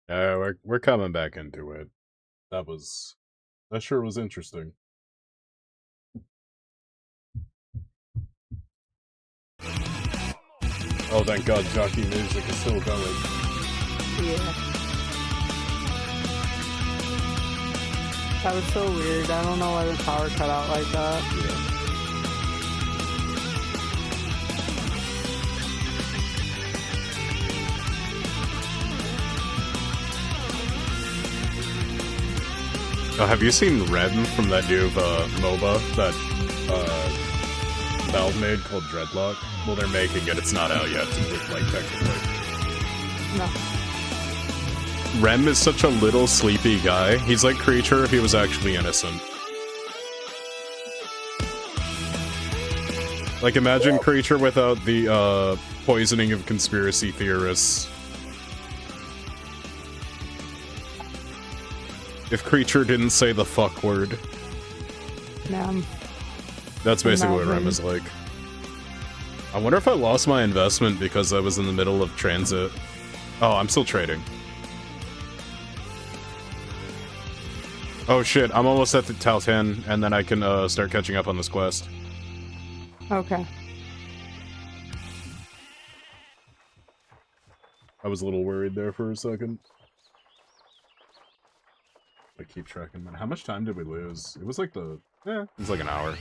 We're coming back into it. That sure was interesting. Oh, thank God, jockey music is still going. Yeah. That was so weird. I don't know why the power cut out like that. Yeah. Oh, have you seen Rem from that new MOBA that Valve made called Dreadlock? Well, they're making it. It's not out yet, like, technically. No. Rem is such a little sleepy guy. He's like Creature if he was actually innocent. Like, imagine Creature without the poisoning of conspiracy theorists. If Creature didn't say the fuck word. Man. That's basically what Rem is like. I wonder if I lost my investment because I was in the middle of transit. Oh, I'm still trading. Oh shit, I'm almost at the Tau 10, and then I can start catching up on this quest. Okay. I was a little worried there for a second. I keep tracking. How much time did we lose? It was like it was like an hour.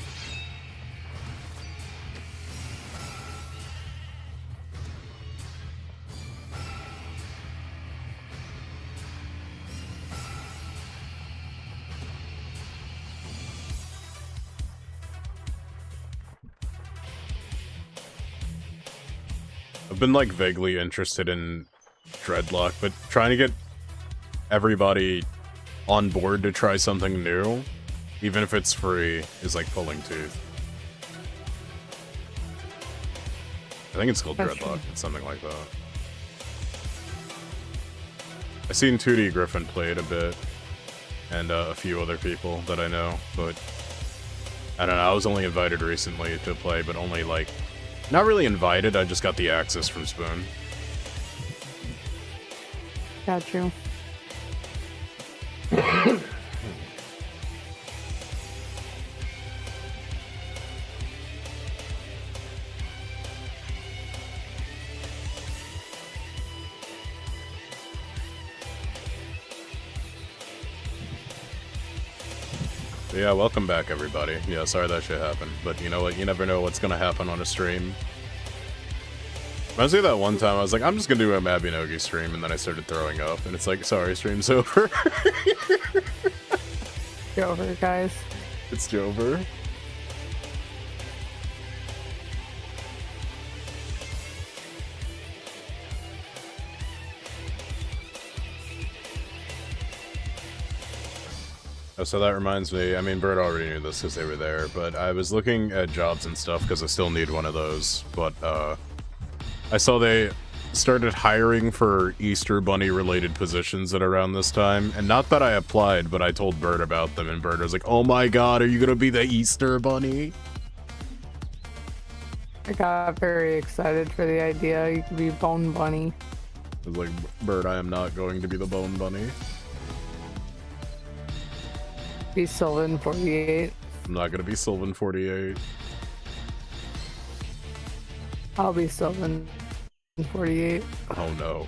I've been like vaguely interested in Dreadlock, but trying to get everybody on board to try something new, even if it's free, is like pulling teeth. I think it's called Dreadlock. It's something like that. I've seen 2D Griffin play it a bit, and a few other people that I know, but I don't know, I was only invited recently to play, but only like, not really invited, I just got the access from Spoon. Got you. But yeah, welcome back everybody. Yeah, sorry that shit happened, but you know what, you never know what's gonna happen on a stream. Reminds me of that one time I was like, I'm just gonna do a Mabinogi stream, and then I started throwing up, and it's like, sorry, stream's over. It's over, guys. It's over. Oh, so that reminds me, I mean, Bird already knew this because they were there, but I was looking at jobs and stuff because I still need one of those, but I saw they started hiring for Easter Bunny related positions at around this time, and not that I applied, but I told Bird about them, and Bird was like, oh my god, are you gonna be the Easter Bunny? I got very excited for the idea you could be Bone Bunny. I was like, Bird, I am not going to be the Bone Bunny. Be Sylvan 48. I'm not gonna be Sylvan 48. I'll be Sylvan 48. Oh no.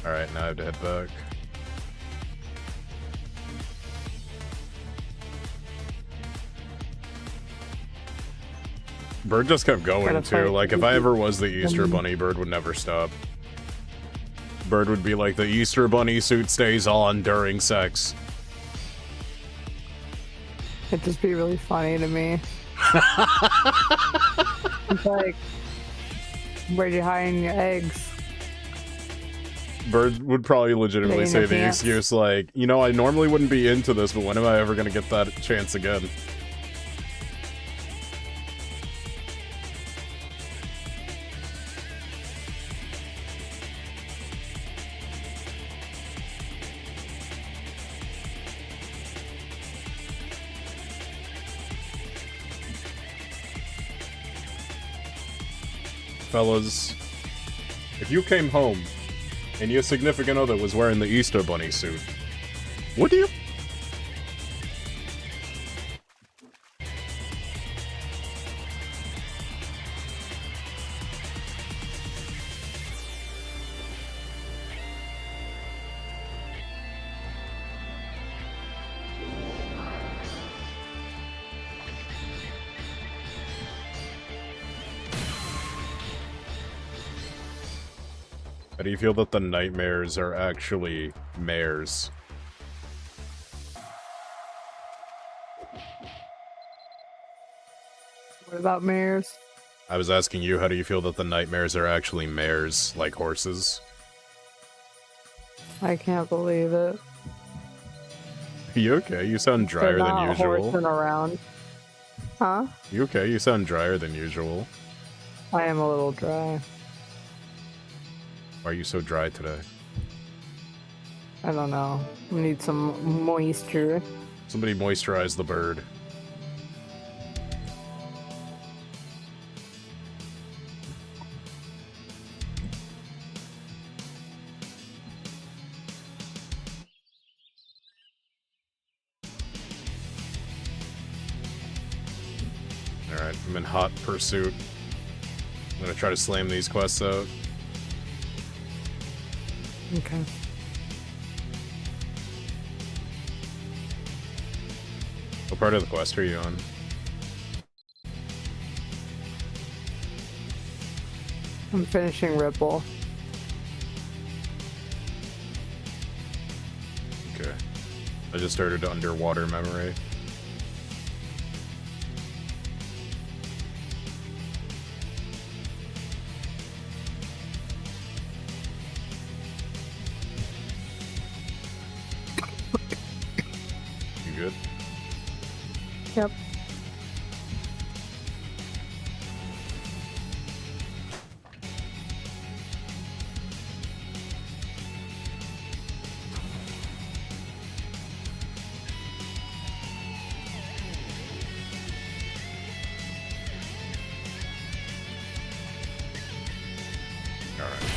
Alright, now I have to head back. Bird just kept going too. Like, if I ever was the Easter Bunny, Bird would never stop. Bird would be like, the Easter Bunny suit stays on during sex. It'd just be really funny to me. It's like, where'd you hide your eggs? Bird would probably legitimately say the excuse like, you know, I normally wouldn't be into this, but when am I ever gonna get that chance again? fellas, if you came home and your significant other was wearing the Easter Bunny suit, would you? How do you feel that the nightmares are actually mares? What about mares? I was asking you, how do you feel that the nightmares are actually mares, like horses? I can't believe it. You okay? You sound drier They're than not usual. horsing around. Huh? You okay? You sound drier than usual. I am a little dry. Why are you so dry today? I don't know. I need some moisture. Somebody moisturize the bird. Alright, I'm in hot pursuit. I'm gonna try to slam these quests out. Okay. What part of the quest are you on? I'm finishing Ripple. Okay. I just started underwater memory. You good? Yep. Alright.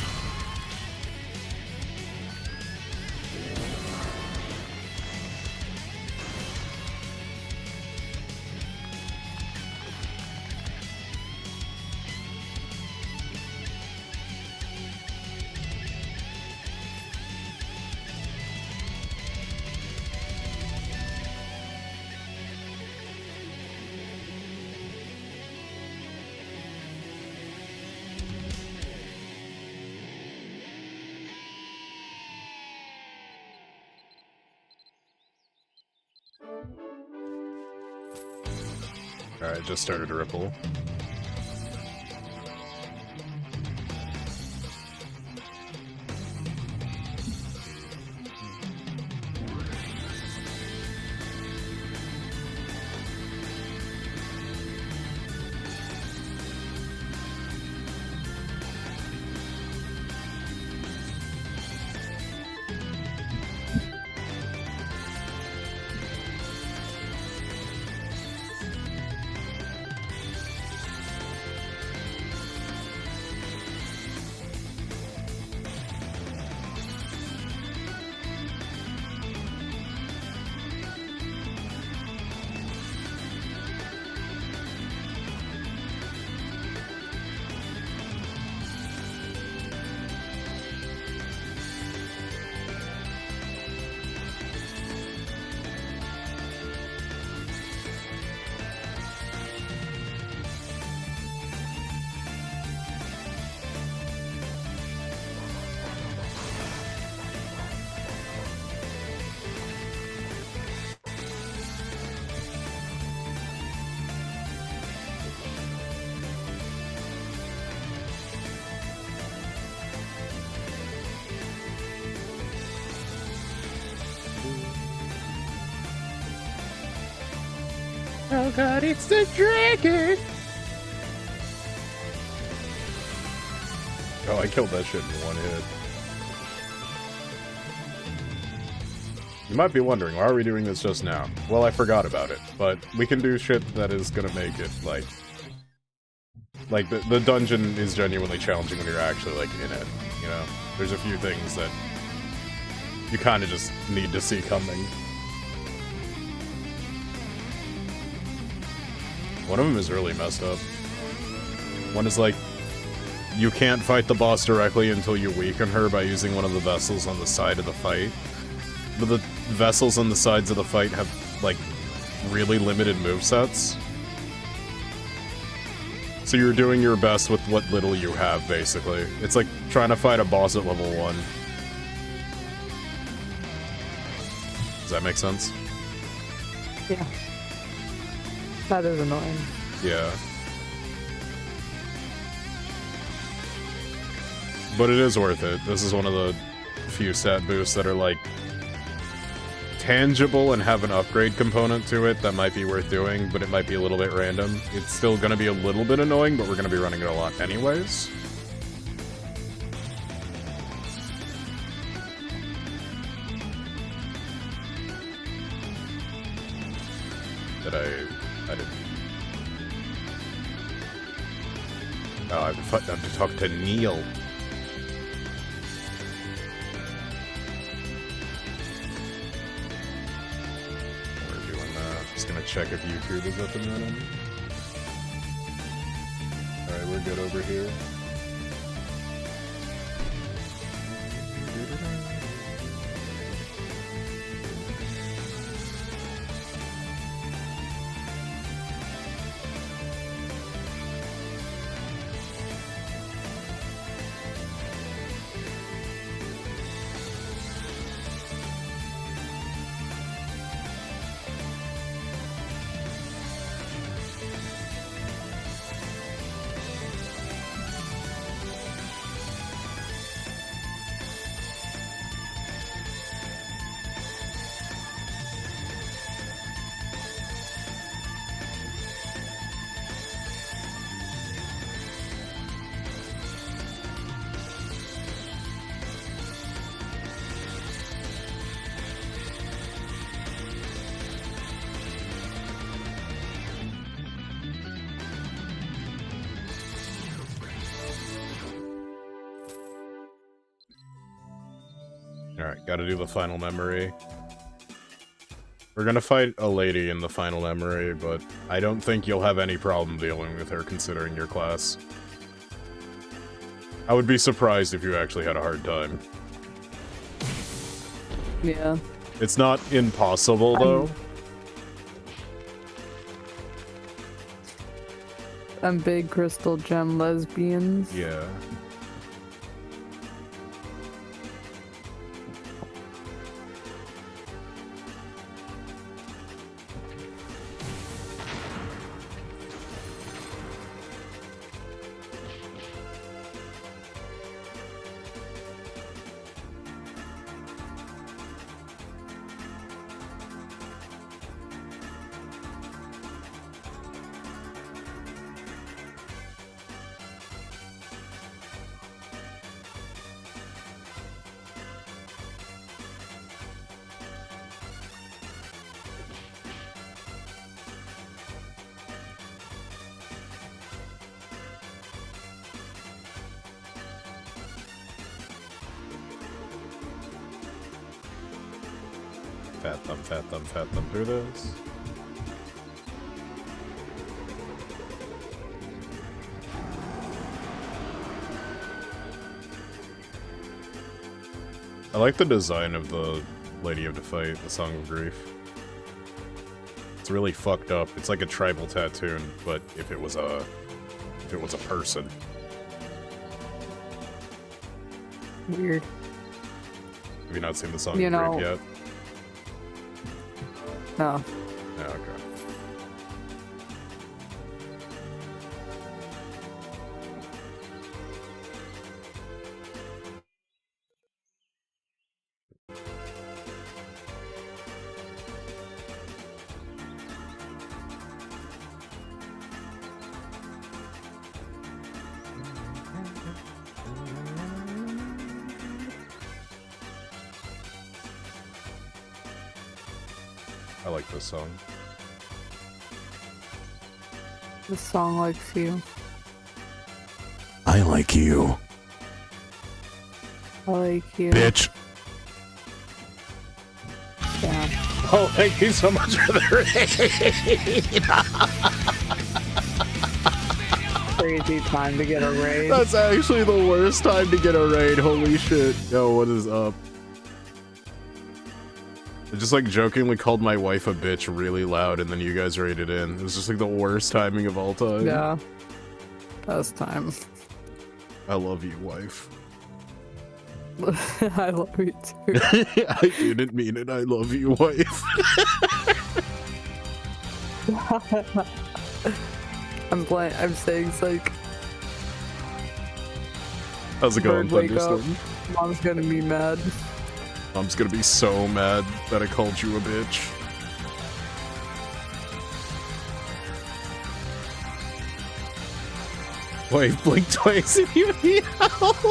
Alright, just started a ripple. Oh god, it's the dragon! Oh, I killed that shit in one hit. You might be wondering, why are we doing this just now? Well, I forgot about it, but we can do shit that is gonna make it, like, Like, the dungeon is genuinely challenging when you're actually, like, in it, you know? There's a few things that you kind of just need to see coming. One of them is really messed up. One is like, you can't fight the boss directly until you weaken her by using one of the vessels on the side of the fight. But the vessels on the sides of the fight have, like, really limited movesets. So you're doing your best with what little you have, basically. It's like trying to fight a boss at level 1. Does that make sense? Yeah. That is annoying. Yeah. But it is worth it. This is one of the few stat boosts that are, like, tangible and have an upgrade component to it that might be worth doing, but it might be a little bit random. It's still gonna be a little bit annoying, but we're gonna be running it a lot anyways. I didn't. Oh, I have to talk to Neil. We're doing that. Just gonna check if YouTube is up and running. Alright, we're good over here. Alright, gotta do the final memory. We're gonna fight a lady in the final memory, but I don't think you'll have any problem dealing with her considering your class. I would be surprised if you actually had a hard time. Yeah. It's not impossible, though. I'm big crystal gem lesbians. Yeah. Fat thumb through this. I like the design of the Lady of Defight, the Song of Grief. It's really fucked up. It's like a tribal tattoo, but if it was a person. Weird. Have you not seen the Song of Grief yet? No. Oh, okay. I like this song. This song likes you. I like you. I like you. Bitch. Yeah. Oh, thank you so much for the raid. Crazy time to get a raid. That's actually the worst time to get a raid. Holy shit. Yo, what is up? I just like jokingly called my wife a bitch really loud and then you guys raided in. It was just like the worst timing of all time. Yeah. Best time. I love you, wife. I love you too. I didn't mean it. I love you, wife. I'm saying like. How's it going, Bird, wake up. Thunderstorm? Mom's gonna be mad. Mom's gonna be so mad that I called you a bitch. Wife, blink twice if you need help.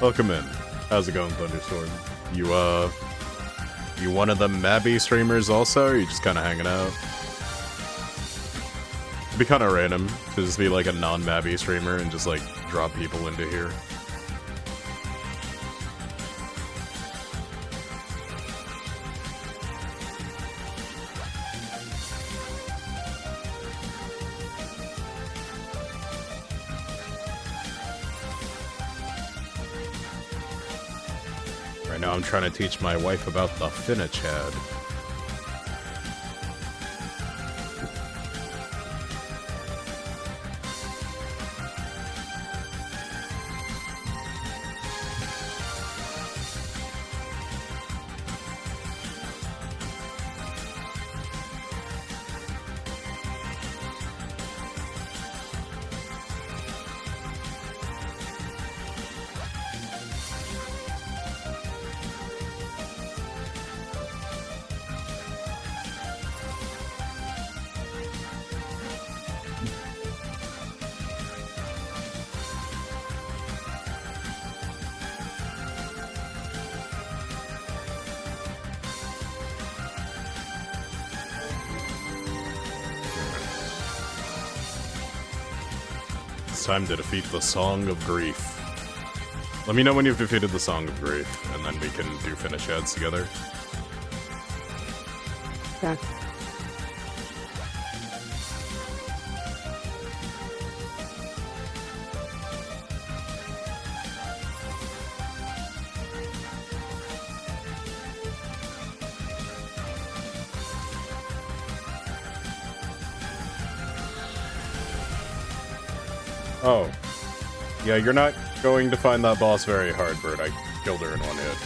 Welcome in. How's it going, Thunderstorm? You one of the Mabby streamers also, or you just kind of hanging out? It'd be kind of random to just be like a non-Mabby streamer and just like drop people into here. Right now I'm trying to teach my wife about the Finnichad. It's time to defeat the Song of Grief. Let me know when you've defeated the Song of Grief, and then we can do finish ads together. Yeah. Oh. Yeah, you're not going to find that boss very hard, Bird. I killed her in one hit.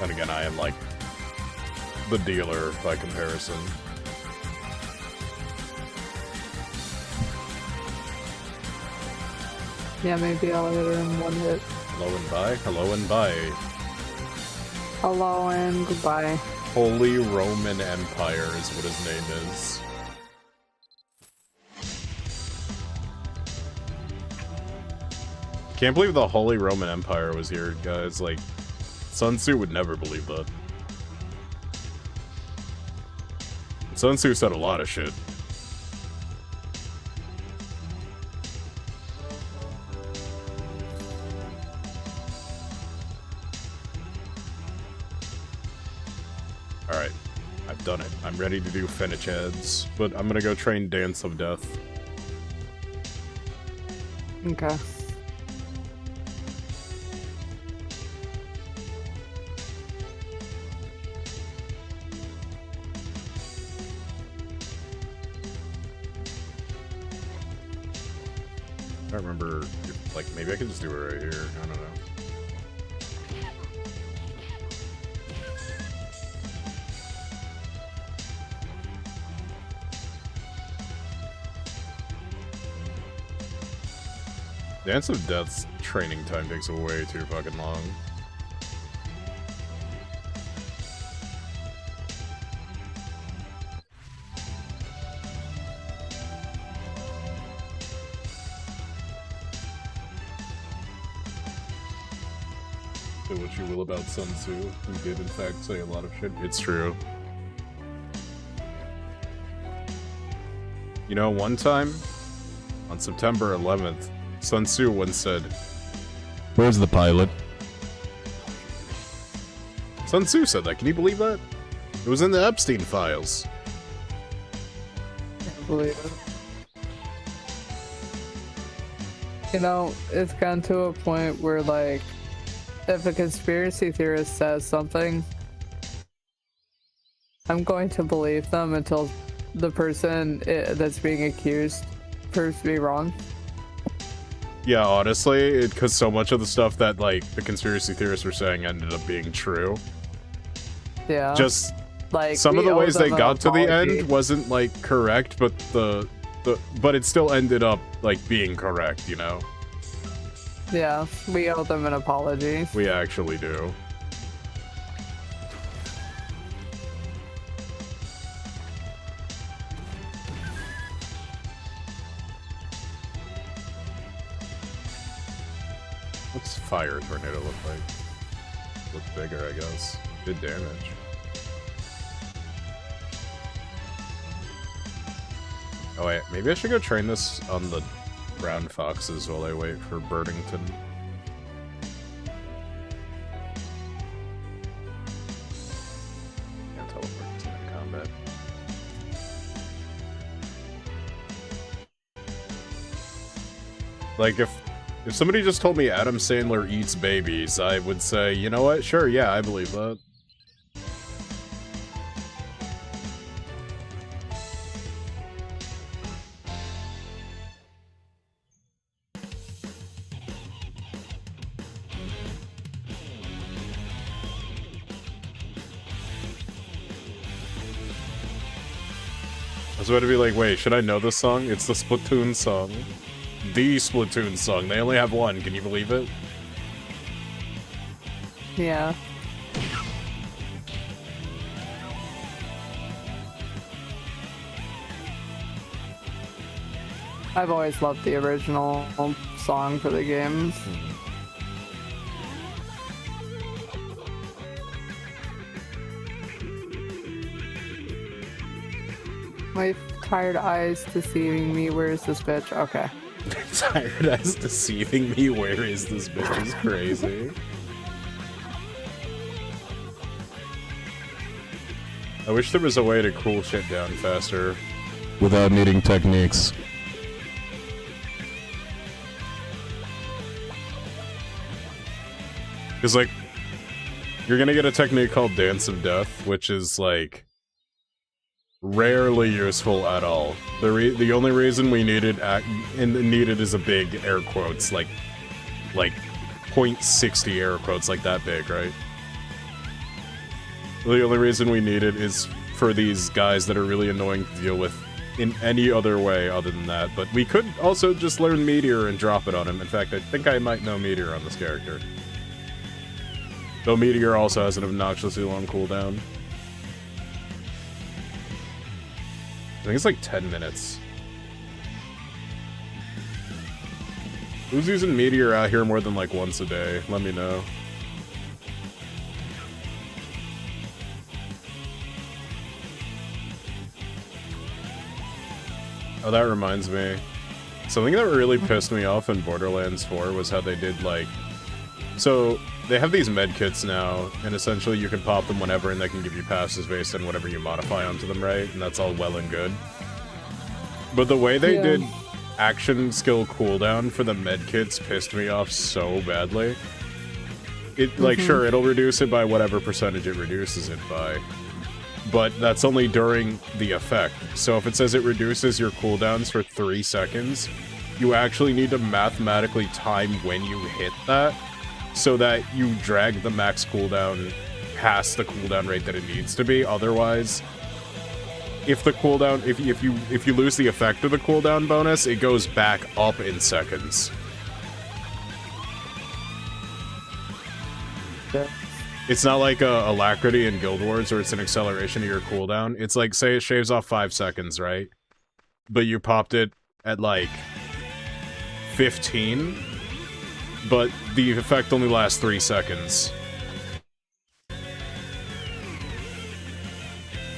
And again, I am like the dealer by comparison. Yeah, maybe I'll hit her in one hit. Hello and bye. Hello and bye. Hello and goodbye. Holy Roman Empire is what his name is. Can't believe the Holy Roman Empire was here, guys. Like, Sun Tzu would never believe that. Sun Tzu said a lot of shit. Alright, I've done it. I'm ready to do finish ads, but I'm gonna go train Dance of Death. Okay. I don't remember, if, like, maybe I could just do it right here. I don't know. Dance of Death's training time takes way too fucking long. Say what you will about Sun Tzu, who did in fact say a lot of shit. It's true. You know, one time, on September 11th, Sun Tzu once said, "Where's the pilot?" Sun Tzu said that. Can you believe that? It was in the Epstein files. I believe it. You know, it's gotten to a point where, like, if a conspiracy theorist says something, I'm going to believe them until the person that's being accused proves to be wrong. Yeah, honestly, because so much of the stuff that, like, the conspiracy theorists were saying ended up being true. Yeah. Just, like, some of the ways they got to the apology. end wasn't, like, correct, but but it still ended up, like, being correct, you know? Yeah, we owe them an apology. We actually do. What's Fire Tornado look like? Look bigger, I guess. Good damage. Oh wait, maybe I should go train this on the brown foxes while I wait for Birdington. Can't teleport to combat. Like, if somebody just told me Adam Sandler eats babies, I would say, you know what? Sure, yeah, I believe that. I was about to be like, wait, should I know this song? It's the Splatoon song. The Splatoon song. They only have one, can you believe it? Yeah. I've always loved the original song for the game. My tired eyes deceiving me. Where is this bitch? Okay. Tired as deceiving me. Where is this bitch? Is crazy. I wish there was a way to cool shit down faster. Without needing techniques. Because, like, you're gonna get a technique called Dance of Death, which is, like, rarely useful at all. The only reason we need it needed is a big air quotes, like .60 air quotes, like that big, right? The only reason we need it is for these guys that are really annoying to deal with in any other way other than that. But we could also just learn Meteor and drop it on him. In fact, I think I might know Meteor on this character. Though Meteor also has an obnoxiously long cooldown. I think it's like 10 minutes. Who's using Meteor out here more than like once a day? Let me know. Oh, that reminds me. Something that really pissed me off in Borderlands 4 was how they did, like... So, they have these medkits now, and essentially you can pop them whenever and they can give you passes based on whatever you modify onto them, right? And that's all well and good. But the way they did action skill cooldown for the medkits pissed me off so badly. It, like, sure, it'll reduce it by whatever percentage it reduces it by. But that's only during the effect. So if it says it reduces your cooldowns for 3 seconds, you actually need to mathematically time when you hit that, so that you drag the max cooldown past the cooldown rate that it needs to be. Otherwise, if the cooldown, if you lose the effect of the cooldown bonus, it goes back up in seconds. Yeah. It's not like Alacrity in Guild Wars where it's an acceleration of your cooldown. It's like, say it shaves off 5 seconds, right? But you popped it at like 15, but the effect only lasts 3 seconds.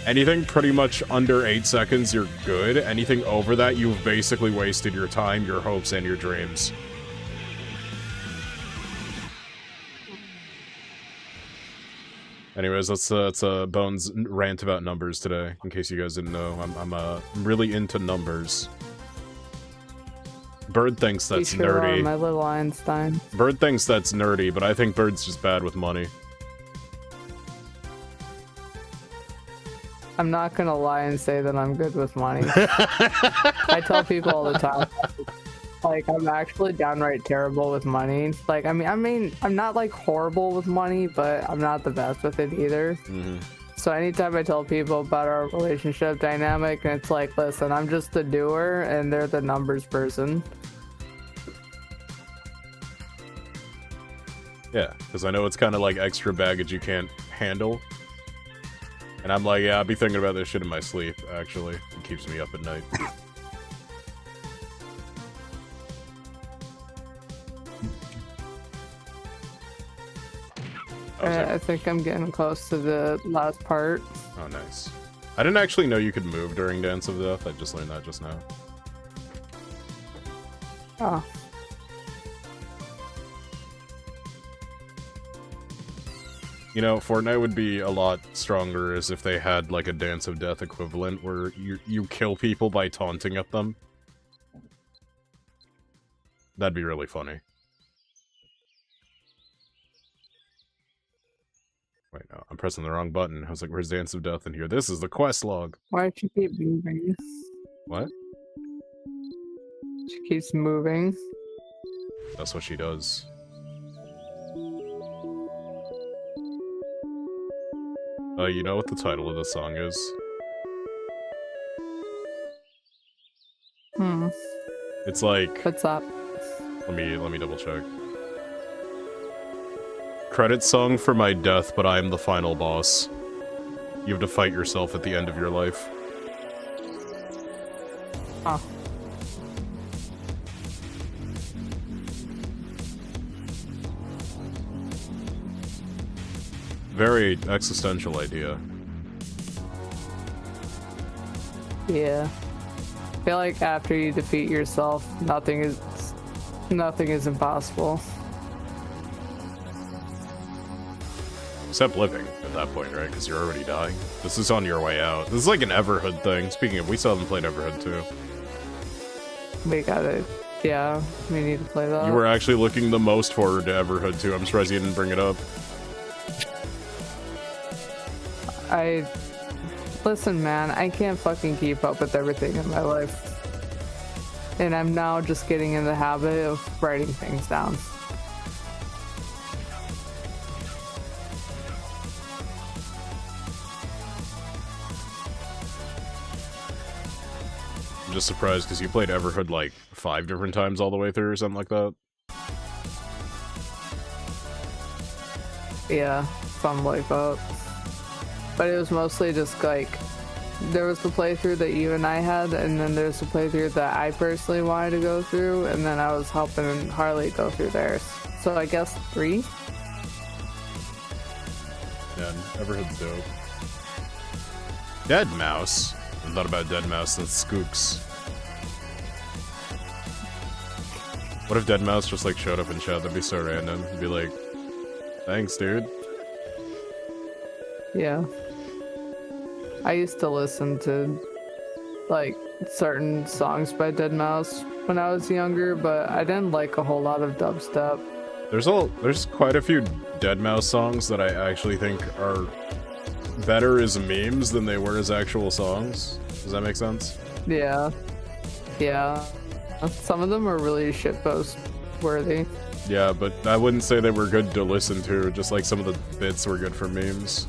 Anything pretty much under 8 seconds, you're good. Anything over that, you've basically wasted your time, your hopes, and your dreams. Anyways, that's Bones' rant about numbers today, in case you guys didn't know. I'm really into numbers. Bird thinks that's You sure nerdy. are, my little Einstein. Bird thinks that's nerdy, but I think Bird's just bad with money. I'm not gonna lie and say that I'm good with money. I tell people all the time, like, I'm actually downright terrible with money. Like, I mean, I'm not like horrible with money, but I'm not the best with it either. Mm-hmm. So anytime I tell people about our relationship dynamic, and it's like, listen, I'm just the doer, and they're the numbers person. Yeah, because I know it's kind of like extra baggage you can't handle. And I'm like, yeah, I'll be thinking about this shit in my sleep, actually. It keeps me up at night. I think I'm getting close to the last part. Oh, nice. I didn't actually know you could move during Dance of Death. I just learned that just now. Oh. You know, Fortnite would be a lot stronger as if they had, like, a Dance of Death equivalent where you kill people by taunting at them. That'd be really funny. Wait, no, I'm pressing the wrong button. I was like, where's Dance of Death in here? This is the quest log. Why does she keep moving? What? She keeps moving. That's what she does. You know what the title of the song is? It's like... What's up? Let me double check. Credit song for my death, but I am the final boss. You have to fight yourself at the end of your life. Oh. Very existential idea. Yeah. I feel like after you defeat yourself, nothing is impossible. Except living at that point, right? Because you're already dying. This is on your way out. This is like an Everhood thing. Speaking of, we still haven't played Everhood 2. We gotta, yeah, we need to play that. You were actually looking the most forward to Everhood 2. I'm surprised you didn't bring it up. Listen, man, I can't fucking keep up with everything in my life. And I'm now just getting in the habit of writing things down. I'm just surprised because you played Everhood like 5 different times all the way through or something like that. Yeah, something like that. But it was mostly just like, there was the playthrough that you and I had, and then there's the playthrough that I personally wanted to go through, and then I was helping Harley go through theirs. So I guess 3? Yeah, Everhood's dope. Dead Mouse. I thought about Dead Mouse, that's Skooks. What if Dead Mouse just like showed up in chat? That'd be so random. He'd be like, thanks, dude. Yeah. I used to listen to, like, certain songs by Deadmau5 when I was younger, but I didn't like a whole lot of dubstep. There's quite a few Deadmau5 songs that I actually think are better as memes than they were as actual songs. Does that make sense? Yeah. Yeah. Some of them are really shitpost worthy. Yeah, but I wouldn't say they were good to listen to, just like some of the bits were good for memes.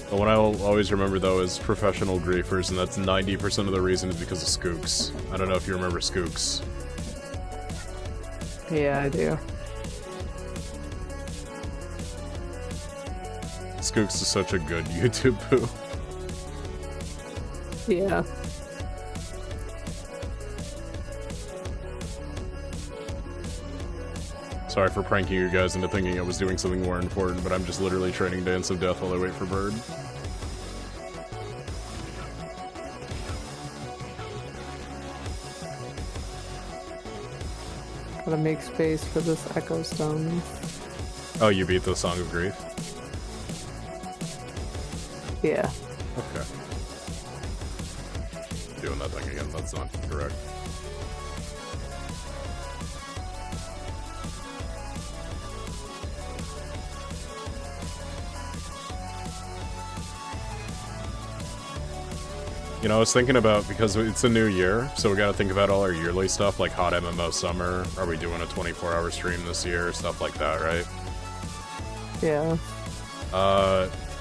The one I'll always remember, though, is Professional Griefers, and that's 90% of the reason is because of Skooks. I don't know if you remember Skooks. Yeah, I do. Skooks is such a good YouTube poo. Yeah. Sorry for pranking you guys into thinking I was doing something more important, but I'm just literally training Dance of Death while I wait for Bird. Gotta make space for this Echo Stone. Oh, you beat the Song of Grief? Yeah. Okay. Doing that thing again, that's not correct. You know, I was thinking about, because it's a new year, so we gotta think about all our yearly stuff, like Hot MMO Summer. Are we doing a 24-hour stream this year? Stuff like that, right? Yeah.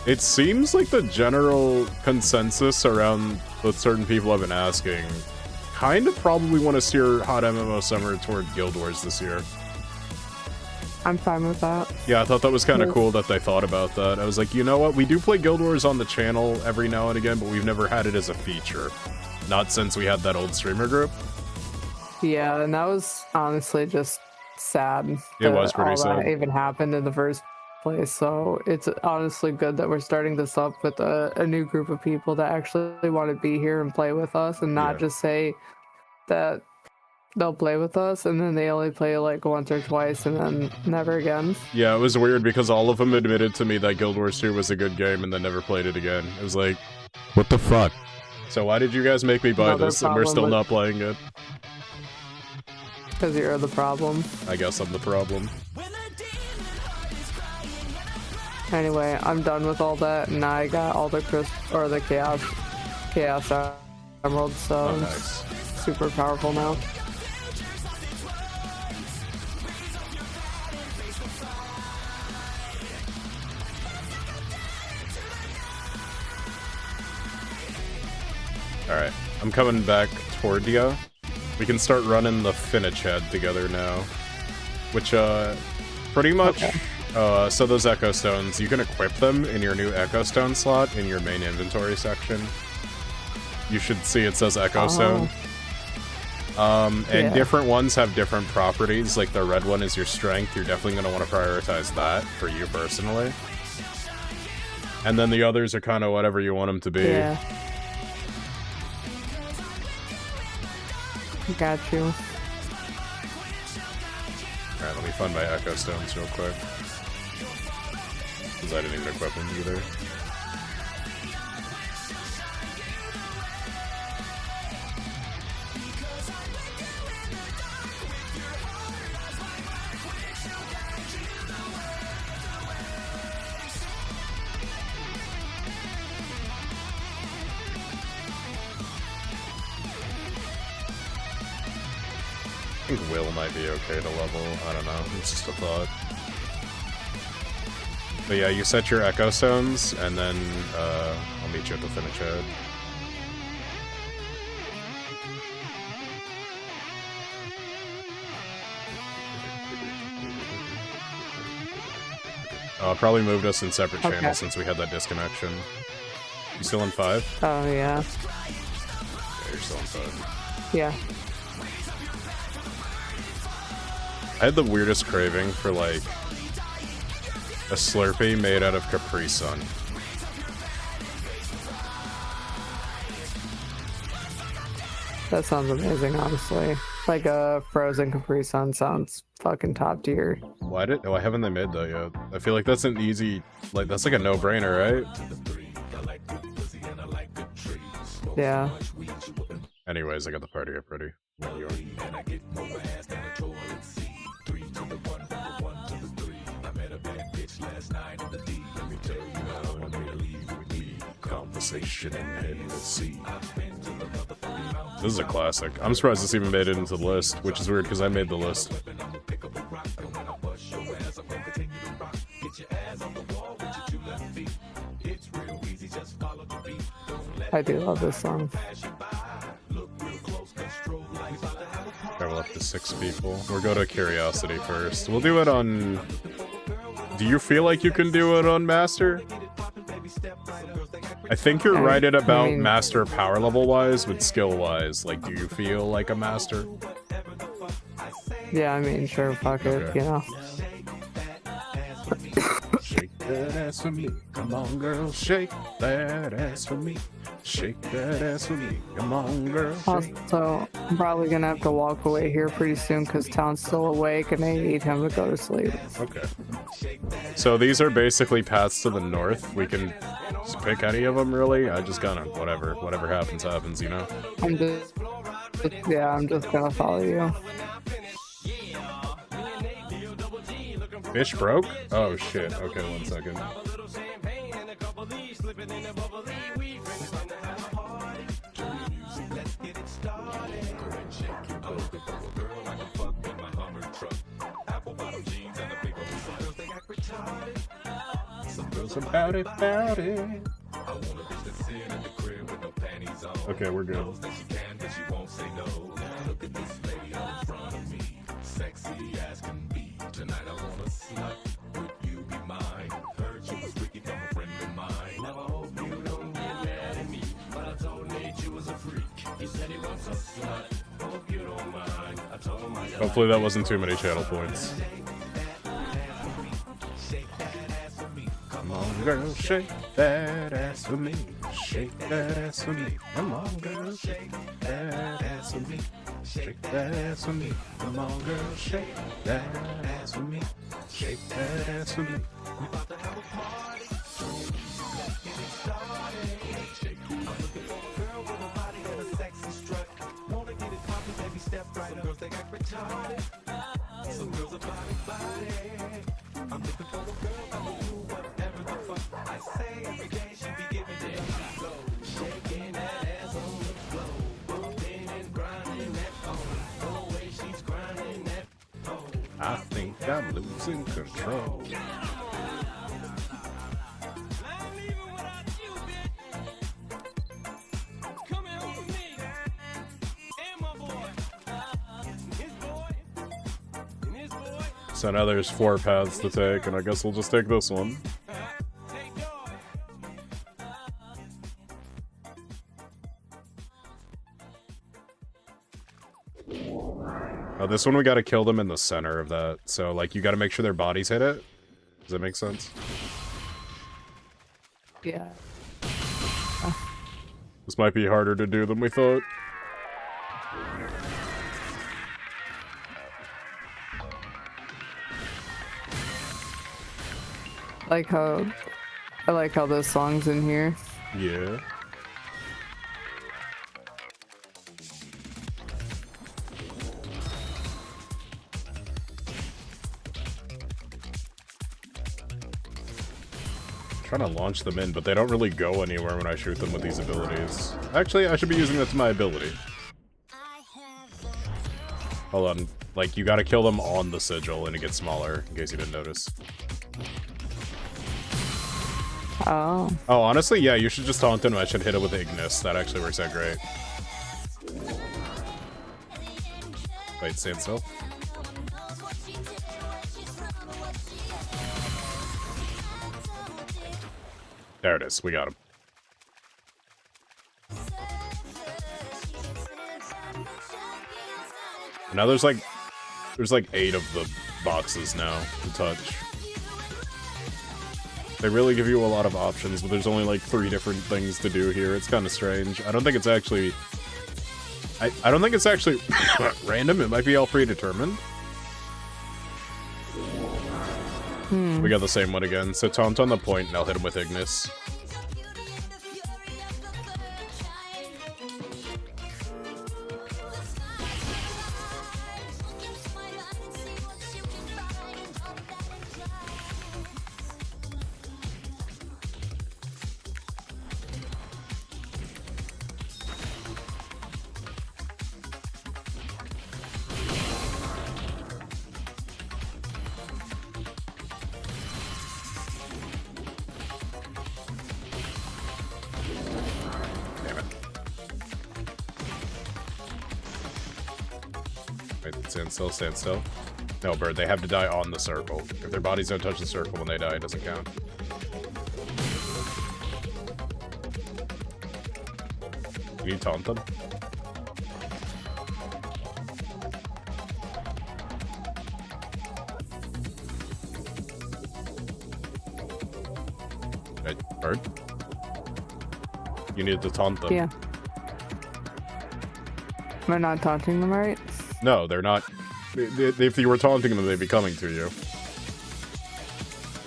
It seems like the general consensus around what certain people have been asking kind of probably want to steer Hot MMO Summer toward Guild Wars this year. I'm fine with that. Yeah, I thought that was kind of cool that they thought about that. I was like, you know what? We do play Guild Wars on the channel every now and again, but we've never had it as a feature. Not since we had that old streamer group. Yeah, and that was honestly just sad. It was pretty all sad. that even happened in the first place. So it's honestly good that we're starting this up with a new group of people that actually want to be here and play with us, and not just say that they'll play with us and then they only play like once or twice and then never again. Yeah, it was weird because all of them admitted to me that Guild Wars 2 was a good game and then never played it again. It was like, What the fuck? so why did you guys make me buy this and we're still not playing it? Because you're the problem. I guess I'm the problem. Anyway, I'm done with all that, and I got all the chaos emeralds, so Oh, nice. I'm super powerful now. Alright, I'm coming back toward you. We can start running the Finich head together now. Which, pretty much... Okay. So those Echo Stones, you can equip them in your new Echo Stone slot in your main inventory section. You should see it says Echo Stone. And different ones have different properties, like the red one is your strength. You're definitely going to want to prioritize that for you personally. And then the others are kind of whatever you want them to be. Yeah. Got you. Alright, let me find my Echo Stones real quick. Because I didn't even equip them either. I think Will might be okay to level. I don't know. It's just a thought. But yeah, you set your Echo Stones, and then I'll meet you at the Finich head. Probably moved us in separate channels since we had that disconnection. You still in 5? Oh, yeah. Yeah, you're still in 5. Yeah. I had the weirdest craving for, like, a Slurpee made out of Capri Sun. That sounds amazing, honestly. Like a frozen Capri Sun sounds fucking top tier. Why did? Oh, haven't they made that yet? I feel like that's an easy, like that's like a no-brainer, right? Yeah. Anyways, I got the party up ready. Conversation and see. This is a classic. I'm surprised this even made it into the list, which is weird because I made the list. I do love this song. Travel up to 6 people. We'll go to Curiosity first. We'll do it on... Do you feel like you can do it on Master? I think you're right at about Master power level wise, but skill wise. Like, do you feel like a Master? Yeah, I mean, sure, fuck it, Okay. you know. Shake that ass for me. Come on, girl. Shake that ass for me. Shake that ass for me. Come on, girl. Shake. Also, I'm probably gonna have to walk away here pretty soon because Town's still awake and I need him to go to sleep. Okay. So these are basically paths to the north. We can just pick any of them, really. I just gotta, whatever happens, happens, you know? I'm just gonna follow you. Fish broke? Oh shit. Okay, 1 second. About it. Okay, we're good. Hopefully that wasn't too many channel points. Come on, girl, shake that ass for me. Shake that ass for me. Come on, girl, shake that ass for me. Shake that ass for me. Come on, girl, shake that ass for me. Shake that ass for me. I think I'm losing control. So now there's 4 paths to take, and I guess we'll just take this one. Oh, this one we gotta kill them in the center of that. So, like, you gotta make sure their bodies hit it. Does that make sense? Yeah. This might be harder to do than we thought. I like how this song's in here. Yeah. Trying to launch them in, but they don't really go anywhere when I shoot them with these abilities. Actually, I should be using that to my ability. Hold on. Like, you gotta kill them on the sigil and it gets smaller, in case you didn't notice. Oh. Oh, honestly, yeah, you should just taunt them. I should hit it with Ignis. That actually works out great. Wait, stand still. There it is. We got him. Now there's like 8 of the boxes now to touch. They really give you a lot of options, but there's only like 3 different things to do here. It's kind of strange. I don't think it's actually... I don't think it's actually random. It might be all predetermined. We got the same one again. So taunt on the point and I'll hit him with Ignis. Stand still. No, Bird, they have to die on the circle. If their bodies don't touch the circle when they die, it doesn't count. Can you taunt them? Hey, Bird? You need to taunt them. Yeah. Am I not taunting them right? No, they're not. If you were taunting them, they'd be coming to you.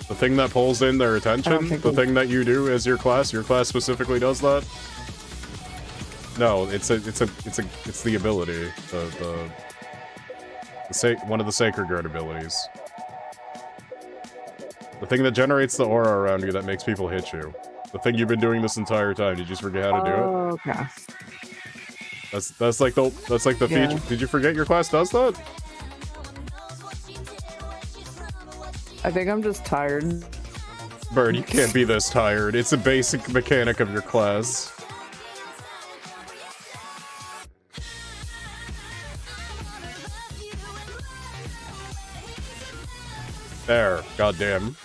The thing that pulls in their attention, the thing that you do as your class specifically does that. No, it's the ability, one of the Sacred Guard abilities. The thing that generates the aura around you that makes people hit you. The thing you've been doing this entire time. Did you just forget how to do it? Oh, okay. That's like the feature. Did you forget your class does that? I think I'm just tired. Bird, you can't be this tired. It's a basic mechanic of your class. There, goddamn.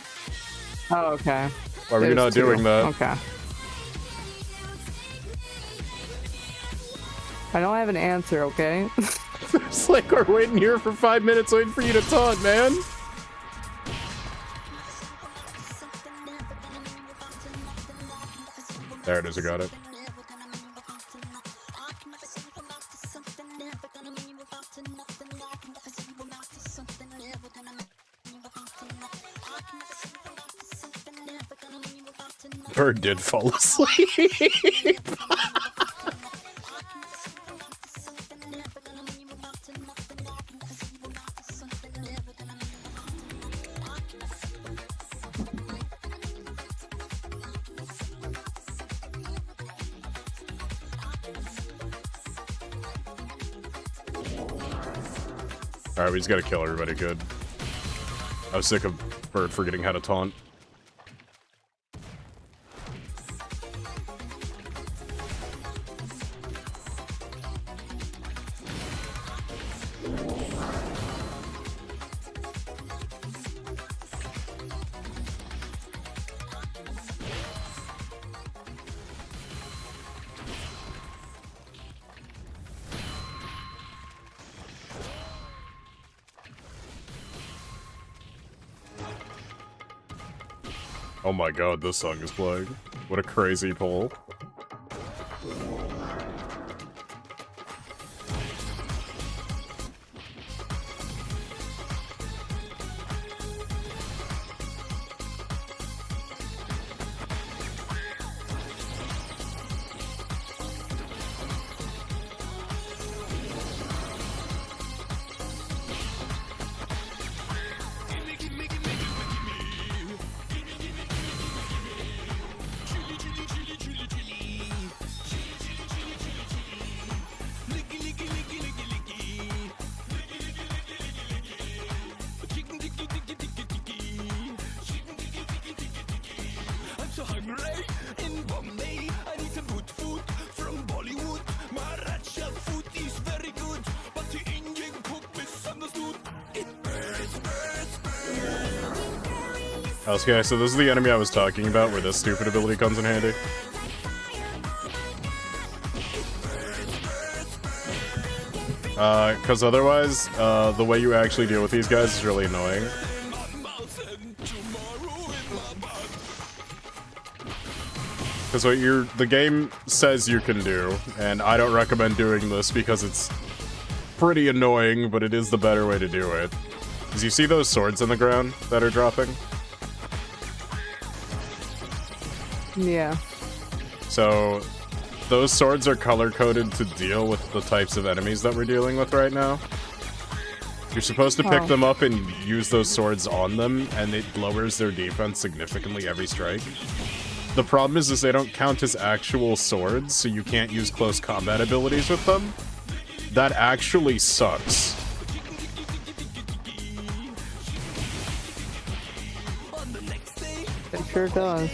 Oh, okay. Why were you not doing that? Okay. I don't have an answer, okay? It's like we're waiting here for 5 minutes waiting for you to taunt, man. There it is, I got it. Bird did fall asleep. Alright, we just gotta kill everybody good. I was sick of Bird forgetting how to taunt. Oh my god, this song is playing. What a crazy pull. Okay, so this is the enemy I was talking about, where this stupid ability comes in handy. Because otherwise, the way you actually deal with these guys is really annoying. Because what the game says you can do, and I don't recommend doing this because it's pretty annoying, but it is the better way to do it. Is you see those swords on the ground that are dropping? Yeah. So, those swords are color-coded to deal with the types of enemies that we're dealing with right now. You're supposed to pick them up and use those swords on them, and it lowers their defense significantly every strike. The problem is they don't count as actual swords, so you can't use close combat abilities with them. That actually sucks. It sure does.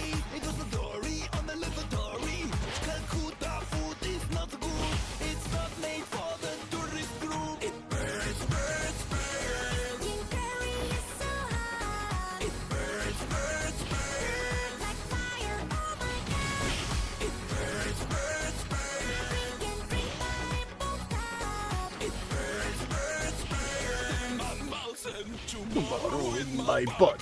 Tomorrow in my butt.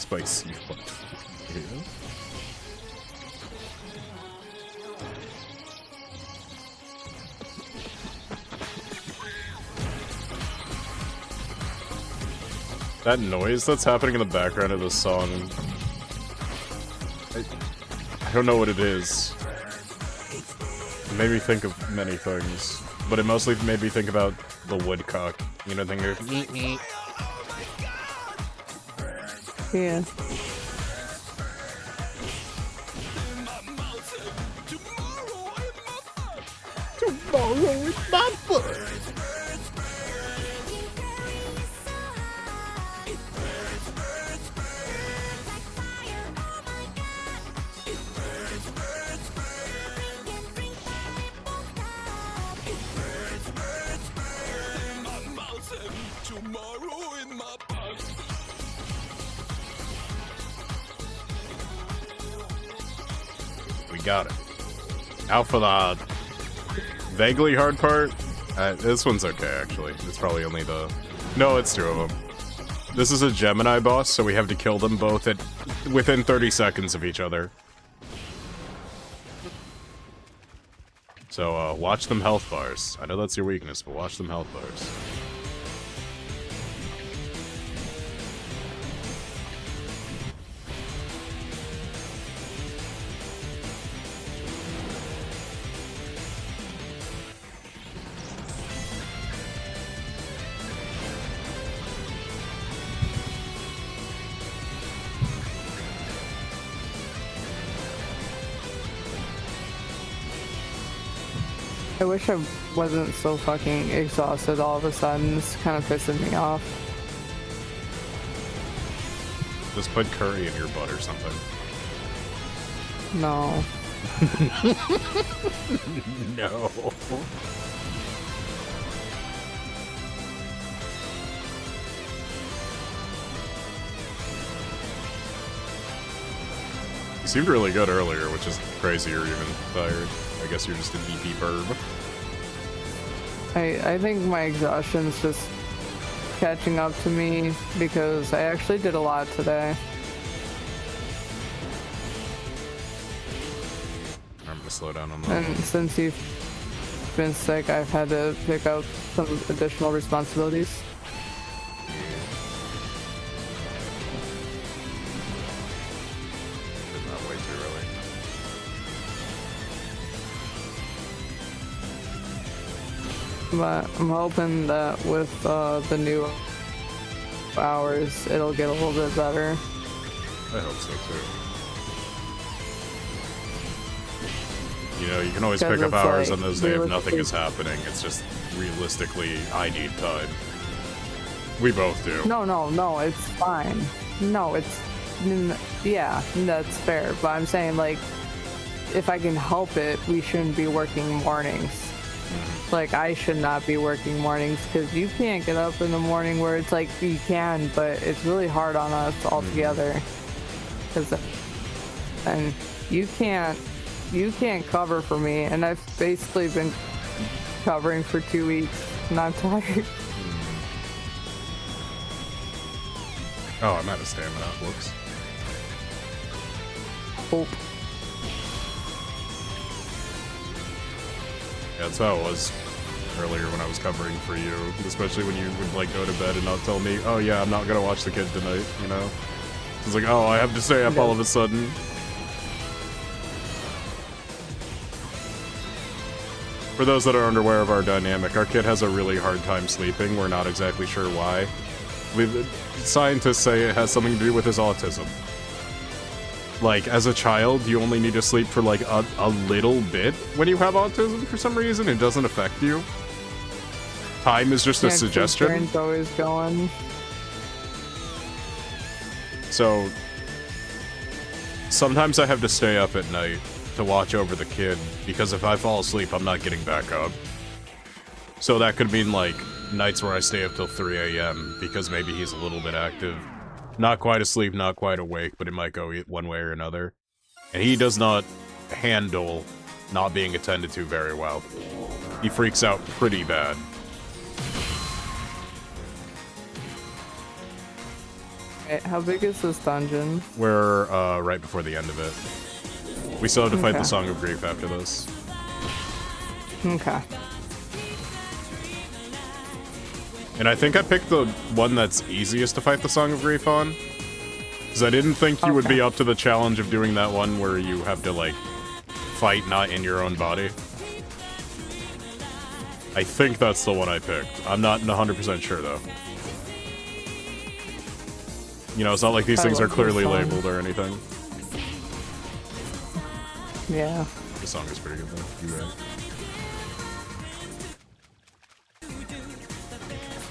Spicy. Yeah. That noise that's happening in the background of this song, I don't know what it is. It made me think of many things, but it mostly made me think about the woodcock. You know, thing of Yeah. tomorrow is my birthday. We got it. Now for the vaguely hard part. This one's okay, actually. It's probably only the... No, it's 2 of them. This is a Gemini boss, so we have to kill them both at within 30 seconds of each other. So, watch them health bars. I know that's your weakness, but watch them health bars. I wish I wasn't so fucking exhausted all of a sudden. It's kind of pissing me off. Just put curry in your butt or something. No. No. You seemed really good earlier, which is crazy you're even tired. I guess you're just an EP burb. I think my exhaustion's just catching up to me because I actually did a lot today. I'm gonna slow down on that. And since you've been sick, I've had to pick up some additional responsibilities. Did that way too early. But I'm hoping that with the new hours, it'll get a little bit better. I hope so too. You know, you can always pick up hours on those days if nothing is happening. It's just realistically, I need time. We both do. No, it's fine. No, it's... Yeah, that's fair. But I'm saying, like, if I can help it, we shouldn't be working mornings. Like, I should not be working mornings because you can't get up in the morning where it's like you can, but it's really hard on us altogether. And you can't cover for me, and I've basically been covering for 2 weeks, and I'm tired. Oh, I'm out of stamina. Whoops. Hope. Yeah, that's how it was earlier when I was covering for you, especially when you would like go to bed and not tell me, oh yeah, I'm not gonna watch the kid tonight, you know? It's like, oh, I have to stay up all of a sudden. For those that are unaware of our dynamic, our kid has a really hard time sleeping. We're not exactly sure why. Scientists say it has something to do with his autism. Like, as a child, you only need to sleep for, like, a little bit when you have autism for some reason. It doesn't affect you. Time is just a suggestion. Brain's always going. So, sometimes I have to stay up at night to watch over the kid, because if I fall asleep, I'm not getting back up. So that could mean, like, nights where I stay up till 3 a.m., because maybe he's a little bit active. Not quite asleep, not quite awake, but it might go one way or another. And he does not handle not being attended to very well. He freaks out pretty bad. Alright, how big is this dungeon? We're right before the end of it. We still have to fight the Song of Grief after this. Okay. And I think I picked the one that's easiest to fight the Song of Grief on. Because I didn't think you would be up to the challenge of doing that one where you have to, like, fight not in your own body. I think that's the one I picked. I'm not 100% sure, though. You know, it's not like these things are clearly labeled or anything. Yeah. The song is pretty good, though. You're right.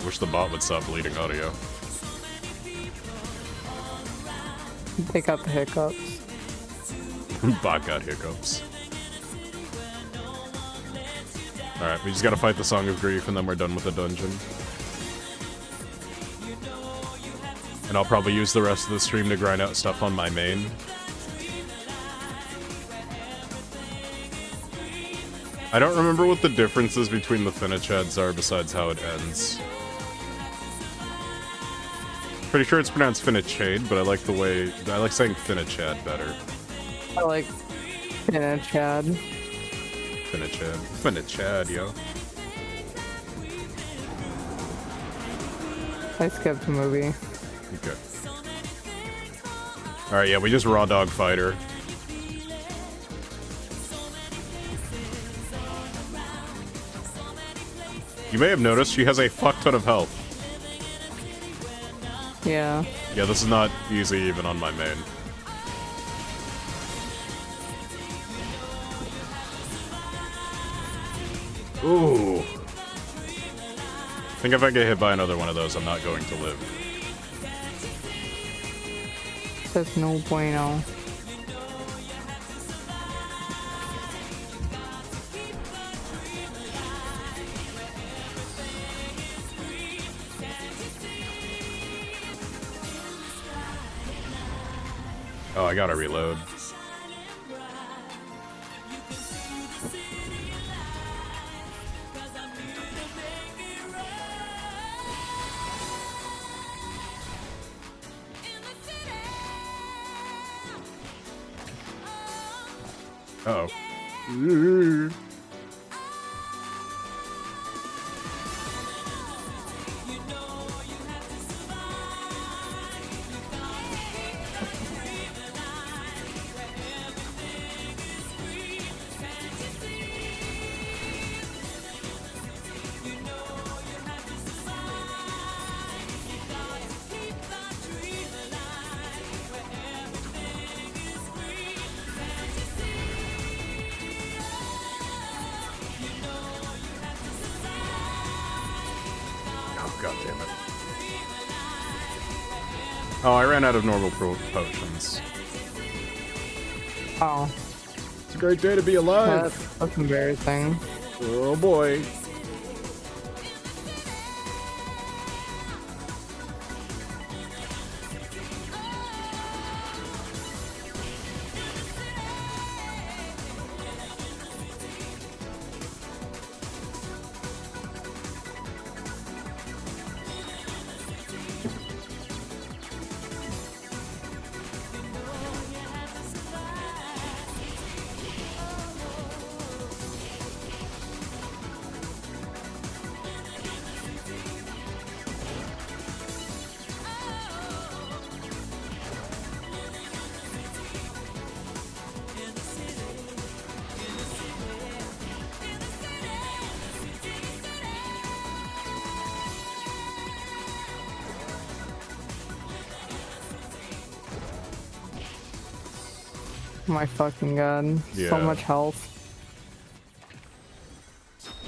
Wish the bot would stop bleeding audio. They got the hiccups. Bot got hiccups. Alright, we just gotta fight the Song of Grief and then we're done with the dungeon. And I'll probably use the rest of the stream to grind out stuff on my main. I don't remember what the differences between the finish heads are besides how it ends. Pretty sure it's pronounced Finichade, but I like the way... I like saying Finichad better. I like Finichad. Finichad. Finichad, yo. I skipped the movie. Okay. Alright, yeah, we just raw dog fighter. You may have noticed she has a fuck ton of health. Yeah. Yeah, this is not easy even on my main. Ooh. I think if I get hit by another one of those, I'm not going to live. That's no bueno. Oh, I gotta reload. Uh-oh. God damn it. Oh, I ran out of normal potions. Oh. It's a great day to be alive. That's embarrassing. Oh boy. My fucking god. Yeah. So much health.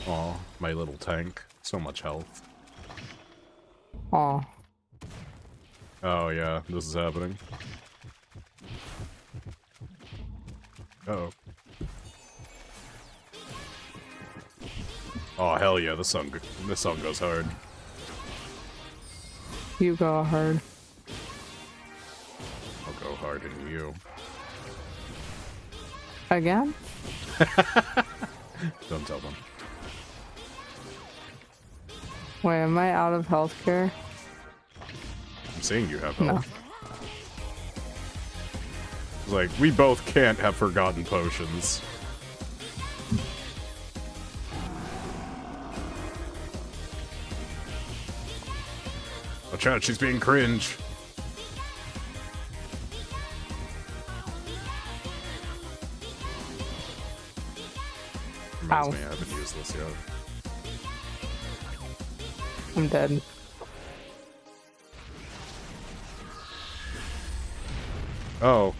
Aw, my little tank. So much health. Oh. Oh yeah, this is happening. Uh-oh. Oh hell yeah, this song goes hard. You go hard. I'll go hard into you. Again? Don't tell them. Wait, am I out of healthcare? I'm saying you have No. health. It's like, we both can't have forgotten potions. Watch out, she's being cringe. Reminds Ow. me, I haven't used this yet. I'm dead. Oh.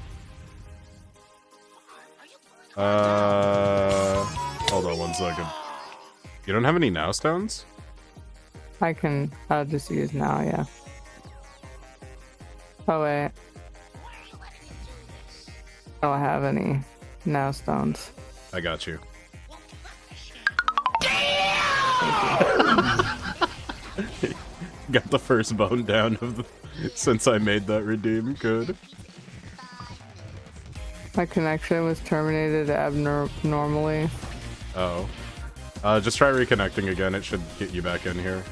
Hold on 1 second. You don't have any now stones? I'll just use now, yeah. Oh wait. I don't have any now stones. I got you. Got the first bone down of the, since I made that redeem. Good. My connection was terminated abnormally. Oh. Just try reconnecting again. It should get you back in here.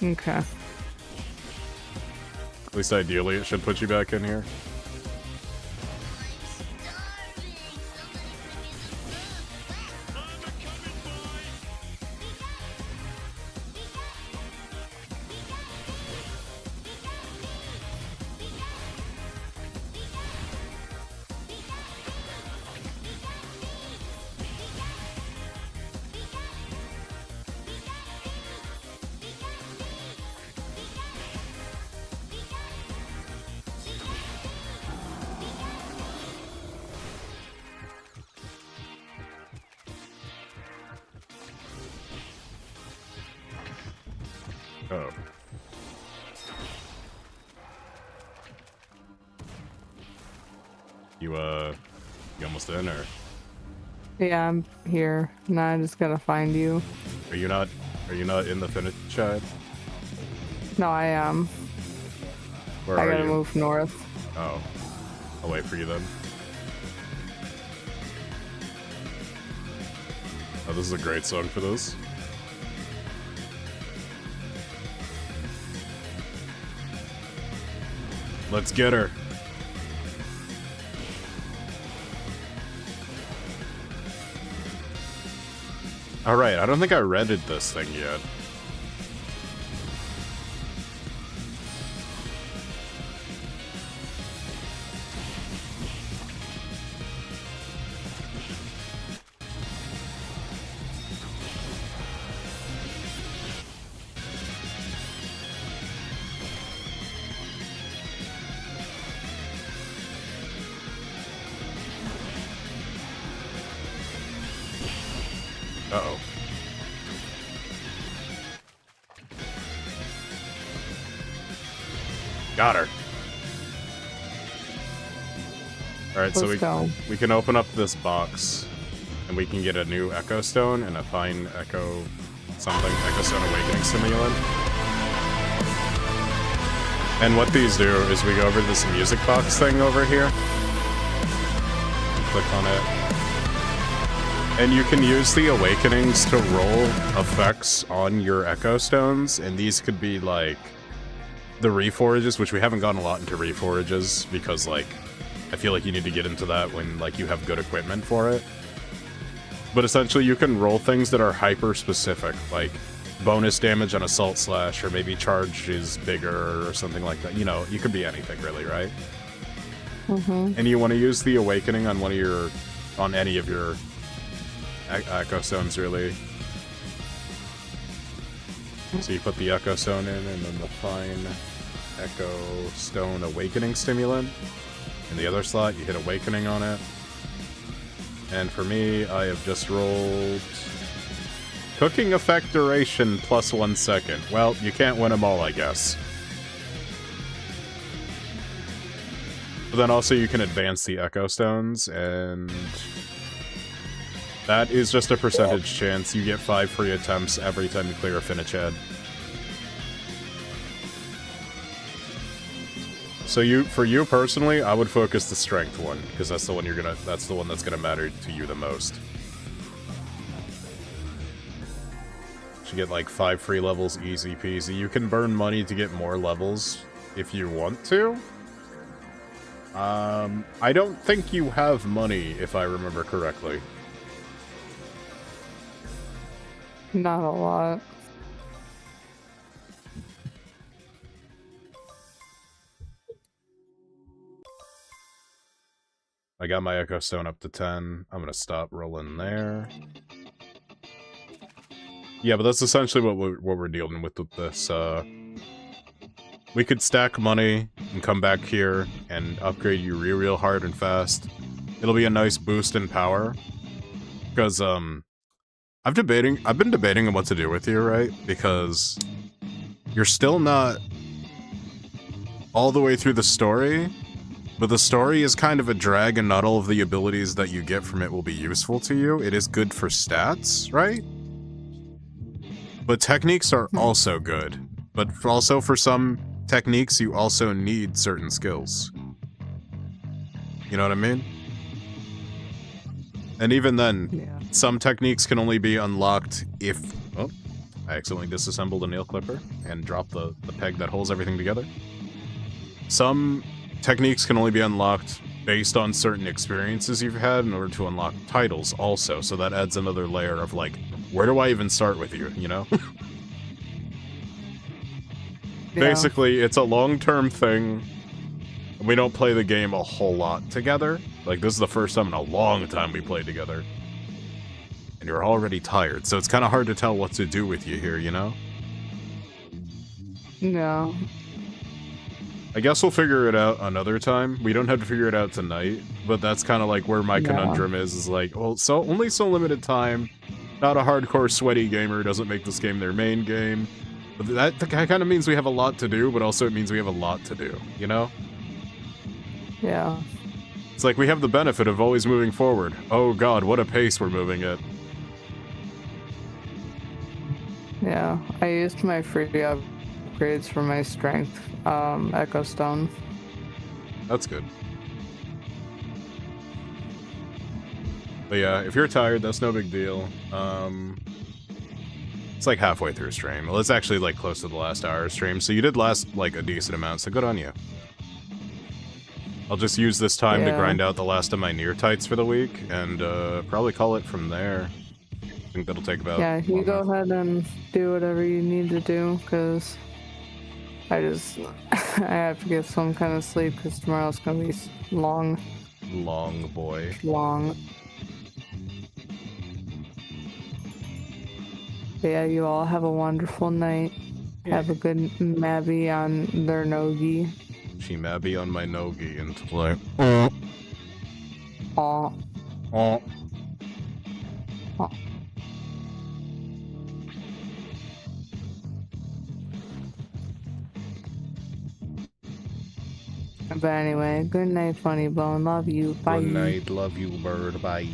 Okay. At least ideally, it should put you back in here. Oh. You almost in, or Yeah, I'm here. Now I just gotta find you. are you not in the finish chat? No, I am. Where I are gotta you? move north. Oh. I'll wait for you then. Oh, this is a great song for this. Let's get her. Alright, I don't think I redded this thing yet. Uh-oh. Got her. Alright, so Let's go. we can open up this box and we can get a new Echo Stone and a fine Echo something, Echo Stone Awakening Stimulant. And what these do is we go over to this music box thing over here. Click on it. And you can use the Awakenings to roll effects on your Echo Stones, and these could be like the Reforges, which we haven't gotten a lot into Reforges, because like I feel like you need to get into that when like you have good equipment for it. But essentially you can roll things that are hyper specific, like bonus damage on Assault Slash, or maybe charge is bigger or something like that. You know, you could be anything really, right? Mm-hmm. And you want to use the Awakening on on any of your Echo Stones, really. So you put the Echo Stone in, and then the fine Echo Stone Awakening Stimulant. In the other slot, you hit Awakening on it. And for me, I have just rolled Cooking Effect Duration plus 1 second. Well, you can't win them all, I guess. But then also you can advance the Echo Stones, and that is just a percentage chance. You get 5 free attempts every time you clear a finish head. So for you personally, I would focus the strength one, because that's the one that's the one that's gonna matter to you the most. to get like 5 free levels easy peasy. You can burn money to get more levels if you want to. I don't think you have money, if I remember correctly. Not a lot. I got my Echo Stone up to 10. I'm gonna stop rolling there. Yeah, but that's essentially what we're dealing with this. We could stack money and come back here and upgrade you real hard and fast. It'll be a nice boost in power. Because, I've been debating on what to do with you, right? Because you're still not all the way through the story, but the story is kind of a drag and not all of the abilities that you get from it will be useful to you. It is good for stats, right? But techniques are also good. But also for some techniques, you also need certain skills. You know what I mean? And even then, Yeah. some techniques can only be unlocked if... Oh, I accidentally disassembled a nail clipper and dropped the peg that holds everything together. Some techniques can only be unlocked based on certain experiences you've had in order to unlock titles also, so that adds another layer of like, where do I even start with you, you know? Yeah. Basically, it's a long-term thing. We don't play the game a whole lot together. Like, this is the first time in a long time we played together. And you're already tired, so it's kind of hard to tell what to do with you here, you know? No. I guess we'll figure it out another time. We don't have to figure it out tonight, but that's kind of like where my conundrum is like, well, so only so limited time. Not a hardcore sweaty gamer doesn't make this game their main game. But that kind of means we have a lot to do, but also it means we have a lot to do, you know? Yeah. It's like we have the benefit of always moving forward. Oh god, what a pace we're moving at. Yeah. I used my free upgrades for my strength, Echo Stone. That's good. But yeah, if you're tired, that's no big deal. It's like halfway through stream. Well, it's actually like close to the last hour of stream, so you did last like a decent amount, so good on you. I'll just use this time to grind out the last of my near tights for the week, and probably call it from there. I think that'll take about... Yeah, you go ahead and do whatever you need to do, because I have to get some kind of sleep, because tomorrow's gonna be long. Long, boy. Long. But yeah, you all have a wonderful night. Yeah. Have a good Mabby on their Nogi. She Mabby on my Nogi and like... Aw. Aw. Aw. But anyway, good night, Funny Bone. Love you. Bye. Good night. Love you, bird. Bye.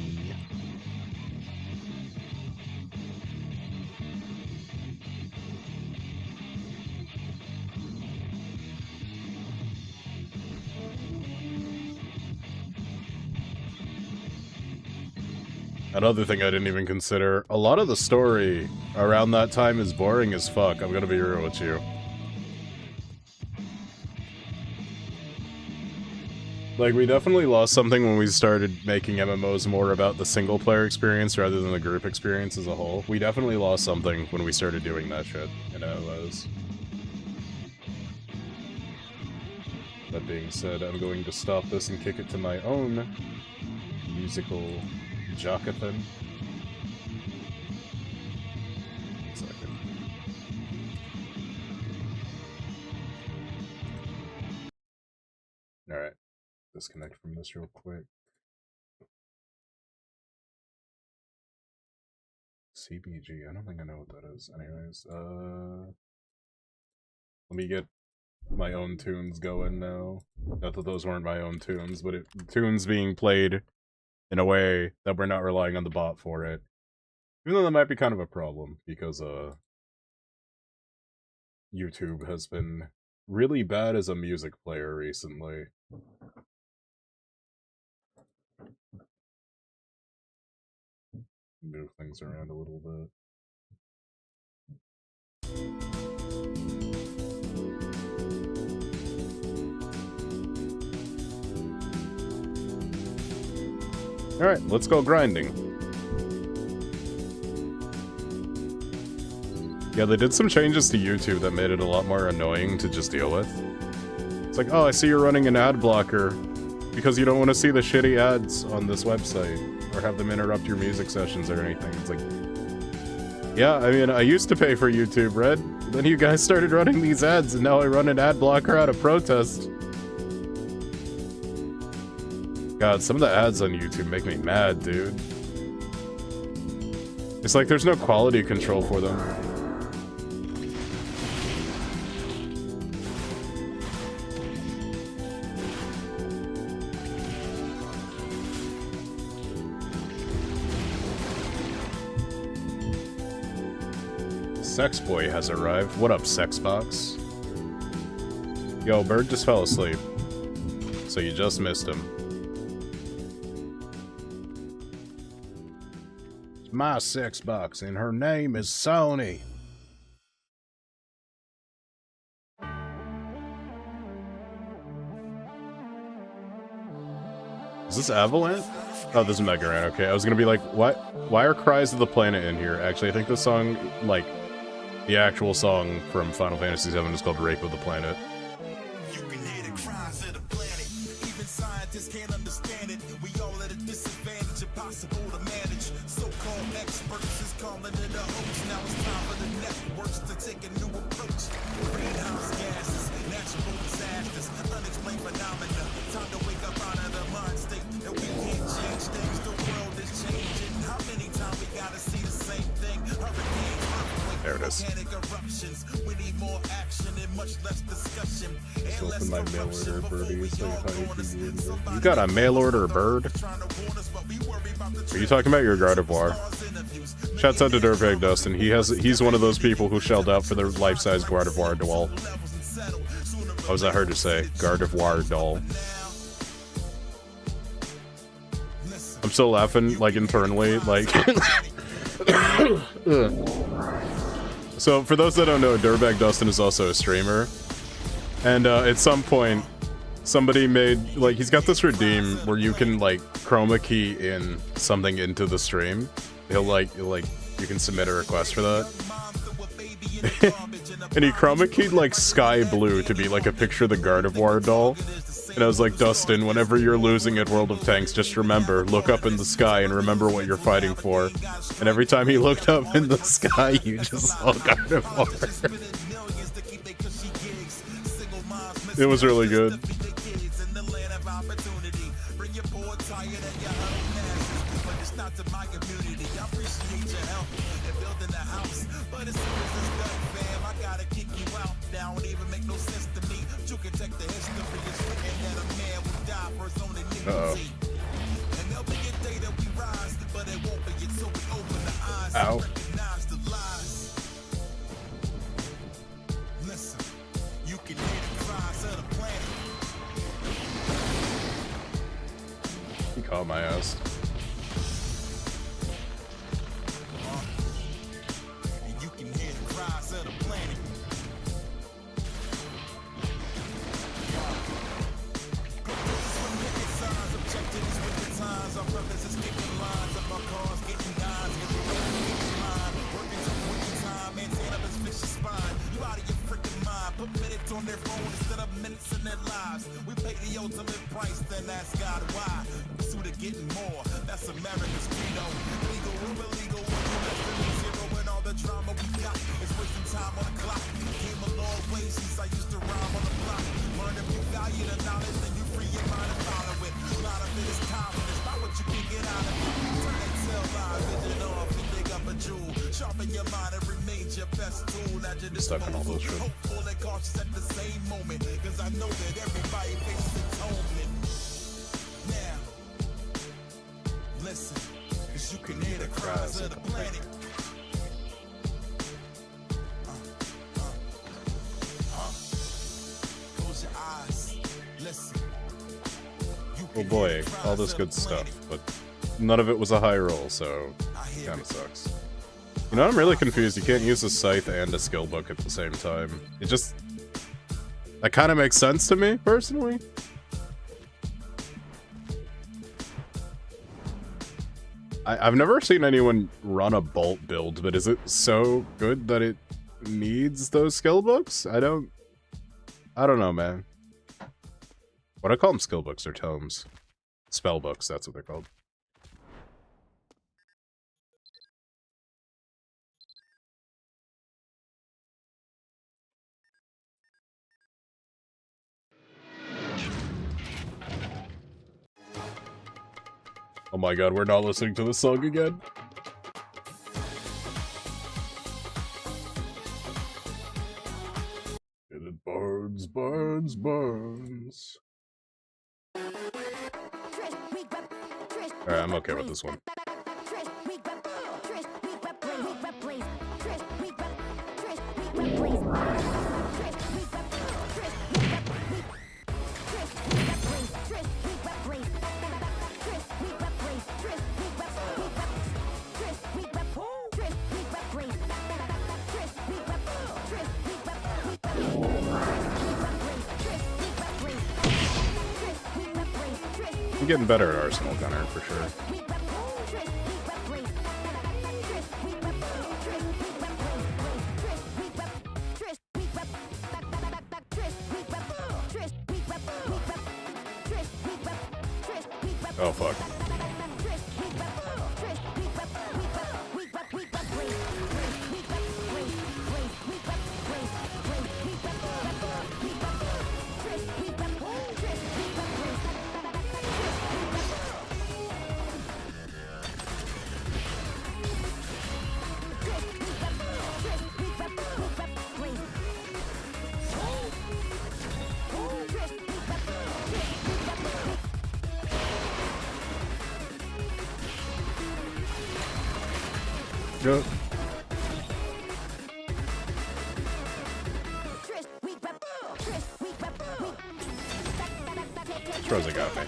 Another thing I didn't even consider, a lot of the story around that time is boring as fuck, I'm gonna be real with you. Like, we definitely lost something when we started making MMOs more about the single-player experience rather than the group experience as a whole. We definitely lost something when we started doing that shit in MMOs. That being said, I'm going to stop this and kick it to my own musical Jocathan. Second. Alright. Disconnect from this real quick. CBG, I don't think I know what that is. Anyways, let me get my own tunes going now. Not that those weren't my own tunes, but tunes being played in a way that we're not relying on the bot for it. Even though that might be kind of a problem, because YouTube has been really bad as a music player recently. Move things around a little bit. Alright, let's go grinding. Yeah, they did some changes to YouTube that made it a lot more annoying to just deal with. It's like, oh, I see you're running an ad blocker because you don't want to see the shitty ads on this website or have them interrupt your music sessions or anything. It's like, yeah, I mean, I used to pay for YouTube, Red. Then you guys started running these ads and now I run an ad blocker out of protest. God, some of the ads on YouTube make me mad, dude. It's like there's no quality control for them. Sex Boy has arrived. What up, Sexbox? Yo, Bird just fell asleep. So you just missed him. It's my Sexbox, and her name is Sony. Is this Avalanche? Oh, this is Megaran. Okay, I was gonna be like, what? Why are Cries of the Planet in here? Actually, I think the song, like, the actual song from Final Fantasy VII is called Rape of the Planet. You can hear the cries of the planet. Even scientists can't understand it. We all at a disadvantage, impossible to manage. So-called experts is calling it a hoax. Now it's time for the networks to take a new approach. Greenhouse gases, natural disasters, unexplained phenomena. Time to wake up out of the mind state that we can't change things. The world is changing. How many times we gotta see the same thing? Hurricanes, earthquakes, there it is. volcanic eruptions. We need more action and much less discussion. Just open my mail order birdie. You got a mail order bird? Are you talking about your Gardevoir? Shouts out to Dirtbag Dustin. He's one of those people who shelled out for their life-size Gardevoir doll. What was that hard to say? Gardevoir doll. I'm still laughing, like, internally, like... So, for those that don't know, Dirtbag Dustin is also a streamer. And, at some point, somebody made, like, he's got this redeem where you can, like, chroma key in something into the stream. He'll, like, you can submit a request for that. And he chroma keyed, like, sky blue to be, like, a picture of the Gardevoir doll. And I was like, Dustin, whenever you're losing at World of Tanks, just remember, look up in the sky and remember what you're fighting for. And every time he looked up in the sky, you just saw Gardevoir. It was really good. Uh-oh. Ow. Listen, you can hear the cries of the planet. He caught my ass. And you can hear the cries of the planet. Our brothers is kicking lines up our cars, getting guns, getting line, working to winning time, maintain up his vicious spine. You out of your freaking mind, put minutes on their phone instead of minutes in their lives. We pay the ultimate price, then ask God why. Pursuit of getting more, that's America's credo. Legal or illegal, when you less than zero, and all the drama we got is wasting time on the clock. Came a long way since I used to rhyme on the block. Learn if you value the knowledge, then you free your mind and follow it. A lot of it is confidence, not what you can get out of it. Turn that tail line, vision off and dig up a jewel. Sharpen your mind and remain your best tool. At your disposal, hopeful and cautious at the same moment. Cause I know that everybody faces atonement. Now, listen, cause you can hear the cries of the planet. Close your eyes, listen. Oh boy, all this good stuff, but none of it was a high roll, so kinda sucks. You know, I'm really confused. You can't use a scythe and a skill book at the same time. It just... That kind of makes sense to me, personally. I've never seen anyone run a bolt build, but is it so good that it needs those skill books? I don't know, man. What do I call them? Skill books or tomes? Spell books, that's what they're called. Oh my god, we're not listening to this song again. And it burns, burns, burns. Alright, I'm okay with this one. I'm getting better at Arsenal Gunner, for sure. Oh, fuck. Go. Rosa got me.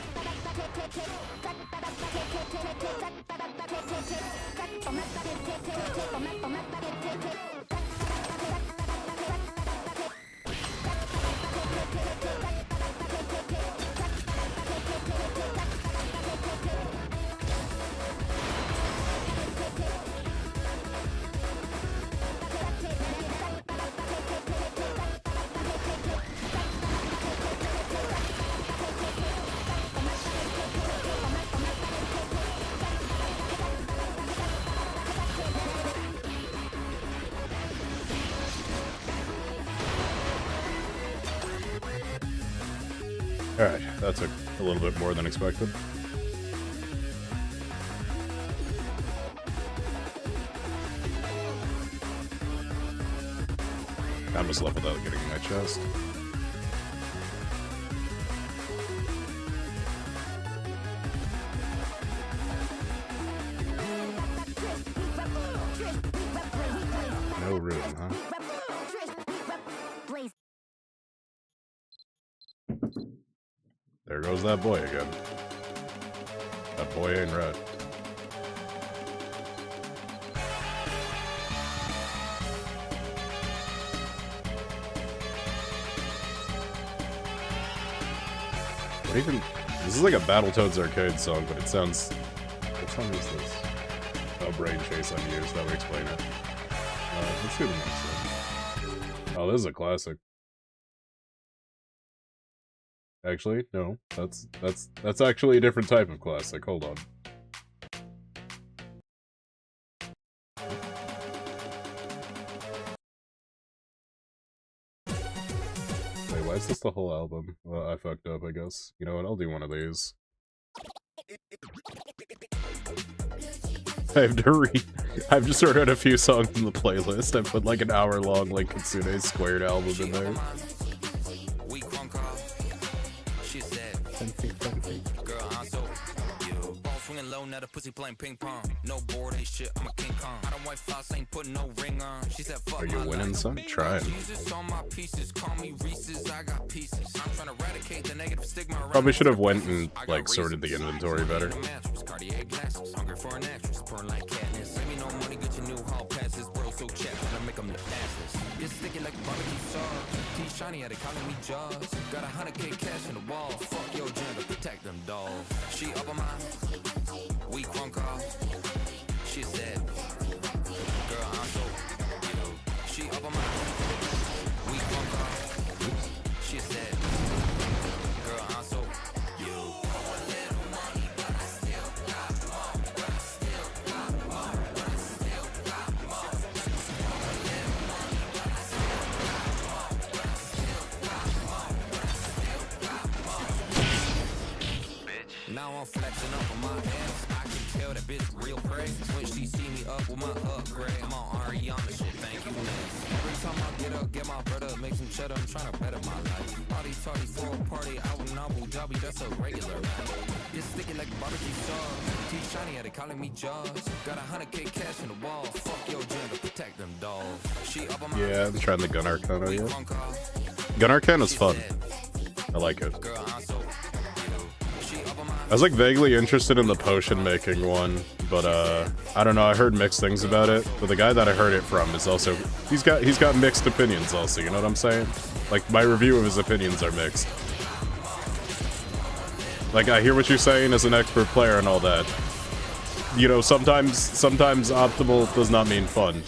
Alright, that took a little bit more than expected. I almost leveled out getting my chest. No room, huh? There goes that boy again. That boy ain't right. What even? This is like a Battletoads arcade song, but it sounds... What song is this? Oh, Brain Chase Unused. That would explain it. Let's do the next one. Oh, this is a classic. Actually, no. That's actually a different type of classic. Hold on. Wait, why is this the whole album? Well, I fucked up, I guess. You know what? I'll do one of these. I have to read. I've just ordered a few songs in the playlist. I put like an hour-long like Kitsune Squared album in there. Now the pussy playing ping pong. No board, hey shit, I'm a King Kong. I don't white floss, ain't putting no ring on. She said, fuck. Are you winning some? Try it. Probably should have went and like sorted the inventory better. T-Shiny had it calling me Jaws. Got 100K cash in the wall. Fuck your gender, protect them dolls. She up on my weak crunk off. She said, girl, I'm so you. She up on my weak crunk off. She said, girl, I'm so you. Now I'm flexing up on my ass. I can tell that bitch real crazy when she see me up with my upgrade. I'm on Ariana shit, thank you next. Every time I get up, get my brother, make some cheddar. I'm trying to better my life. Party tardy for a party out in Abu Dhabi, that's a regular. It's sticky like barbecue sauce. T-Shiny had it calling me Jaws. Got 100K cash in the wall. Fuck your gender, protect them dolls. She up on my Yeah, I'm trying the Gun Arcana yet. Gun Arcana is fun. I like it. Girl, I'm so I was like vaguely interested in the potion making one, but I don't know, I heard mixed things about it. But the guy that I heard it from is also he's got mixed opinions also, you know what I'm saying? Like my review of his opinions are mixed. Like I hear what you're saying as an expert player and all that. You know, sometimes optimal does not mean fun.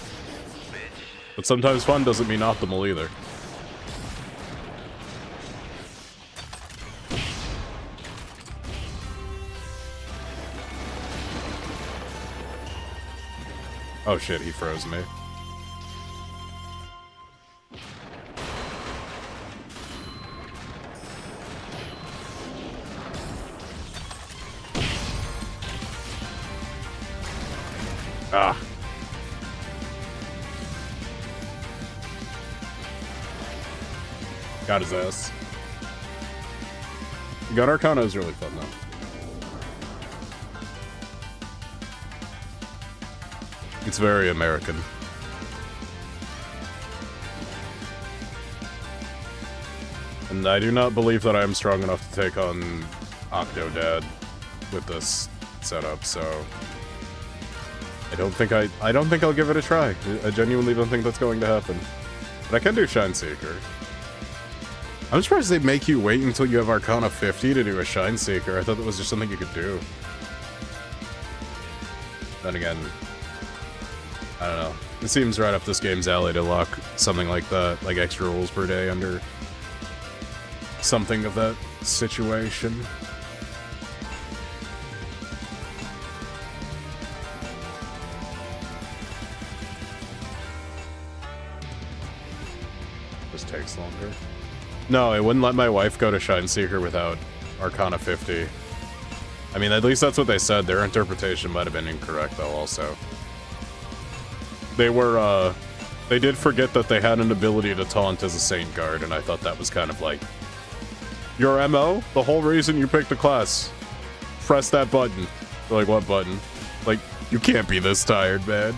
But sometimes fun doesn't mean optimal either. Oh shit, he froze me. Ah. Got his ass. Gun Arcana is really fun though. It's very American. And I do not believe that I am strong enough to take on Octodad with this setup, so I don't think I'll give it a try. I genuinely don't think that's going to happen. But I can do Shine Seeker. I'm surprised they make you wait until you have Arcana 50 to do a Shine Seeker. I thought that was just something you could do. Then again, I don't know. It seems right up this game's alley to lock something like that, like extra rolls per day under something of that situation. Just takes longer. No, it wouldn't let my wife go to Shine Seeker without Arcana 50. I mean, at least that's what they said. Their interpretation might have been incorrect, though, also. They did forget that they had an ability to taunt as a Saint Guard, and I thought that was kind of like, your MO? The whole reason you picked the class. Press that button. They're like, what button? Like, you can't be this tired, man.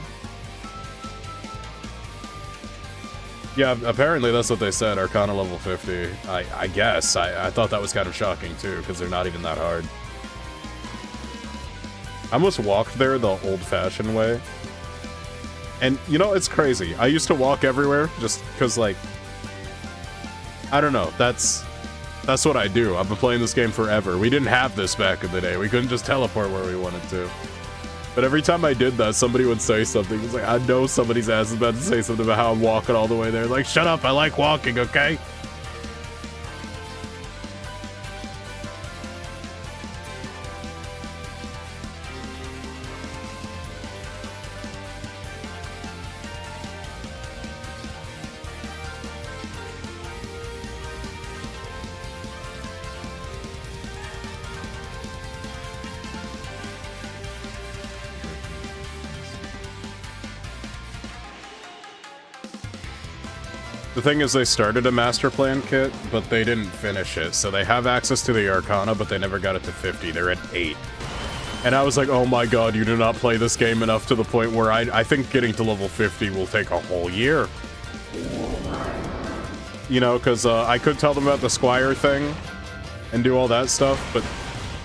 Yeah, apparently that's what they said, Arcana level 50. I guess. I thought that was kind of shocking, too, because they're not even that hard. I almost walked there the old-fashioned way. And, you know, it's crazy. I used to walk everywhere just because, like, I don't know. That's what I do. I've been playing this game forever. We didn't have this back in the day. We couldn't just teleport where we wanted to. But every time I did that, somebody would say something. It's like, I know somebody's ass is about to say something about how I'm walking all the way there. Like, shut up, I like walking, okay? The thing is, they started a master plan kit, but they didn't finish it. So they have access to the Arcana, but they never got it to 50. They're at 8. And I was like, oh my god, you do not play this game enough to the point where I think getting to level 50 will take a whole year. You know, because I could tell them about the Squire thing and do all that stuff, but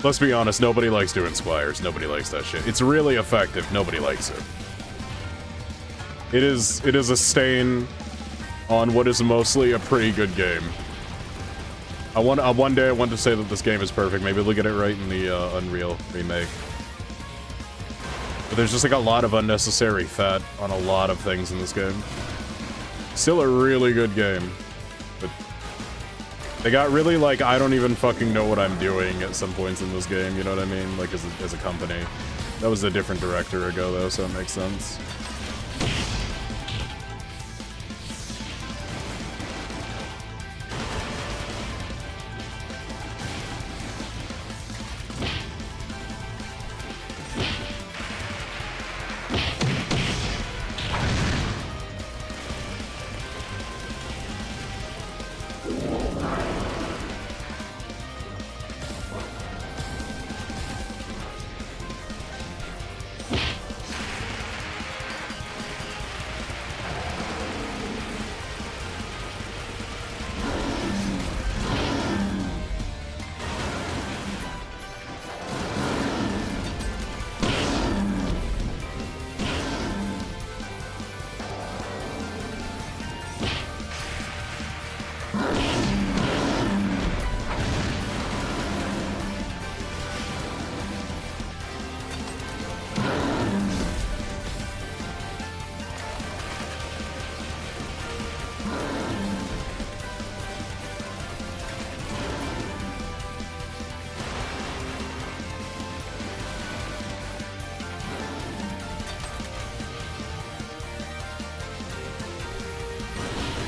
let's be honest, nobody likes doing Squires. Nobody likes that shit. It's really effective. Nobody likes it. It is a stain on what is mostly a pretty good game. One day I want to say that this game is perfect. Maybe they'll get it right in the Unreal remake. But there's just like a lot of unnecessary fat on a lot of things in this game. Still a really good game. But they got really like, I don't even fucking know what I'm doing at some points in this game, you know what I mean? Like as a company. That was a different director ago though, so it makes sense.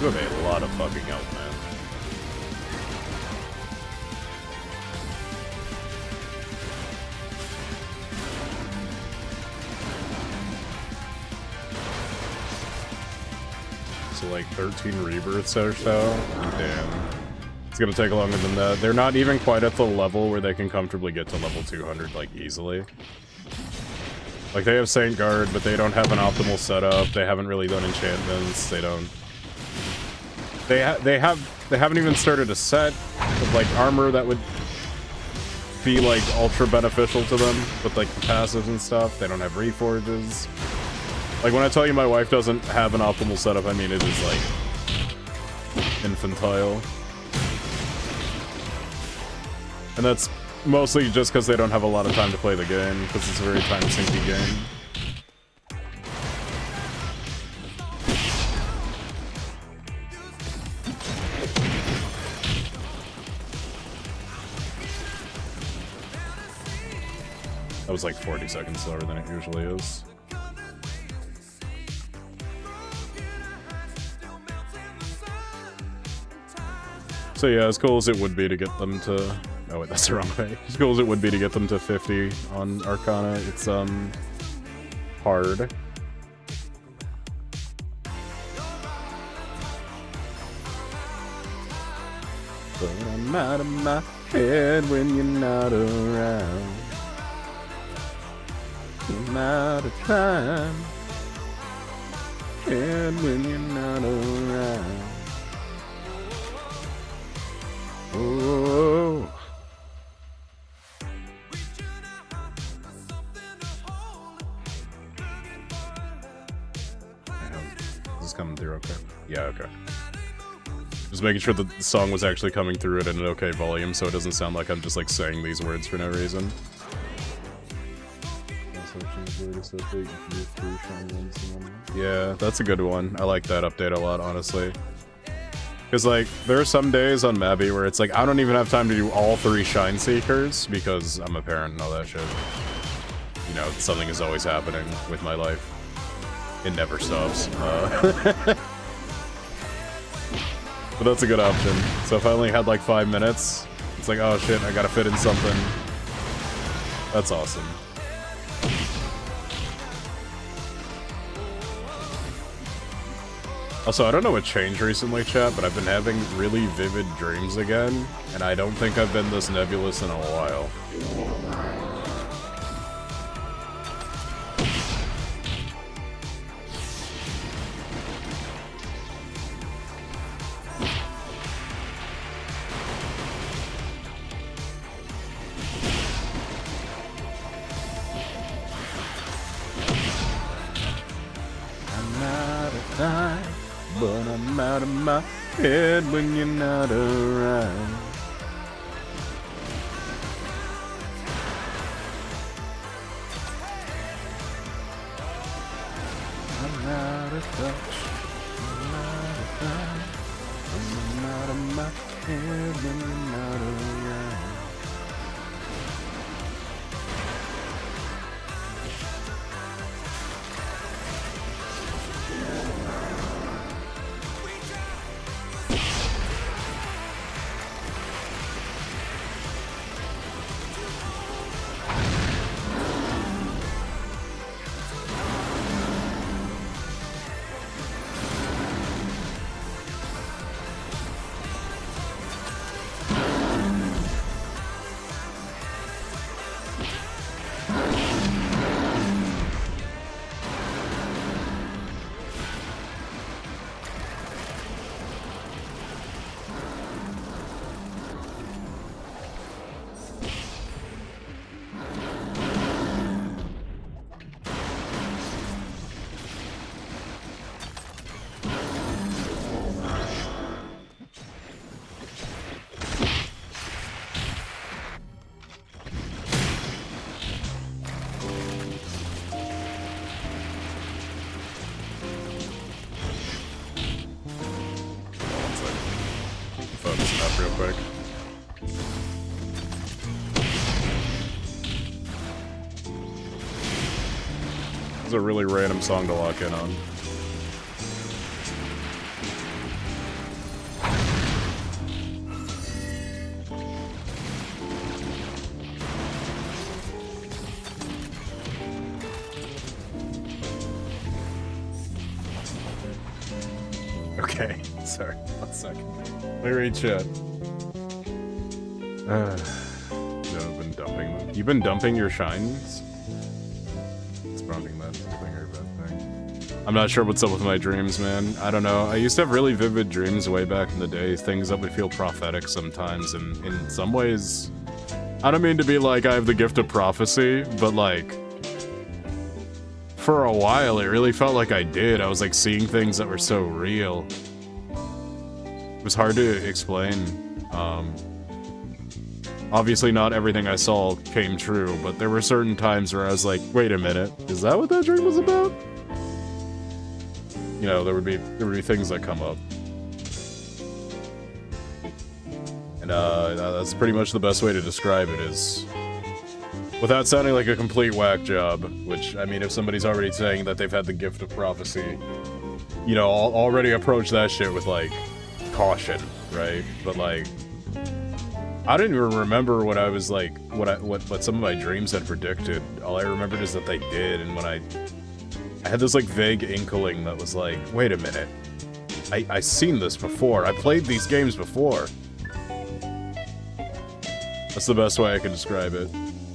You have a lot of fucking health, man. So like 13 rebirths or so? Damn. It's gonna take longer than that. They're not even quite at the level where they can comfortably get to level 200, like, easily. Like, they have Saint Guard, but they don't have an optimal setup. They haven't really done enchantments. They don't... They haven't even started a set of, like, armor that would be, like, ultra beneficial to them with, like, the passives and stuff. They don't have reforges. Like, when I tell you my wife doesn't have an optimal setup, I mean it is, like, infantile. And that's mostly just because they don't have a lot of time to play the game, because it's a very time-sinky game. That was like 40 seconds slower than it usually is. So yeah, as cool as it would be to get them to... Oh wait, that's the wrong way. As cool as it would be to get them to 50 on Arcana, it's hard. But I'm out of my head when you're not around. I'm out of time, and when you're not around. Oh. Is this coming through okay? Yeah, okay. Just making sure that the song was actually coming through at an okay volume so it doesn't sound like I'm just like saying these words for no reason. Yeah, that's a good one. I like that update a lot, honestly. Because, like, there are some days on Mabby where it's like, I don't even have time to do all 3 Shine Seekers because I'm a parent and all that shit. You know, something is always happening with my life. It never stops. But that's a good option. So if I only had, like, 5 minutes, it's like, oh shit, I gotta fit in something. That's awesome. Also, I don't know what changed recently, chat, but I've been having really vivid dreams again, and I don't think I've been this nebulous in a while. I'm out of time. but I'm out of my head when you're not around. I'm out of touch. I'm out of time. I'm out of my head when you're not around. Focusing up real quick. This is a really random song to lock in on. Okay, sorry, 1 second. Let me read chat. No, I've been dumping them. You've been dumping your shines? It's prompting that thing or bad thing. I'm not sure what's up with my dreams, man. I don't know. I used to have really vivid dreams way back in the day. Things that would feel prophetic sometimes, and in some ways... I don't mean to be like I have the gift of prophecy, but like... For a while, it really felt like I did. I was like seeing things that were so real. It was hard to explain. Obviously not everything I saw came true, but there were certain times where I was like, wait a minute, is that what that dream was about? You know, there would be things that come up. And that's pretty much the best way to describe it is... Without sounding like a complete whack job, which, I mean, if somebody's already saying that they've had the gift of prophecy, you know, I'll already approach that shit with, like, caution, right? But, like, I didn't even remember what I was, like, what some of my dreams had predicted. All I remembered is that they did, and when I had this, like, vague inkling that was like, wait a minute, I seen this before, I played these games before. That's the best way I can describe it.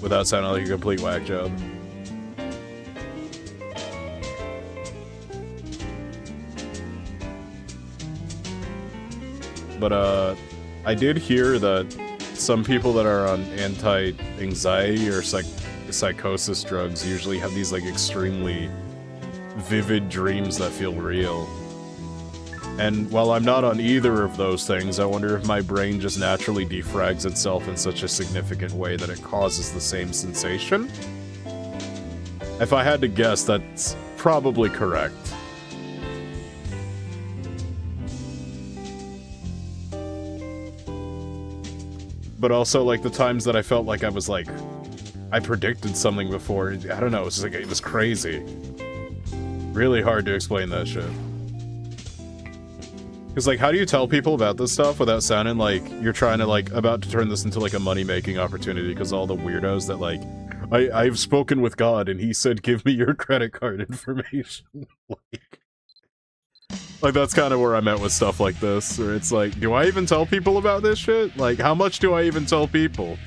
Without sounding like a complete whack job. But, I did hear that some people that are on anti-anxiety or psychosis drugs usually have these, like, extremely vivid dreams that feel real. And while I'm not on either of those things, I wonder if my brain just naturally defrags itself in such a significant way that it causes the same sensation? If I had to guess, that's probably correct. But also, like, the times that I felt like I was, like, I predicted something before, I don't know, it was just like, it was crazy. Really hard to explain that shit. Because, like, how do you tell people about this stuff without sounding like you're trying to, like, about to turn this into, like, a money-making opportunity? Because all the weirdos that, like, I've spoken with God and he said, give me your credit card information. like, that's kind of where I'm at with stuff like this. Where it's like, do I even tell people about this shit? Like, how much do I even tell people?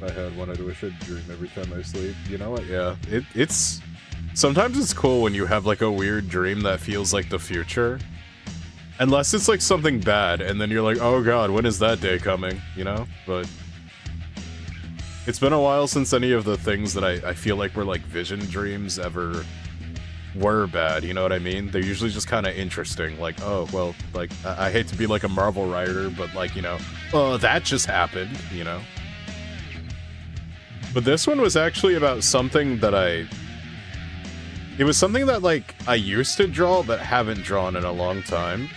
I had one, I wish I'd dream every time I sleep. You know what? Yeah. It's... Sometimes it's cool when you have, like, a weird dream that feels like the future. Unless it's, like, something bad, and then you're like, oh god, when is that day coming? You know? But... It's been a while since any of the things that I feel like were like vision dreams ever were bad, you know what I mean? They're usually just kind of interesting, like, oh, well, like, I hate to be like a Marvel writer, but like, you know, oh, that just happened, you know? But this one was actually about something that it was something that, like, I used to draw, but haven't drawn in a long time.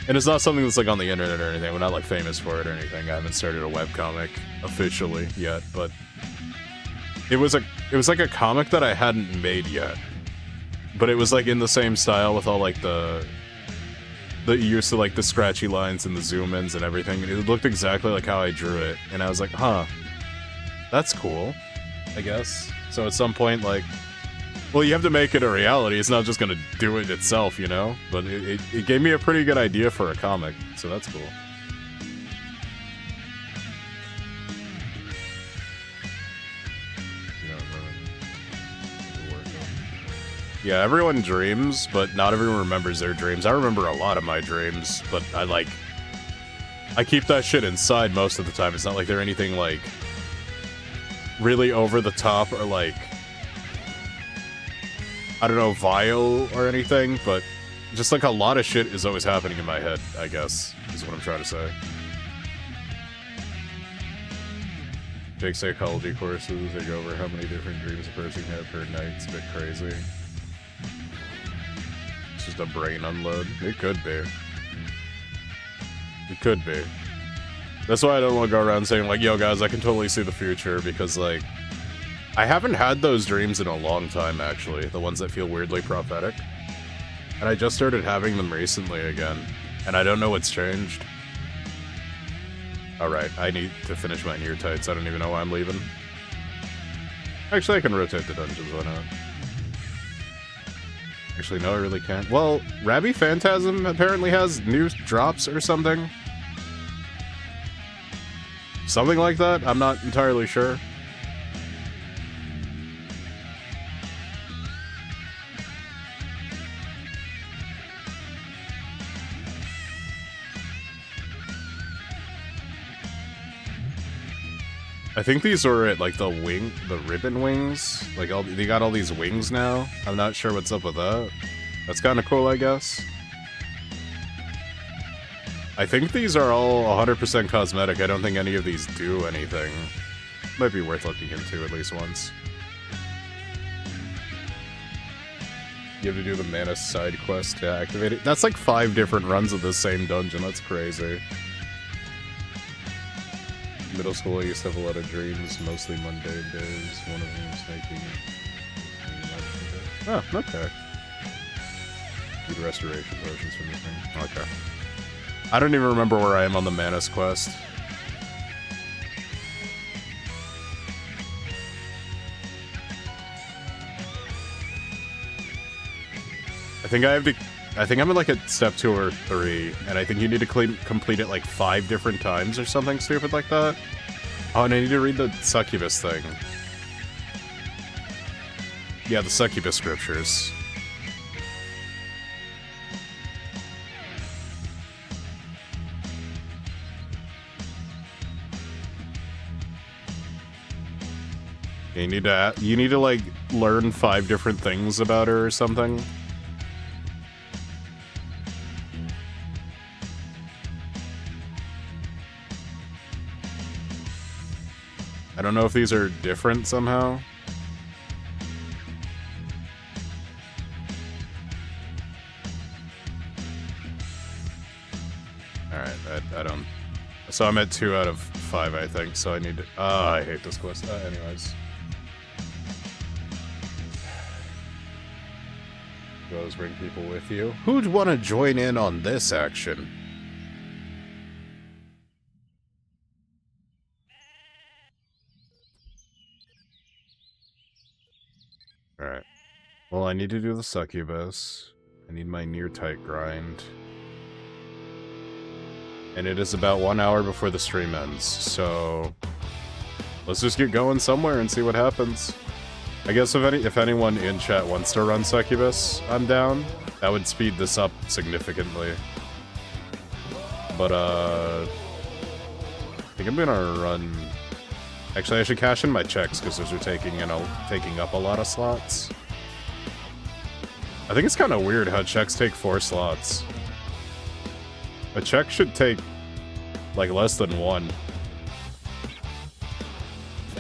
And it's not something that's, like, on the internet or anything. We're not, like, famous for it or anything. I haven't started a webcomic officially yet, but it was like a comic that I hadn't made yet. But it was, like, in the same style with all, like, the use of, like, the scratchy lines and the zoom-ins and everything. And it looked exactly like how I drew it. And I was like, huh, that's cool, I guess. So at some point, like, well, you have to make it a reality. It's not just gonna do it itself, you know? But it gave me a pretty good idea for a comic, so that's cool. Yeah, everyone dreams, but not everyone remembers their dreams. I remember a lot of my dreams, but I keep that shit inside most of the time. It's not like they're anything, like, really over the top or, like, I don't know, vile or anything, but just, like, a lot of shit is always happening in my head, I guess, is what I'm trying to say. Jake's psychology courses, they go over how many different dreams a person had per night. It's a bit crazy. It's just a brain unload. It could be. It could be. That's why I don't want to go around saying, like, yo, guys, I can totally see the future, because, like, I haven't had those dreams in a long time, actually. The ones that feel weirdly prophetic. And I just started having them recently again. And I don't know what's changed. Alright, I need to finish my near tights. I don't even know why I'm leaving. Actually, I can rotate the dungeons, why not? Actually, no, I really can't. Well, Rabby Phantasm apparently has new drops or something. Something like that? I'm not entirely sure. I think these are at, like, the ribbon wings. Like, they got all these wings now. I'm not sure what's up with that. That's kind of cool, I guess. I think these are all 100% cosmetic. I don't think any of these do anything. Might be worth looking into at least once. You have to do the Manus side quest to activate it. That's like 5 different runs of the same dungeon. That's crazy. Middle school, I used to have a lot of dreams, mostly mundane days. One of them was making... Oh, okay. Need restoration potions from the thing. Okay. I don't even remember where I am on the Manus quest. I think I'm in like a step 2 or 3, and I think you need to complete it like 5 different times or something stupid like that. Oh, and I need to read the succubus thing. Yeah, the succubus scriptures. You need to like learn 5 different things about her or something. I don't know if these are different somehow. Alright, I don't... So I'm at 2 out of 5, I think, so I need to... I hate this quest. Anyways. You always bring people with you. Who'd want to join in on this action? Alright. Well, I need to do the succubus. I need my near tight grind. And it is about 1 hour before the stream ends, so... let's just get going somewhere and see what happens. I guess if anyone in chat wants to run succubus, I'm down. That would speed this up significantly. But, I think I'm gonna run Actually, I should cash in my checks because those are taking up a lot of slots. I think it's kind of weird how checks take 4 slots. A check should take like less than 1.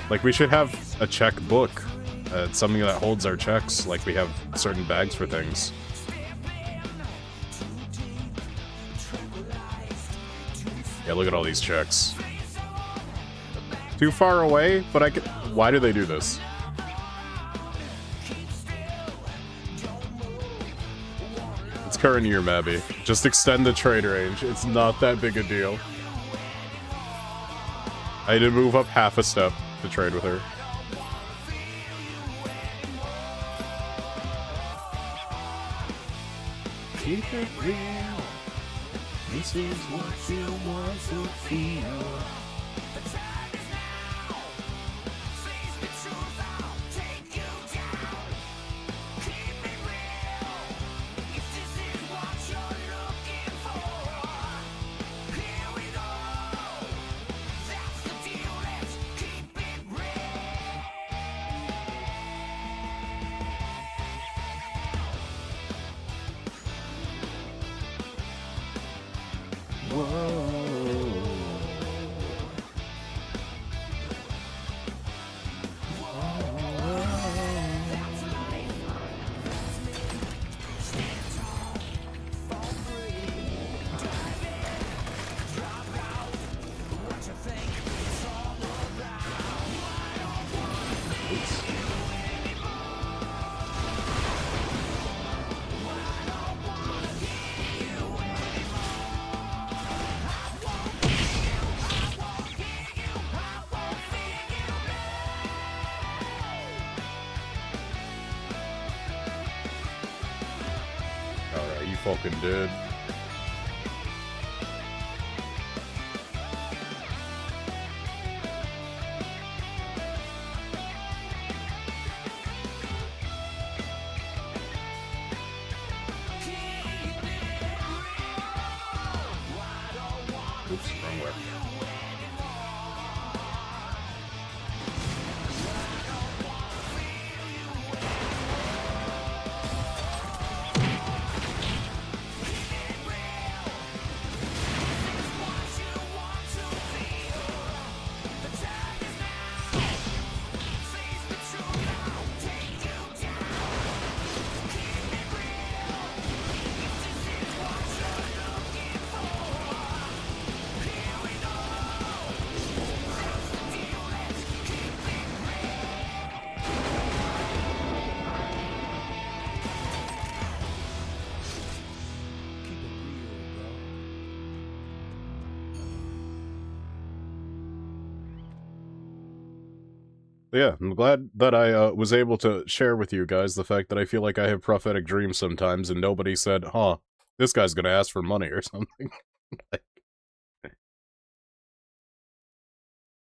Like we should have a check book. It's something that holds our checks, like we have certain bags for things. Yeah, look at all these checks. Too far away, but I can. Why do they do this? It's current year, Mabby. Just extend the trade range. It's not that big a deal. I had to move up half a step to trade with her. Keep it real. This is what you want to feel. Fucking did. Oops, wrong way. Yeah, I'm glad that I was able to share with you guys the fact that I feel like I have prophetic dreams sometimes, and nobody said, huh, this guy's gonna ask for money or something.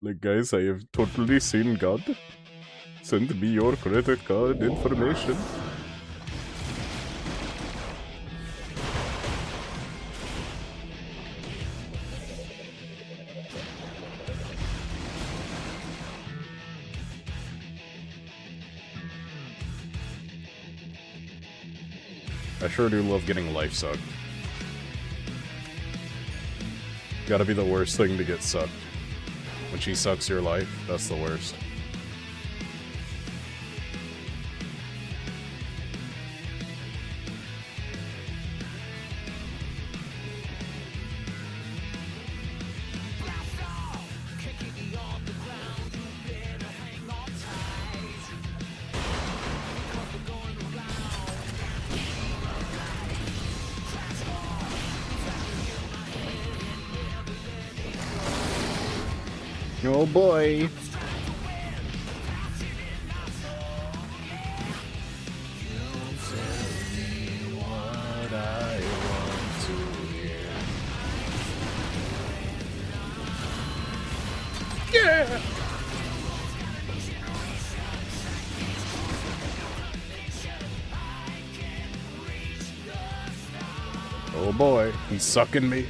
Like, guys, I have totally seen God. Send me your credit card information. I sure do love getting life sucked. Gotta be the worst thing to get sucked. When she sucks your life, that's the worst. Oh boy. Yeah. Oh boy, he's sucking me.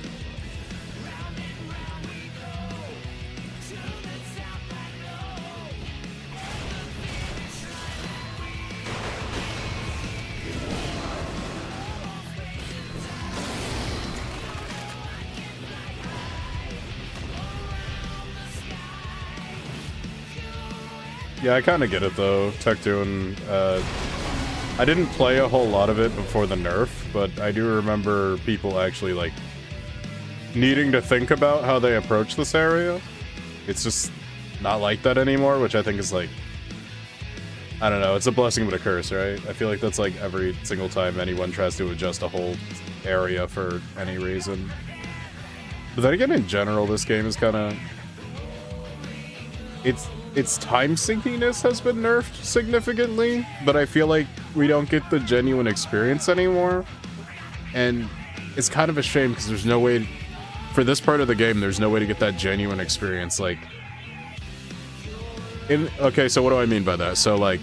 Yeah, I kind of get it though. Tech doing. I didn't play a whole lot of it before the nerf, but I do remember people actually like needing to think about how they approach this area. It's just not like that anymore, which I think is like, I don't know, it's a blessing but a curse, right? I feel like that's like every single time anyone tries to adjust a whole area for any reason. But then again, in general, this game is kind of... Its time sinkiness has been nerfed significantly, but I feel like we don't get the genuine experience anymore. And it's kind of a shame because there's no way... For this part of the game, there's no way to get that genuine experience, like... Okay, so what do I mean by that? So, like...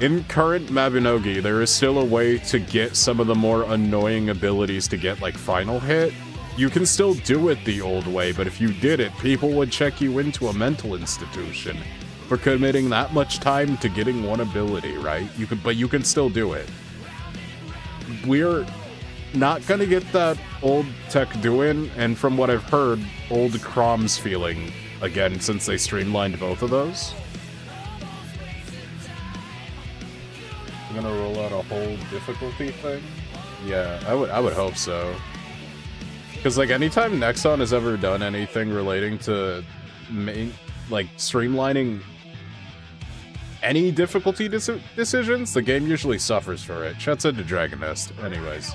In current Mabinogi, there is still a way to get some of the more annoying abilities to get, like, final hit. You can still do it the old way, but if you did it, people would check you into a mental institution for committing that much time to getting one ability, right? But you can still do it. We're not gonna get that old tech doing, and from what I've heard, old Chroms feeling again since they streamlined both of those. I'm gonna roll out a whole difficulty thing. Yeah, I would hope so. Because, like, anytime Nexon has ever done anything relating to, streamlining any difficulty decisions, the game usually suffers for it. Shouts out to Dragon Nest. Anyways.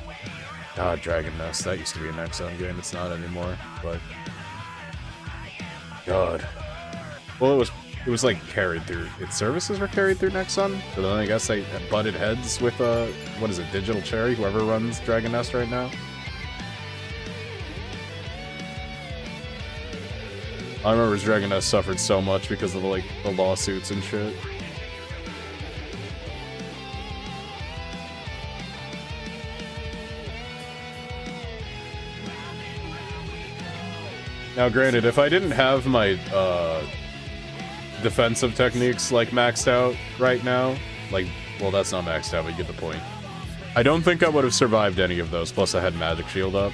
God, Dragon Nest. That used to be a Nexon game. It's not anymore, but... God. Well, it was, like, carried through... Its services were carried through Nexon, but then I guess they butted heads with, what is it, Digital Cherry, whoever runs Dragon Nest right now. I remember Dragon Nest suffered so much because of the lawsuits and shit. Now, granted, if I didn't have my defensive techniques maxed out right now, well, that's not maxed out, but you get the point. I don't think I would have survived any of those. Plus, I had Magic Shield up.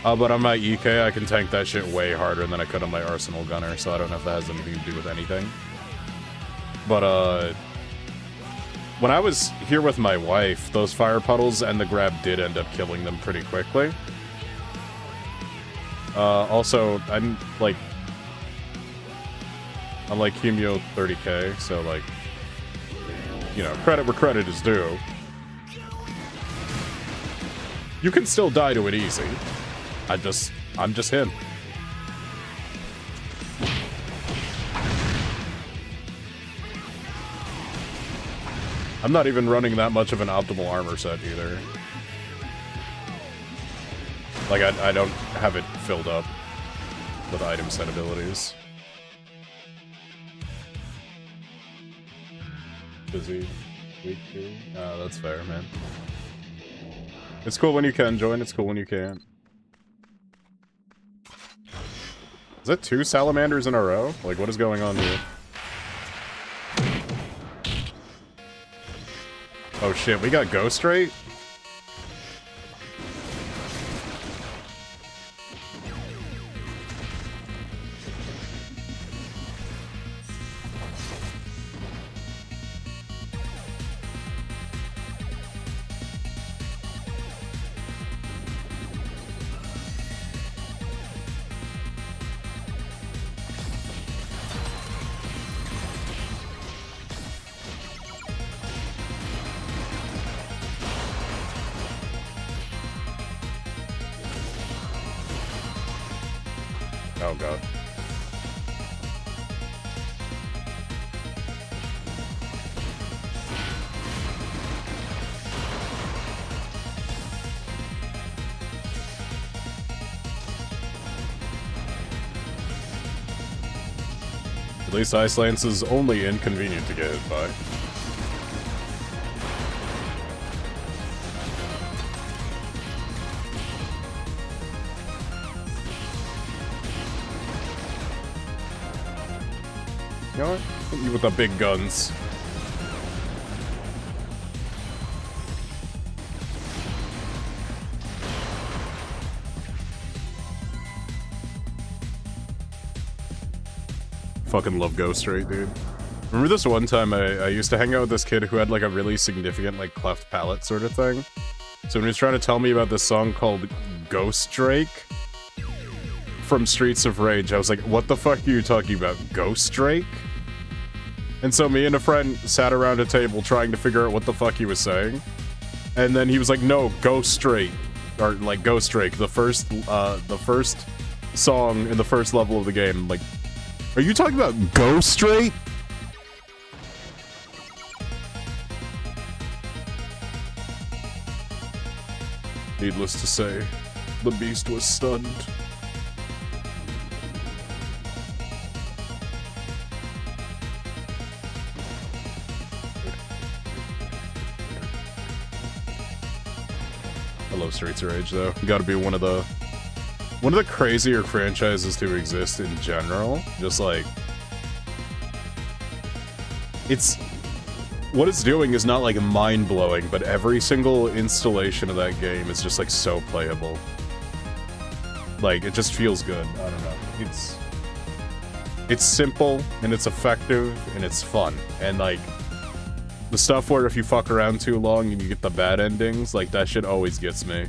But on my EK, I can tank that shit way harder than I could on my Arsenal Gunner, so I don't know if that has anything to do with anything. But, when I was here with my wife, those fire puddles and the grab did end up killing them pretty quickly. Also, I'm like Hemio 30k, so, you know, credit where credit is due. You can still die to it easy. I'm just him. I'm not even running that much of an optimal armor set either. Like, I don't have it filled up with item set abilities. Busy week 2? That's fair, man. It's cool when you can join, it's cool when you can't. Is that 2 salamanders in a row? Like, what is going on here? Oh shit, we got Ghost Rate? Oh god. At least Ice Lance is only inconvenient to get hit by. You know what? Hit you with the big guns. Fucking love Go Straight, dude. Remember this one time I used to hang out with this kid who had like a really significant like cleft palate sort of thing. So when he was trying to tell me about this song called Ghost Drake from Streets of Rage, I was like, what the fuck are you talking about? Ghost Drake? And so me and a friend sat around a table trying to figure out what the fuck he was saying. And then he was like, no, Ghost Drake. Or like Ghost Drake, the first song in the first level of the game. Like, are you talking about Go Straight? Needless to say, the beast was stunned. I love Streets of Rage though. Gotta be one of the crazier franchises to exist in general. Just like, what it's doing is not like mind-blowing, but every single installation of that game is just like so playable. Like, it just feels good. I don't know. It's simple and it's effective and it's fun. And like, the stuff where if you fuck around too long and you get the bad endings, like that shit always gets me.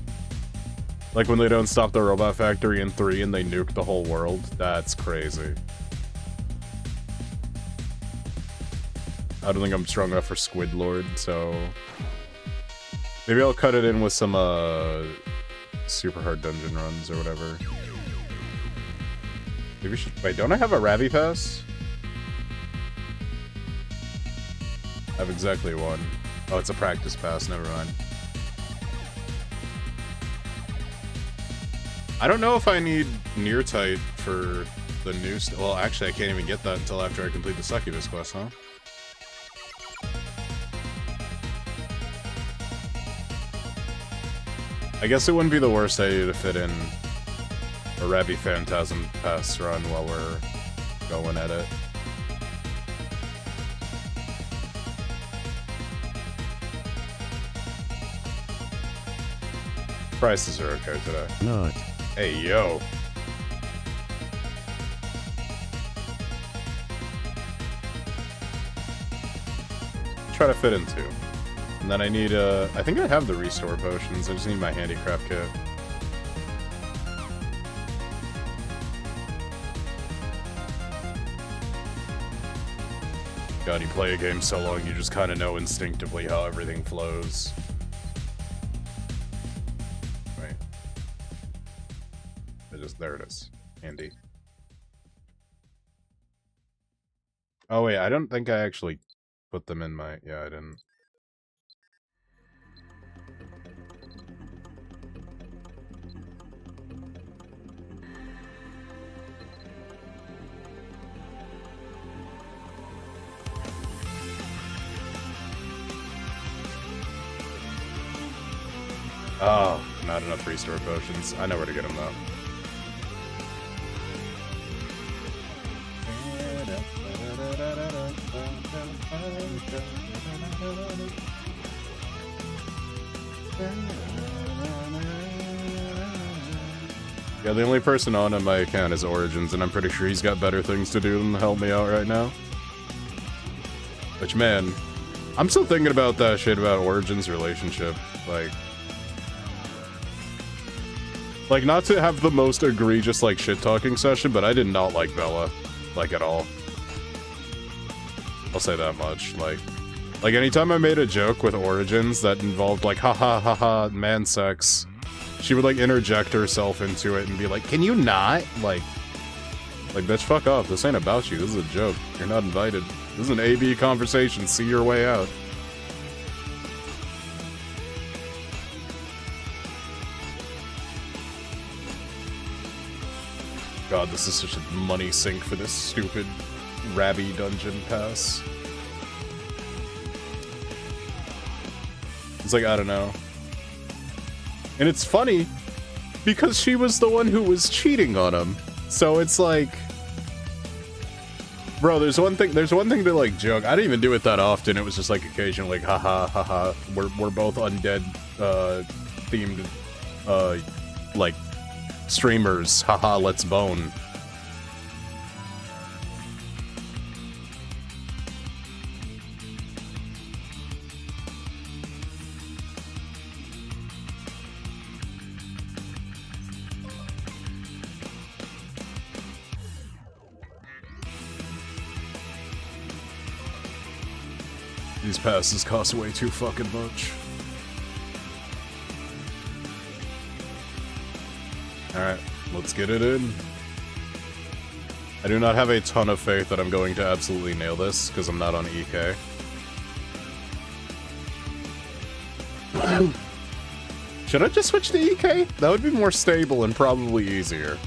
Like when they don't stop the robot factory in 3 and they nuke the whole world, that's crazy. I don't think I'm strong enough for Squid Lord, so maybe I'll cut it in with some super hard dungeon runs or whatever. Maybe we should wait, don't I have a Ravi Pass? I have exactly one. Oh, it's a practice pass, never mind. I don't know if I need near tight for the new well, actually I can't even get that until after I complete the Succubus quest, huh? I guess it wouldn't be the worst idea to fit in a Ravi Phantasm pass run while we're going at it. Prices are okay today. No. Hey, yo. Try to fit in 2. And then I need, I think I have the restore potions. I just need my handicraft kit. God, you play a game so long, you just kind of know instinctively how everything flows. There it is. Handy. Oh wait, I don't think I actually put them in my... Yeah, I didn't. Oh, not enough restore potions. I know where to get them though. Yeah, the only person on my account is Origins, and I'm pretty sure he's got better things to do than to help me out right now. Which, man, I'm still thinking about that shit about Origins' relationship. Like, not to have the most egregious, like, shit-talking session, but I did not like Bella. Like, at all. I'll say that much. Like, anytime I made a joke with Origins that involved, like, ha man sex, she would, like, interject herself into it and be like, can you not? Like, bitch, fuck off. This ain't about you. This is a joke. You're not invited. This is an AB conversation. See your way out. God, this is such a money sink for this stupid Rabby dungeon pass. It's like, I don't know. And it's funny, because she was the one who was cheating on him. So it's like... Bro, there's one thing to, like, joke. I didn't even do it that often. It was just, like, occasionally, like, haha, we're both undead, themed, like, streamers. Haha, let's bone. These passes cost way too fucking much. Alright, let's get it in. I do not have a ton of faith that I'm going to absolutely nail this, because I'm not on EK. Should I just switch to EK? That would be more stable and probably easier.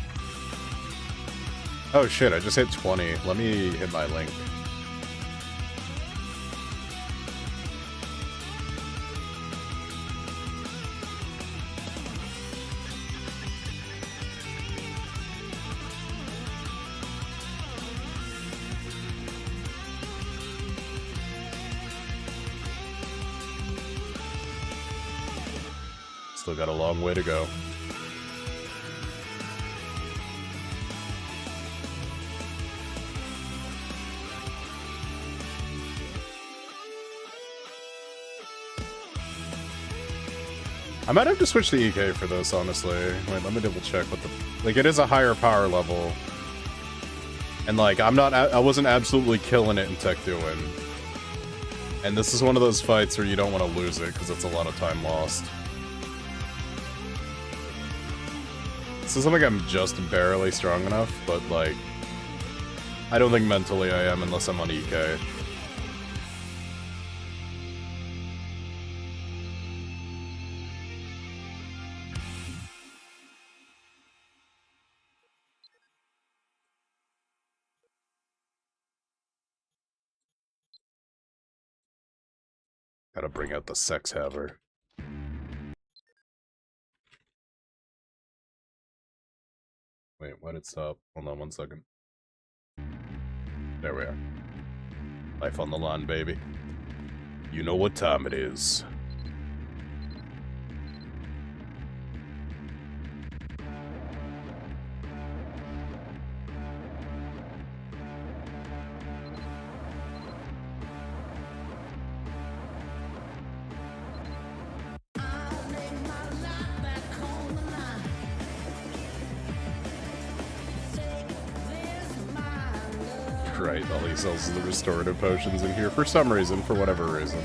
Oh shit, I just hit 20. Let me hit my link. Still got a long way to go. I might have to switch to EK for this, honestly. Wait, let me double check what the... Like, it is a higher power level. And, like, I wasn't absolutely killing it in Tech Doing. And this is one of those fights where you don't want to lose it, because it's a lot of time lost. This isn't like I'm just barely strong enough, but, like... I don't think mentally I am unless I'm on EK. Gotta bring out the sex haver. Wait, why did it stop? Hold on 1 second. There we are. Life on the lawn, baby. You know what time it is. Right, all he sells is the restorative potions in here for some reason, for whatever reason.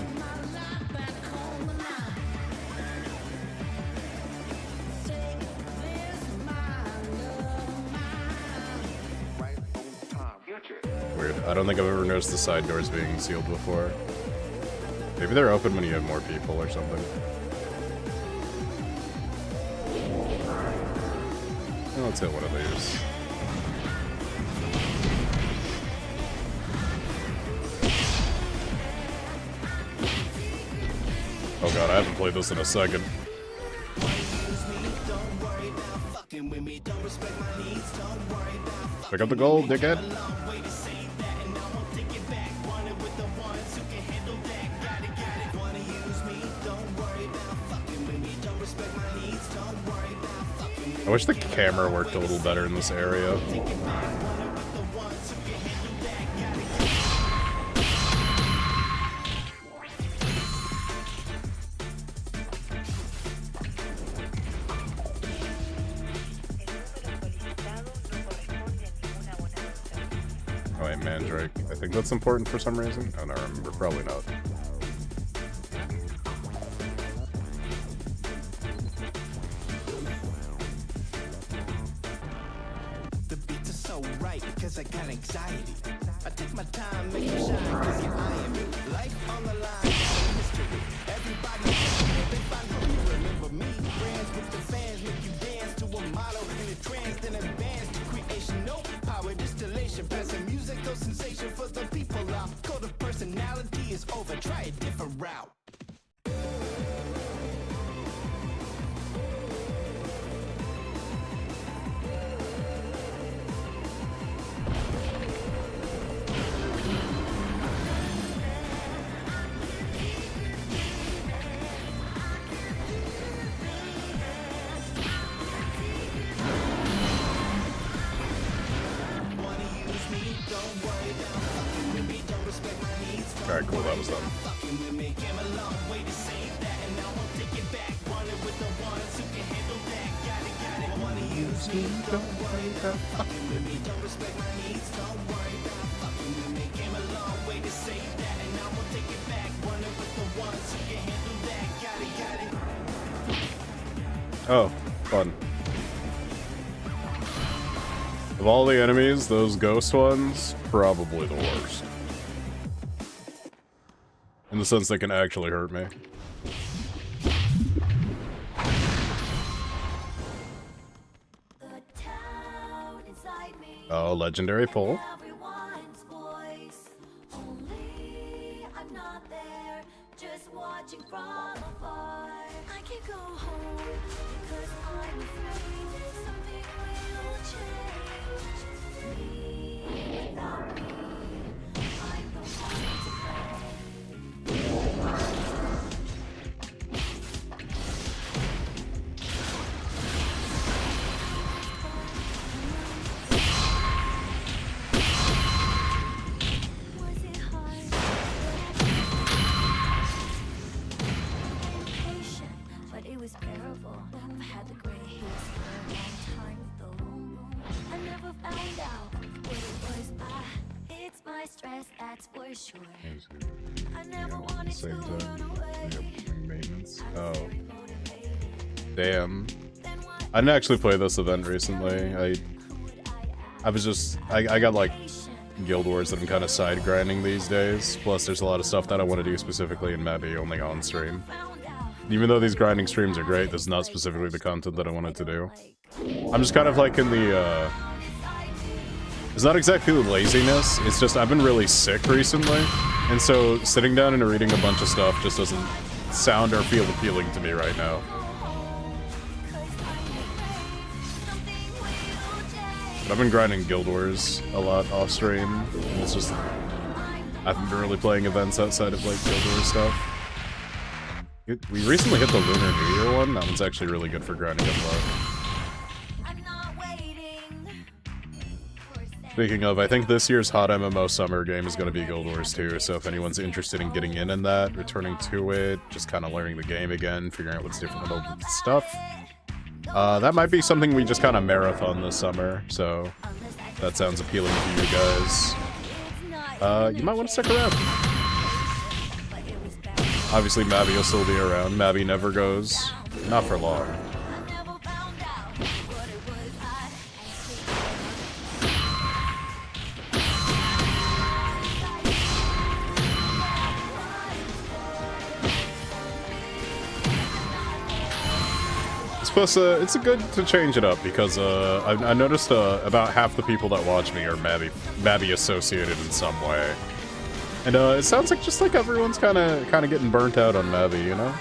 Weird. I don't think I've ever noticed the side doors being sealed before. Maybe they're open when you have more people or something. Let's hit one of these. Oh god, I haven't played this in a second. Pick up the gold, dickhead. I wish the camera worked a little better in this area. I think that's important for some reason. I don't remember. Probably not. The beats are so right because I got anxiety. I take my time, make you shine because you're eyeing me. Life on the line, history. Everybody, they find how you remember me. Friends with the fans make you dance to a motto in a trance, then advance to creation. No power distillation, passing music, no sensation for the people out. Code of personality is over, try a different route. Alright, cool, that was done. Oh, fun. Of all the enemies, those ghost ones, probably the worst. In the sense they can actually hurt me. Oh, legendary pull. Oh. Damn. I didn't actually play this event recently. I got like Guild Wars that I'm kind of side grinding these days. Plus there's a lot of stuff that I want to do specifically in Mabby only on stream. Even though these grinding streams are great, this is not specifically the content that I wanted to do. I'm just kind of like in the, it's not exactly laziness, it's just I've been really sick recently. And so sitting down and reading a bunch of stuff just doesn't sound or feel appealing to me right now. But I've been grinding Guild Wars a lot off stream, and it's just I haven't been really playing events outside of like Guild Wars stuff. We recently hit the Lunar New Year one. That one's actually really good for grinding up luck. Speaking of, I think this year's hot MMO summer game is going to be Guild Wars 2, so if anyone's interested in getting in that, returning to it, just kind of learning the game again, figuring out what's different with old stuff, that might be something we just kind of marathon this summer, so that sounds appealing to you guys. You might want to stick around. Obviously, Mabby will still be around. Mabby never goes. Not for long. It's good to change it up because I noticed about half the people that watch me are Mabby associated in some way, and it sounds like just like everyone's kind of getting burnt out on Mabby, you know.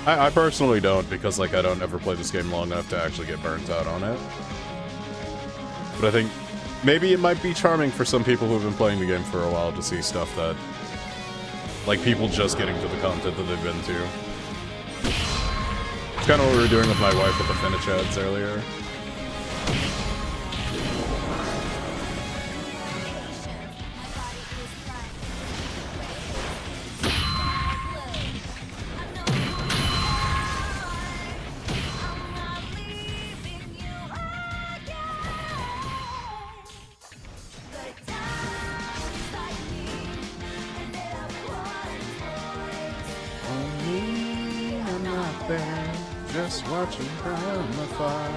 I personally don't because like I don't ever play this game long enough to actually get burnt out on it. But I think maybe it might be charming for some people who've been playing the game for a while to see stuff that like people just getting to the content that they've been to. It's kind of what we were doing with my wife with the Finnish ads earlier. Just watching from afar.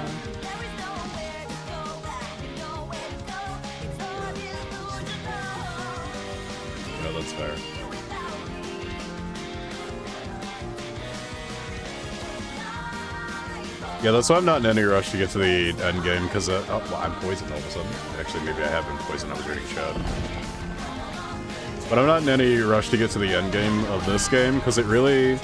No, that's fair. Yeah, that's why I'm not in any rush to get to the end game, because oh, well, I'm poisoned all of a sudden. Actually, maybe I have been poisoned. I was reading chat. But I'm not in any rush to get to the end game of this game, because it really...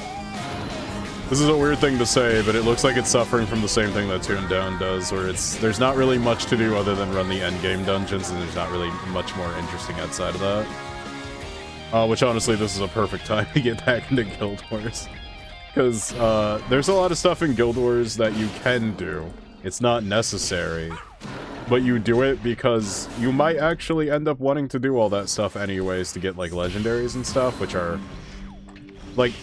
This is a weird thing to say, but it looks like it's suffering from the same thing that Toon Down does, where there's not really much to do other than run the endgame dungeons, and there's not really much more interesting outside of that. Which honestly, this is a perfect time to get back into Guild Wars. Because there's a lot of stuff in Guild Wars that you can do. It's not necessary. But you do it because you might actually end up wanting to do all that stuff anyways to get, like, legendaries and stuff, which are, like...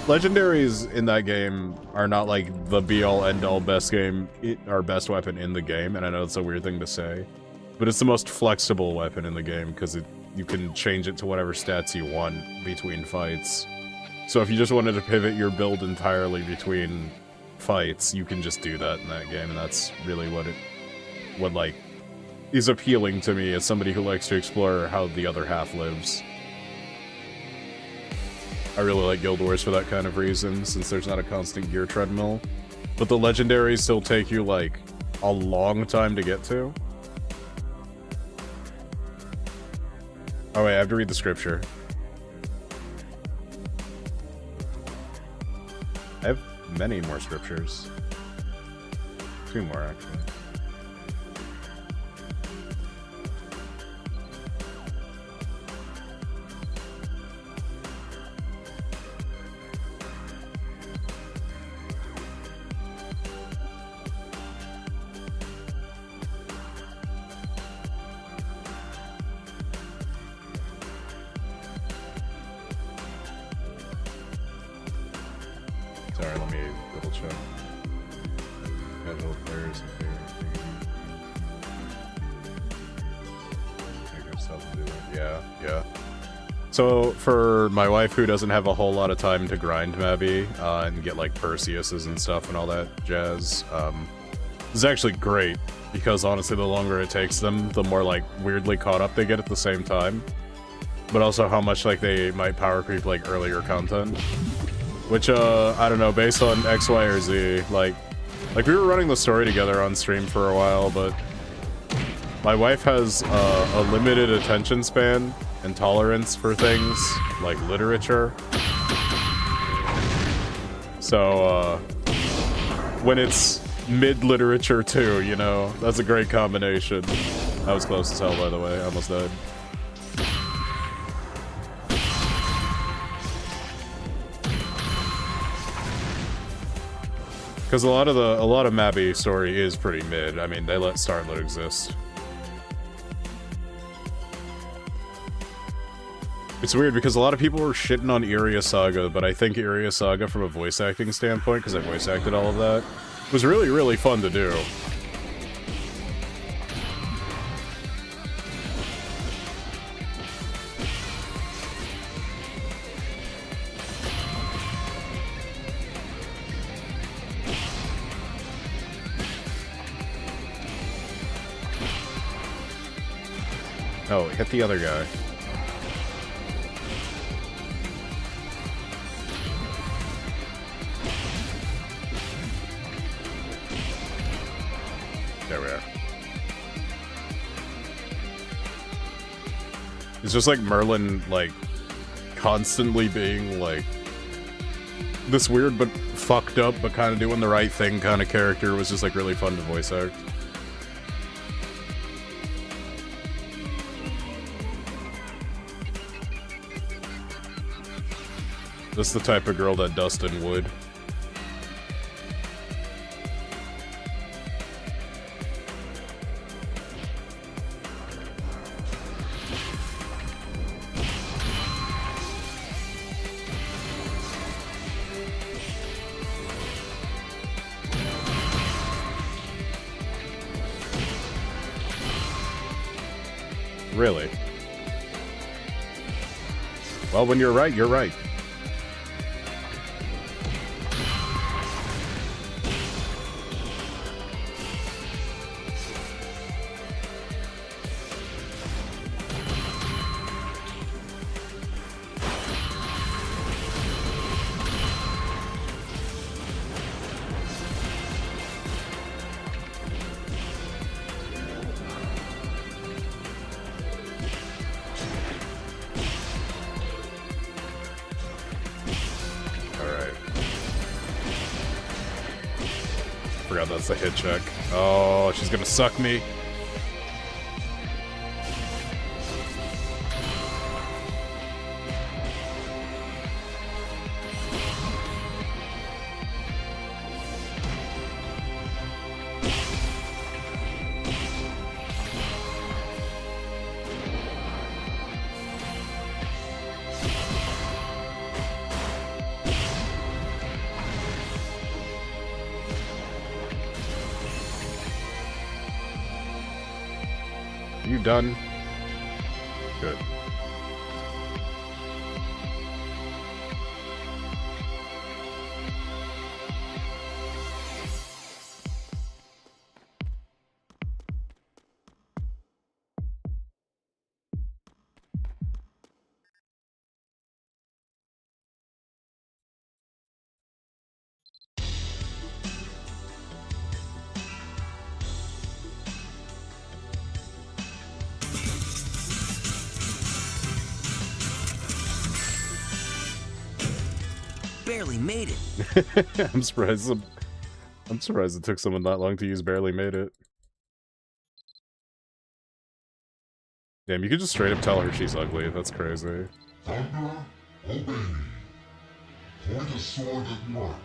Legendaries in that game are not like the be-all end-all best best weapon in the game, and I know it's a weird thing to say, but it's the most flexible weapon in the game because you can change it to whatever stats you want between fights. So if you just wanted to pivot your build entirely between fights, you can just do that in that game, and that's really what like is appealing to me as somebody who likes to explore how the other half lives. I really like Guild Wars for that kind of reason, since there's not a constant gear treadmill. But the legendaries still take you, like, a long time to get to. Oh wait, I have to read the scripture. I have many more scriptures. 2 more, actually. Sorry, let me double check. Casual players and yeah. So, for my wife who doesn't have a whole lot of time to grind Mabby, and get, like, Perseuses and stuff and all that jazz, this is actually great, because honestly, the longer it takes them, the more, like, weirdly caught up they get at the same time. But also how much, like, they might power creep, like, earlier content. Which, I don't know, based on X, Y, or Z, like we were running the story together on stream for a while, but my wife has a limited attention span and tolerance for things like literature. So, when it's mid-literature too, you know, that's a great combination. That was close as hell, by the way. I almost died. Because a lot of Mabby story is pretty mid. I mean, they let Starlet exist. It's weird because a lot of people were shitting on Iria Saga, but I think Iria Saga, from a voice acting standpoint, because I voice acted all of that, was really, really fun to do. Oh, hit the other guy. There we are. It's just like Merlin, like, constantly being, like, this weird but fucked up but kind of doing the right thing kind of character was just, like, really fun to voice act. That's the type of girl that Dustin would. Really? Well, when you're right, you're right. That's a hit check. Oh, she's gonna suck me. You done? Good. barely made it. I'm surprised it took someone that long to use barely made it. Damn, you could just straight up tell her she's ugly. That's crazy. Thunder, obey me. Point a sword at mark.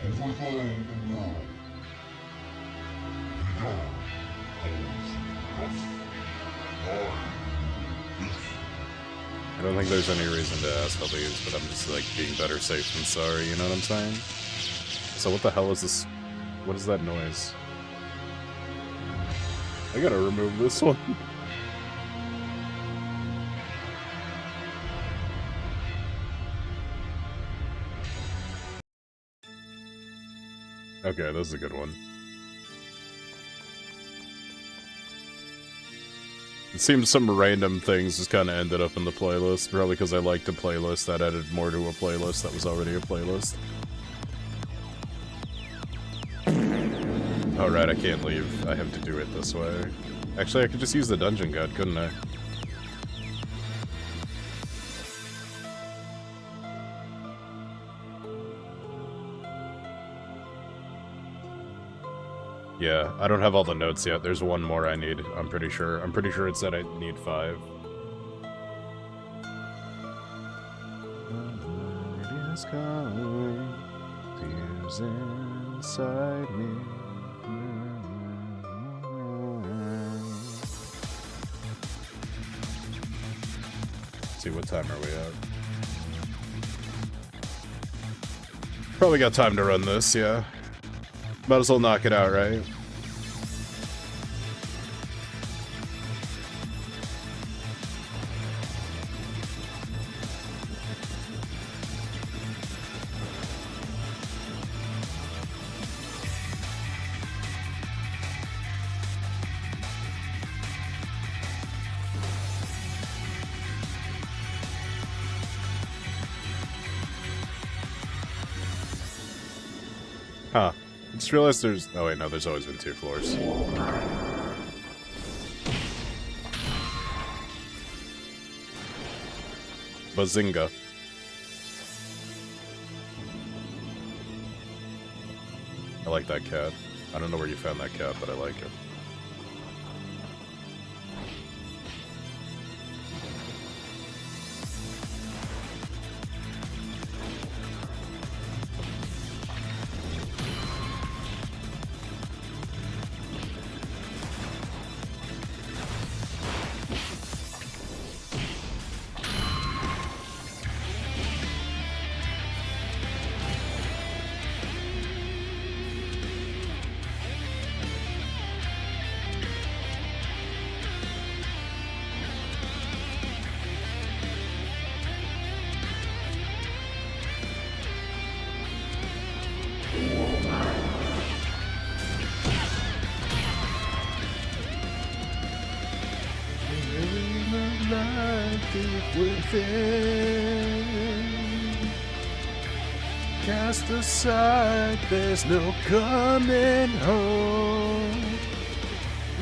Overthrow the world. Be gone, I don't think there's any reason to ask all these, but I'm just like being better safe than sorry, you know what I'm saying? So what the hell is this? What is that noise? I gotta remove this one. Okay, this is a good one. It seems some random things just kind of ended up in the playlist, probably because I liked a playlist that added more to a playlist that was already a playlist. Oh right, I can't leave. I have to do it this way. Actually, I could just use the dungeon guide, couldn't I? Yeah, I don't have all the notes yet. There's one more I need, I'm pretty sure. I'm pretty sure it said I need 5. It is calling, tears inside me. Let's see, what time are we at? Probably got time to run this, yeah. Might as well knock it out, right? Huh. I just realized there's... Oh wait, no, there's always been 2 floors. Bazinga. I like that cat. I don't know where you found that cat, but I like it. Cast aside, there's no coming home.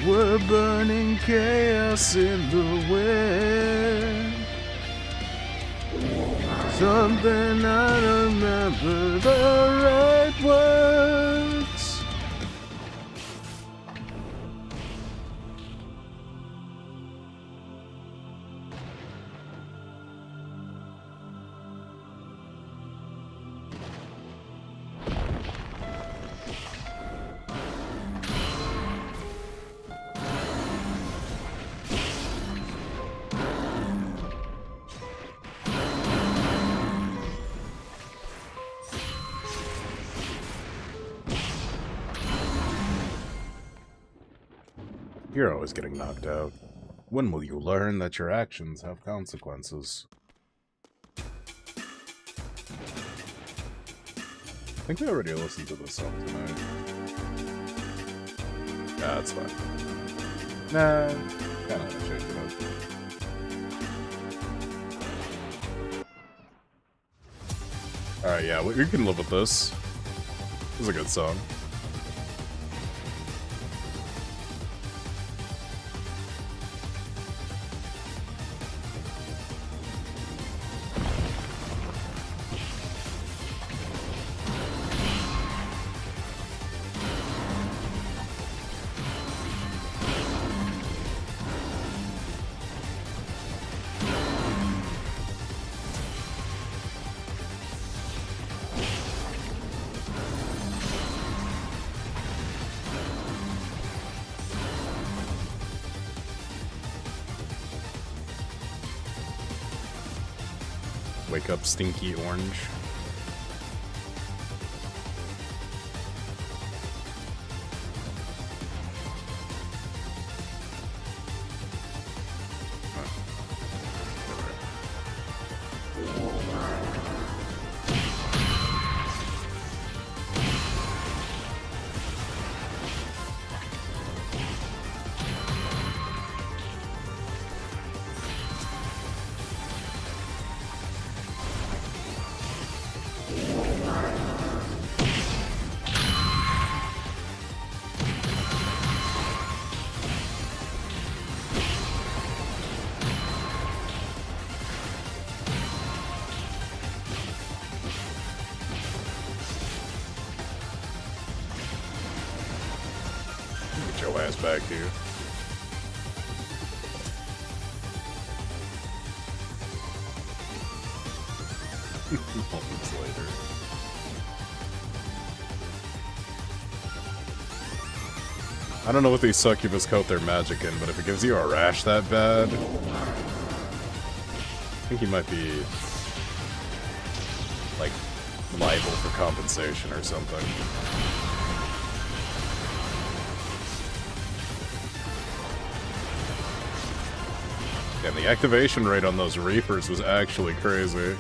We're burning chaos in the wind. Something I don't remember the right words. You're always getting knocked out. When will you learn that your actions have consequences? I think we already listened to this song tonight. Nah, it's fine. Nah, kinda wanna change it up. Alright, yeah, we can live with this. This is a good song. Wake up, stinky orange. Get your ass back here. Moments later. I don't know what these succubus coat their magic in, but if it gives you a rash that bad, I think you might be like liable for compensation or something. And the activation rate on those Reapers was actually crazy.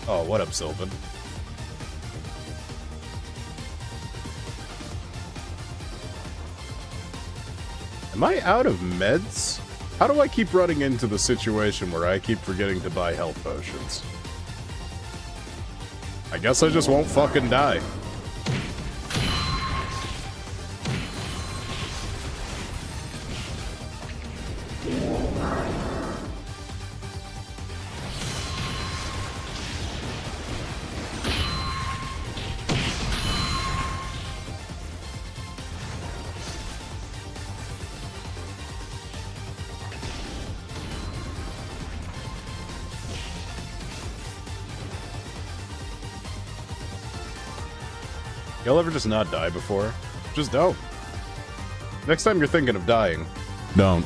Oh, what up, Sylvan? Am I out of meds? How do I keep running into the situation where I keep forgetting to buy health potions? I guess I just won't fucking die. Y'all ever just not die before? Just don't. Next time you're thinking of dying, Don't.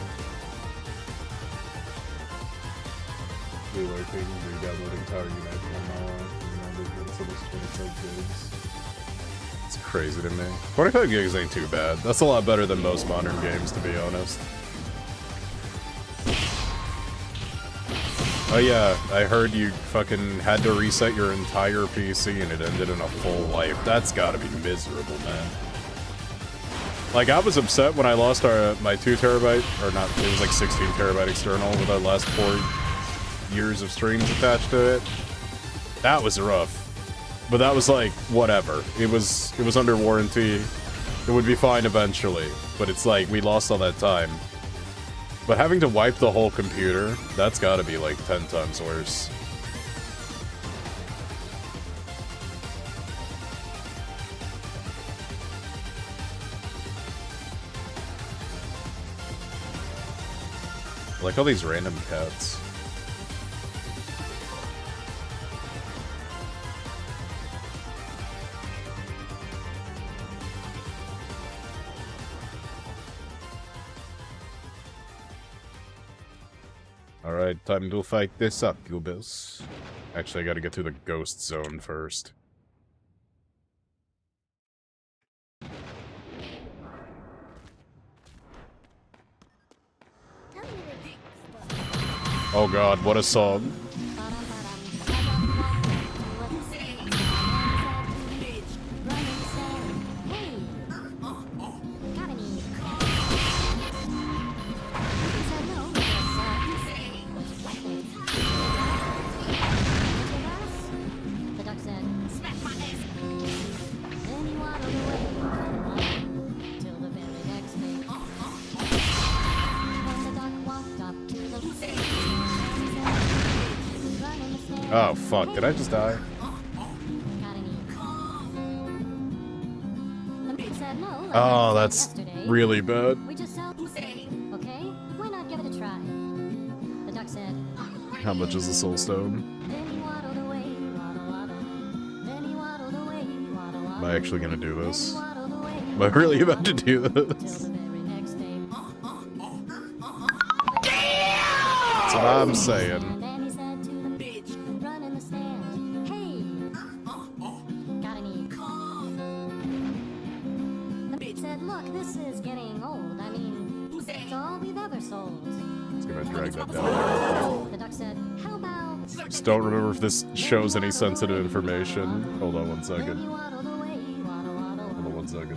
It's crazy to me. 25 gigs ain't too bad. That's a lot better than most modern games, to be honest. Oh yeah, I heard you fucking had to reset your entire PC and it ended in a full wipe. That's gotta be miserable, man. Like, I was upset when I lost my 2 terabyte, or not, it was like 16 terabyte external with our last 4 years of streams attached to it. That was rough. But that was like, whatever. It was under warranty. It would be fine eventually. But it's like, we lost all that time. But having to wipe the whole computer, that's gotta be like 10 times worse. Like all these random cats. Alright, time to fight this succubus. Actually, I gotta get through the ghost zone first. Oh god, what a song. Oh fuck, did I just die? Oh, that's really bad. We just sell okay? Why not give it a try? The duck said, How much is the soul stone? Am I actually gonna do this? Am I really about to do this? That's what I'm saying. Drag that down. The duck said, how about... Just don't remember if this shows any sensitive information. Hold on one second. Hold on one second.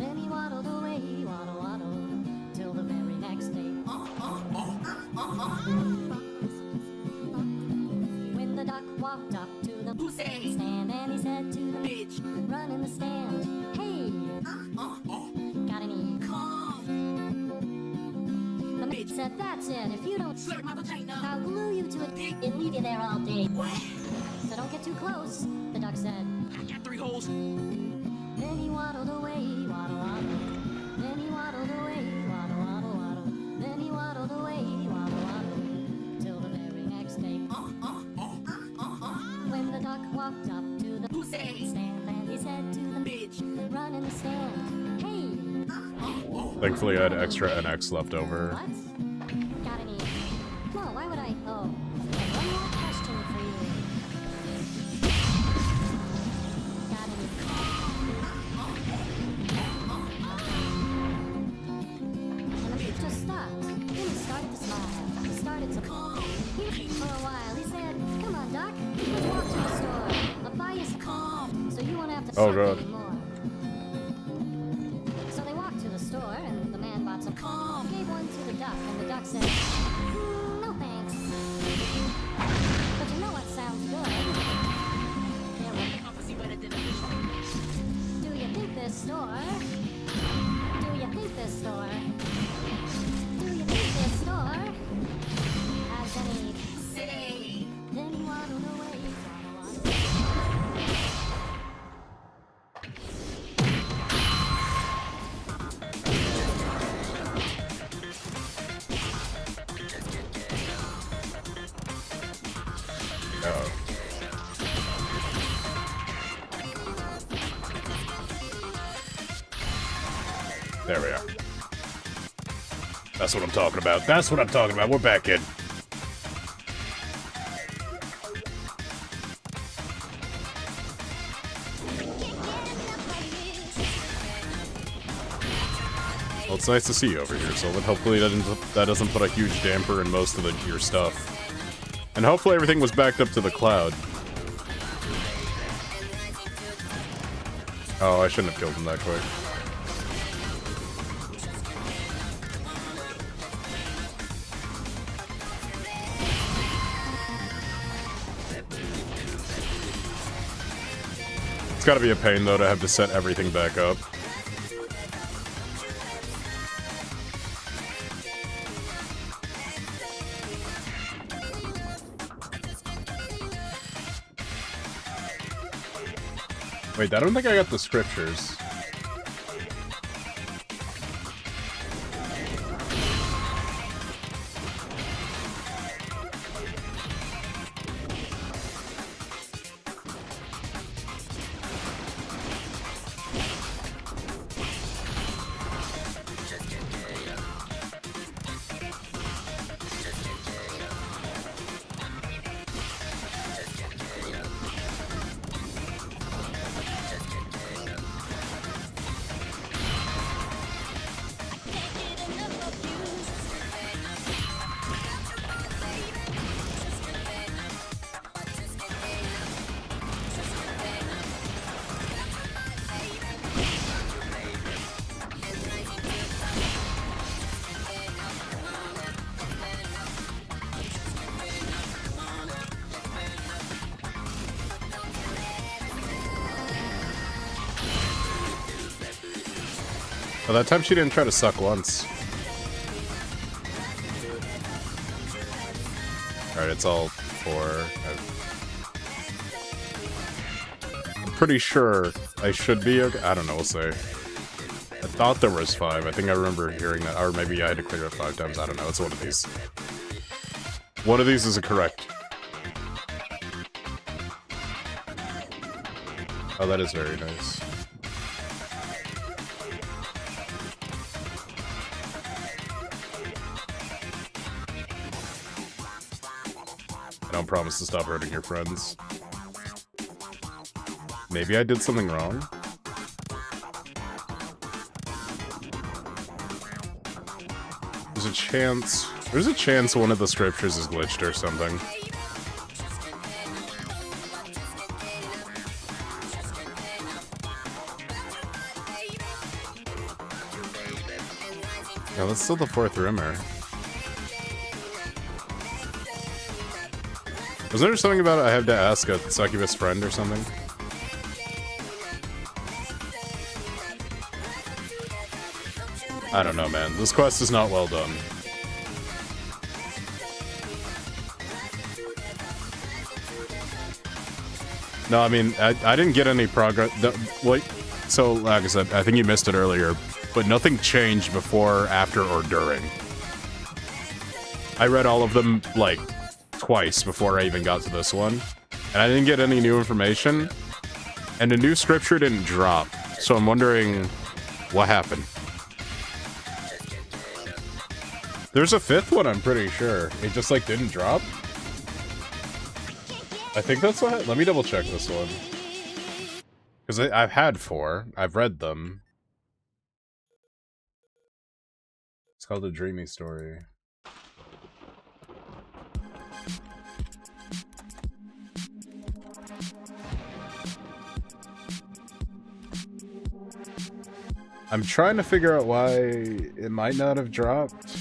When the duck walked up to the stand and he said to the bitch, run in the stand, hey, got any? The bitch said, that's it, if you don't slurp my vagina, I'll glue you to a dick and leave you there all day. What? So don't get too close, the duck said. I got 3 holes. Then he waddled away, waddle, waddle. Then he waddled away, waddle, waddle, waddle. Then he waddled away, waddle, waddle. Till the very next day. When the duck walked up to the stand and he said to the bitch, run in the stand, hey. Thankfully, I had extra NX left over. What? Got any? No, why would I? Oh, one more question for you. Got any? And the bitch just stopped. Then he started to smile. He started to call. For a while, he said, "Come on, Doc, let's walk to the store. I'll buy you some calm, so you won't have to Oh, suffer God. anymore." So they walked to the store, and the man bought some calm. Gave one to the duck, and the duck said, "No thanks. But you know what sounds good? Yeah, well, do you think this store? Do you think this store? Do you think this store has any say?" Then he waddled away. There we are. That's what I'm talking about. That's what I'm talking about. We're back in. Well, it's nice to see you over here, Sylvan. Hopefully that doesn't put a huge damper in most of your stuff. And hopefully everything was backed up to the cloud. Oh, I shouldn't have killed him that quick. It's gotta be a pain, though, to have to set everything back up. Wait, I don't think I got the scriptures. Well, that time she didn't try to suck once. Alright, it's all 4. I'm pretty sure I should be okay. I don't know, we'll see. I thought there was 5. I think I remember hearing that. Or maybe I had to clear it 5 times. I don't know. It's one of these. One of these is correct. Oh, that is very nice. I don't promise to stop hurting your friends. Maybe I did something wrong. There's a chance one of the scriptures is glitched or something. Yeah, that's still the fourth rimmer. Was there something about it I have to ask a succubus friend or something? I don't know, man. This quest is not well done. No, I mean, I didn't get any progress. So, like I said, I think you missed it earlier, but nothing changed before, after, or during. I read all of them, like, twice before I even got to this one, and I didn't get any new information, and the new scripture didn't drop, so I'm wondering what happened. There's a fifth one, I'm pretty sure. It just, like, didn't drop. I think that's what... Let me double check this one. Because I've had 4. I've read them. It's called A Dreamy Story. I'm trying to figure out why it might not have dropped.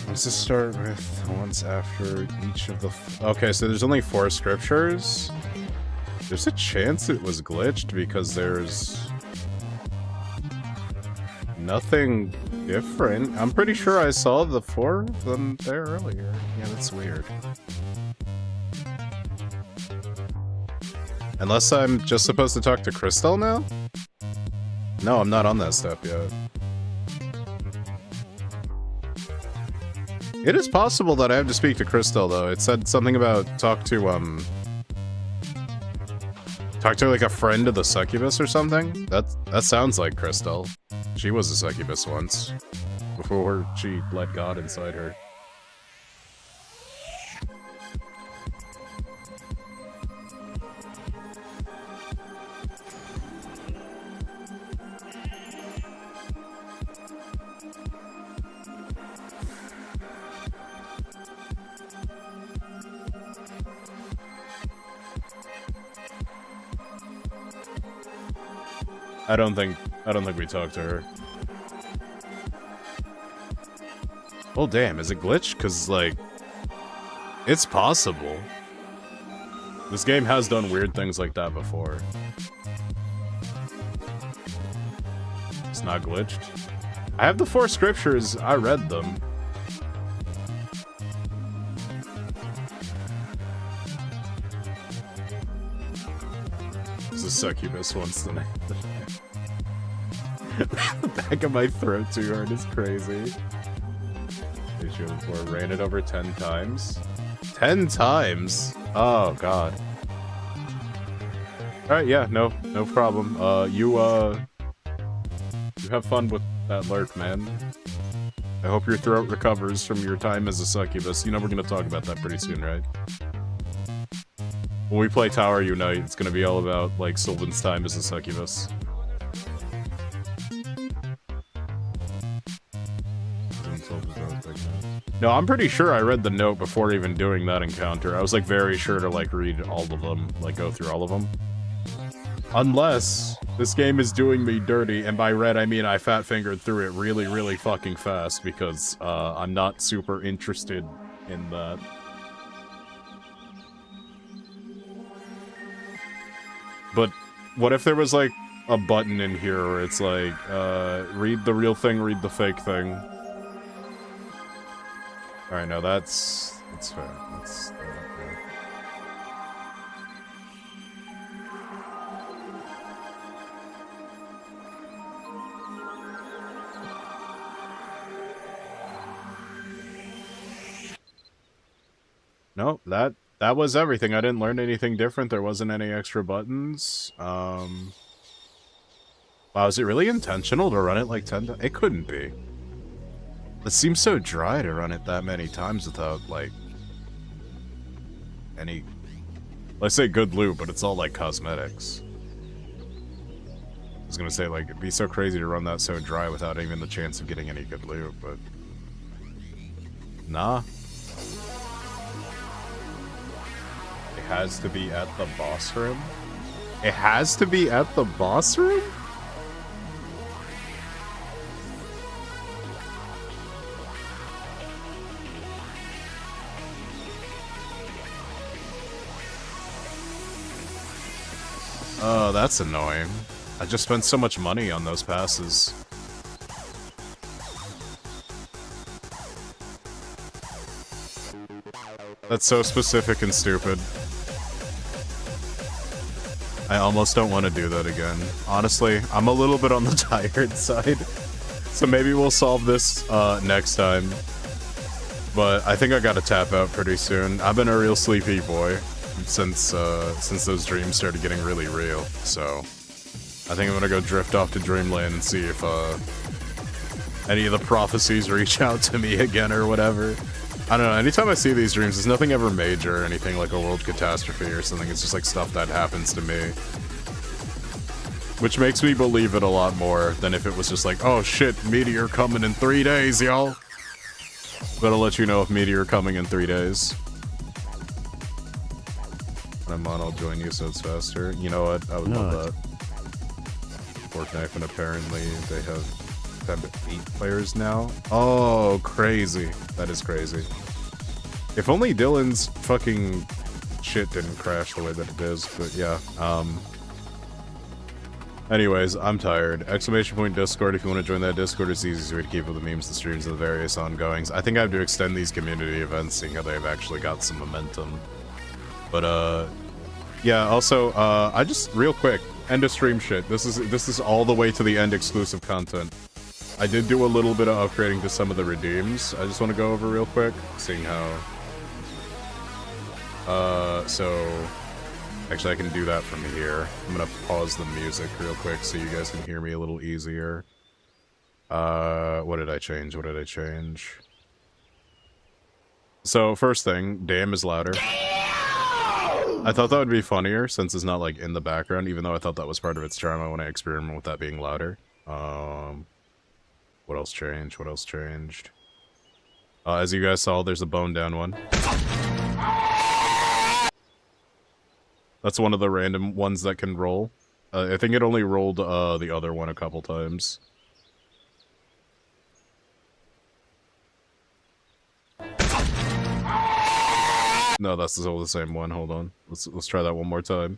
Let's just start with once after each of the... Okay, so there's only 4 scriptures. There's a chance it was glitched because there's... nothing different. I'm pretty sure I saw the 4 of them there earlier. Yeah, that's weird. Unless I'm just supposed to talk to Crystal now? No, I'm not on that step yet. It is possible that I have to speak to Crystal, though. It said something about talk to like a friend of the succubus or something. That sounds like Crystal. She was a succubus once, before she let God inside her. I don't think we talked to her. Well, damn, is it glitched? Because, like, it's possible. This game has done weird things like that before. It's not glitched. I have the 4 scriptures. I read them. There's a succubus once tonight. The back of my throat too hard is crazy. Issue 4 ran it over 10 times. 10 times? Oh god. Alright, yeah, no problem. You have fun with that lurk, man. I hope your throat recovers from your time as a succubus. You know we're gonna talk about that pretty soon, right? When we play Tower Unite, it's gonna be all about, like, Sylvan's time as a succubus. No, I'm pretty sure I read the note before even doing that encounter. I was, like, very sure to, like, read all of them, like, go through all of them. Unless this game is doing me dirty, and by red I mean I fat-fingered through it really, really fucking fast, because I'm not super interested in that. But what if there was, like, a button in here where it's like, read the real thing, read the fake thing. Alright, no, that's fair. That's fair. No, that was everything. I didn't learn anything different. There wasn't any extra buttons. Wow, is it really intentional to run it like 10 times? It couldn't be. It seems so dry to run it that many times without, like, any... Let's say good loot, but it's all, like, cosmetics. I was gonna say, like, it'd be so crazy to run that so dry without even the chance of getting any good loot, but... Nah. It has to be at the boss room? It has to be at the boss room? Oh, that's annoying. I just spent so much money on those passes. That's so specific and stupid. I almost don't want to do that again. Honestly, I'm a little bit on the tired side. So maybe we'll solve this next time. But I think I gotta tap out pretty soon. I've been a real sleepy boy since those dreams started getting really real. So I think I'm gonna go drift off to Dreamland and see if any of the prophecies reach out to me again or whatever. I don't know, anytime I see these dreams, there's nothing ever major or anything like a world catastrophe or something. It's just like stuff that happens to me. Which makes me believe it a lot more than if it was just like, oh shit, meteor coming in 3 days, y'all. But I'll let you know if meteor coming in 3 days. When I'm on, I'll join you so it's faster. You know what? I would love that. Fork Knife, and apparently they have 8 players now. Oh, crazy. That is crazy. If only Dylan's fucking shit didn't crash the way that it is, but yeah. Anyways, I'm tired. Exclamation point Discord if you want to join that Discord. It's the easiest way to keep up with the memes, the streams, and the various ongoings. I think I have to extend these community events, seeing how they've actually got some momentum. But, yeah, also, I just, real quick, end of stream shit. This is all the way to the end exclusive content. I did do a little bit of upgrading to some of the redeems. I just want to go over real quick, seeing how... so... Actually, I can do that from here. I'm gonna pause the music real quick so you guys can hear me a little easier. What did I change? What did I change? So, first thing, damn is louder. I thought that would be funnier, since it's not, like, in the background, even though I thought that was part of its charm. I want to experiment with that being louder. What else changed? What else changed? As you guys saw, there's a bone down one. That's one of the random ones that can roll. I think it only rolled the other one a couple times. No, that's still the same one. Hold on. Let's try that one more time.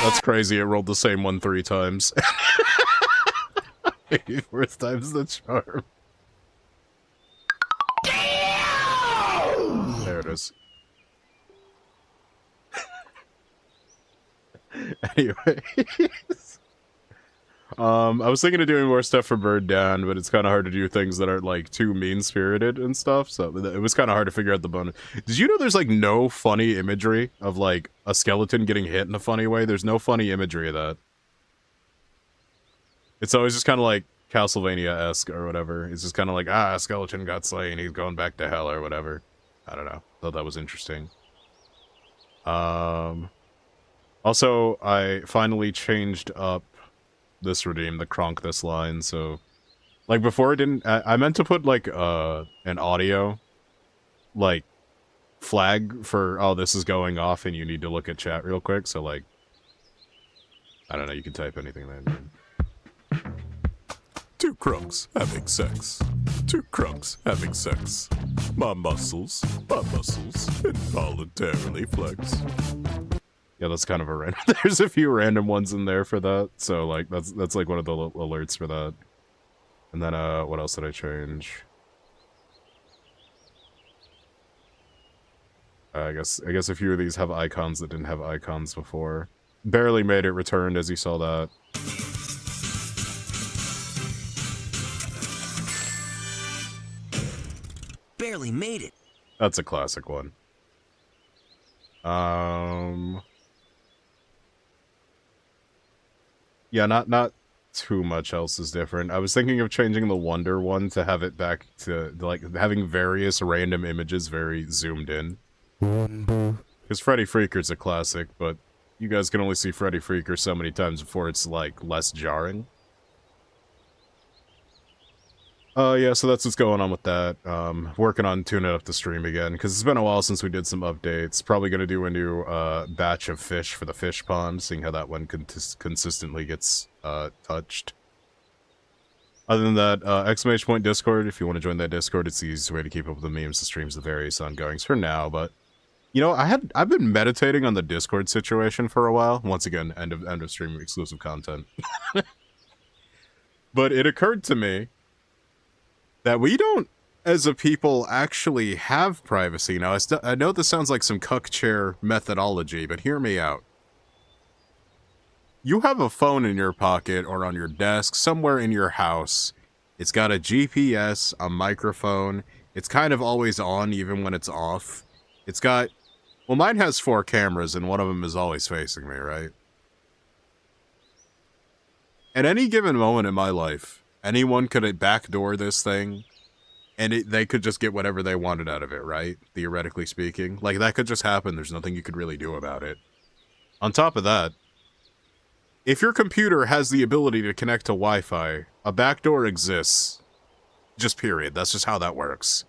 That's crazy. It rolled the same one 3 times. 84th time's the charm. There it is. Anyways. I was thinking of doing more stuff for Bird Down, but it's kind of hard to do things that are, like, too mean-spirited and stuff, so it was kind of hard to figure out the bonus. Did you know there's, like, no funny imagery of, like, a skeleton getting hit in a funny way? There's no funny imagery of that. It's always just kind of, like, Castlevania-esque or whatever. It's just kind of like, a skeleton got slain, he's going back to hell or whatever. I don't know. Thought that was interesting. Also, I finally changed up this redeem, the Kronk this line, so... Like, before it didn't... I meant to put, like, an audio, like, flag for, oh, this is going off and you need to look at chat real quick. So, like, I don't know, you can type anything then. Two crunks having sex. Two crunks having sex. My muscles involuntarily flex. Yeah, that's kind of a random. There's a few random ones in there for that. So, like, that's like one of the alerts for that. And then, what else did I change? I guess a few of these have icons that didn't have icons before. Barely made it returned, as you saw that. Barely made it. That's a classic one. Yeah, not too much else is different. I was thinking of changing the Wonder one to have it back to, like, having various random images very zoomed in. Because Freddy Freaker's a classic, but you guys can only see Freddy Freaker so many times before it's, like, less jarring. Yeah, so that's what's going on with that. Working on tuning up the stream again, because it's been a while since we did some updates. Probably going to do a new batch of fish for the fish pond, seeing how that one consistently gets touched. Other than that, exclamation point Discord, if you want to join that Discord, it's the easiest way to keep up with the memes, the streams, the various ongoings for now, but... You know, I've been meditating on the Discord situation for a while. Once again, end of stream exclusive content. But it occurred to me that we don't, as a people, actually have privacy. Now, I know this sounds like some cuck chair methodology, but hear me out. You have a phone in your pocket or on your desk, somewhere in your house. It's got a GPS, a microphone. It's kind of always on, even when it's off. It's got... Well, mine has 4 cameras, and one of them is always facing me, right? At any given moment in my life, anyone could backdoor this thing, and they could just get whatever they wanted out of it, right? Theoretically speaking. Like, that could just happen. There's nothing you could really do about it. On top of that, if your computer has the ability to connect to Wi-Fi, a backdoor exists. Just period. That's just how that works.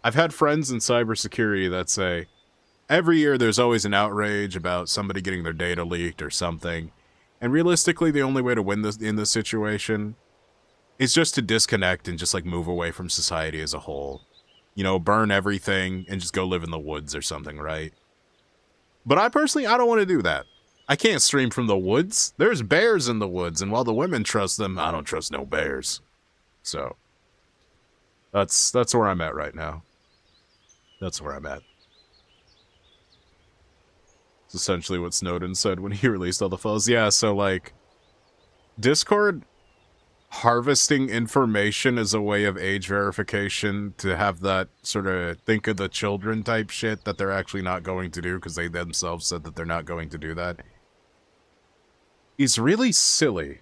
I've had friends in cybersecurity that say, every year there's always an outrage about somebody getting their data leaked or something. And realistically, the only way to win in this situation is just to disconnect and just, like, move away from society as a whole. You know, burn everything and just go live in the woods or something, right? But I personally don't want to do that. I can't stream from the woods. There's bears in the woods, and while the women trust them, I don't trust no bears. So, that's where I'm at right now. That's where I'm at. It's essentially what Snowden said when he released all the files. Yeah, so, like, Discord harvesting information as a way of age verification to have that sort of think of the children type shit that they're actually not going to do because they themselves said that they're not going to do that is really silly.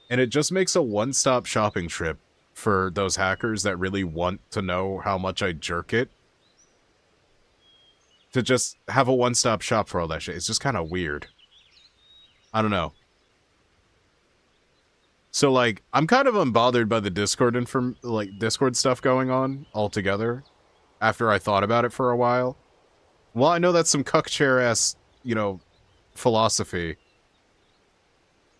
And it just makes a one-stop shopping trip for those hackers that really want to know how much I jerk it. To just have a one-stop shop for all that shit. It's just kind of weird. I don't know. So, like, I'm kind of unbothered by the Discord Discord stuff going on altogether. After I thought about it for a while. Well, I know that's some cuck chair-ass, you know, philosophy.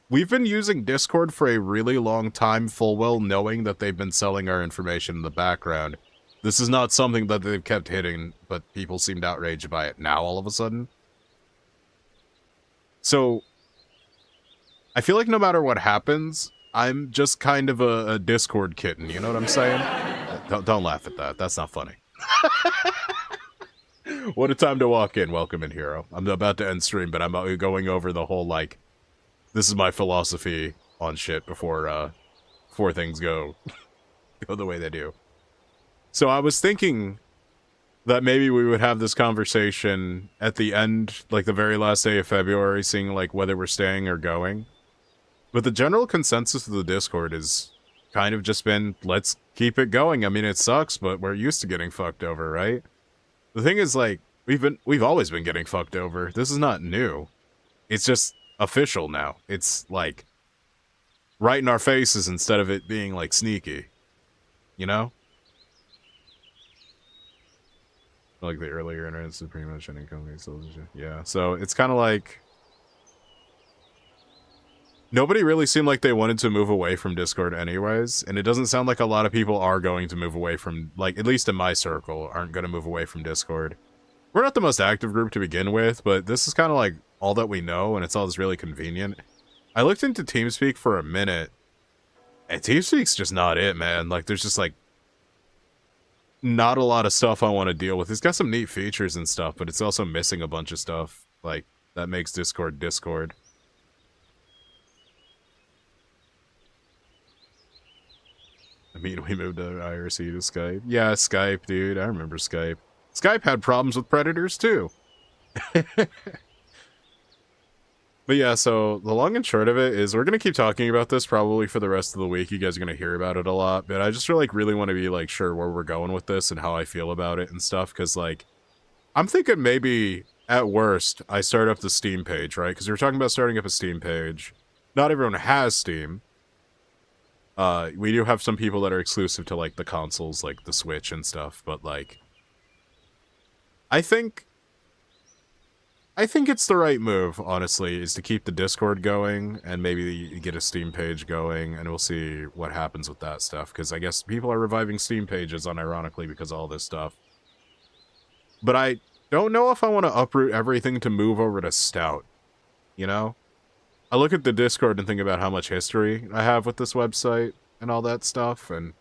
We've been using Discord for a really long time, full well knowing that they've been selling our information in the background. This is not something that they've kept hitting, but people seemed outraged by it now all of a sudden. So, I feel like no matter what happens, I'm just kind of a Discord kitten, you know what I'm saying? Don't laugh at that, that's not funny. What a time to walk in, welcome in, hero. I'm about to end stream, but I'm going over the whole, like, this is my philosophy on shit before things go the way they do. So I was thinking that maybe we would have this conversation at the end, like the very last day of February, seeing like whether we're staying or going. But the general consensus of the Discord is kind of just been, let's keep it going. I mean, it sucks, but we're used to getting fucked over, right? The thing is, like, we've always been getting fucked over. This is not new. It's just official now. It's like right in our faces instead of it being like sneaky. You know? Like the earlier internet is pretty much any company. Yeah, so it's kind of like nobody really seemed like they wanted to move away from Discord anyways, and it doesn't sound like a lot of people are going to move away from, like, at least in my circle, aren't going to move away from Discord. We're not the most active group to begin with, but this is kind of like all that we know, and it's all just really convenient. I looked into TeamSpeak for a minute, and TeamSpeak's just not it, man. Like, there's just, like, not a lot of stuff I want to deal with. It's got some neat features and stuff, but it's also missing a bunch of stuff, like, that makes Discord Discord. I mean, we moved to IRC to Skype. Yeah, Skype, dude. I remember Skype. Skype had problems with predators, too. But yeah, so the long and short of it is we're going to keep talking about this probably for the rest of the week. You guys are going to hear about it a lot. But I just really want to be, like, sure where we're going with this and how I feel about it and stuff. Because, like, I'm thinking maybe, at worst, I start up the Steam page, right? Because we were talking about starting up a Steam page. Not everyone has Steam. We do have some people that are exclusive to, like, the consoles, like the Switch and stuff, but, like, I think it's the right move, honestly, is to keep the Discord going and maybe get a Steam page going, and we'll see what happens with that stuff, because I guess people are reviving Steam pages unironically because of all this stuff. But I don't know if I want to uproot everything to move over to Stout, you know? I look at the Discord and think about how much history I have with this website and all that stuff, and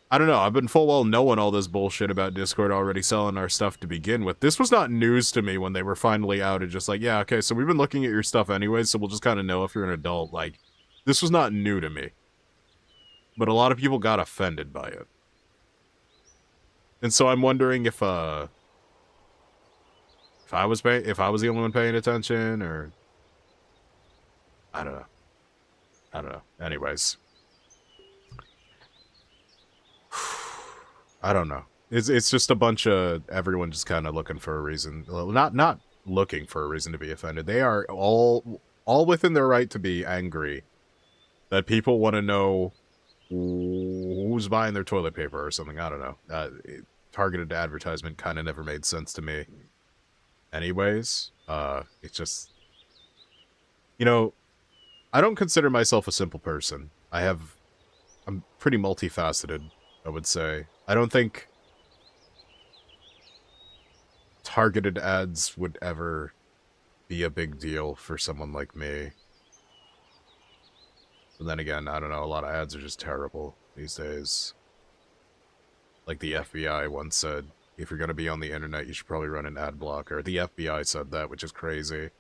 I don't know, I've been full well knowing all this bullshit about Discord already selling our stuff to begin with. This was not news to me when they were finally out and just like, yeah, okay, so we've been looking at your stuff anyways, so we'll just kind of know if you're an adult. Like, this was not new to me. But a lot of people got offended by it. And so I'm wondering if I was the only one paying attention, or I don't know. Anyways. I don't know. It's just a bunch of everyone just kind of looking for a reason. Well, not looking for a reason to be offended. They are all within their right to be angry that people want to know who's buying their toilet paper or something. I don't know. Targeted advertisement kind of never made sense to me. Anyways, it's just, you know, I don't consider myself a simple person. I'm pretty multifaceted, I would say. I don't think targeted ads would ever be a big deal for someone like me. But then again, I don't know, a lot of ads are just terrible these days. Like the FBI once said, if you're going to be on the internet, you should probably run an ad blocker. The FBI said that, which is crazy.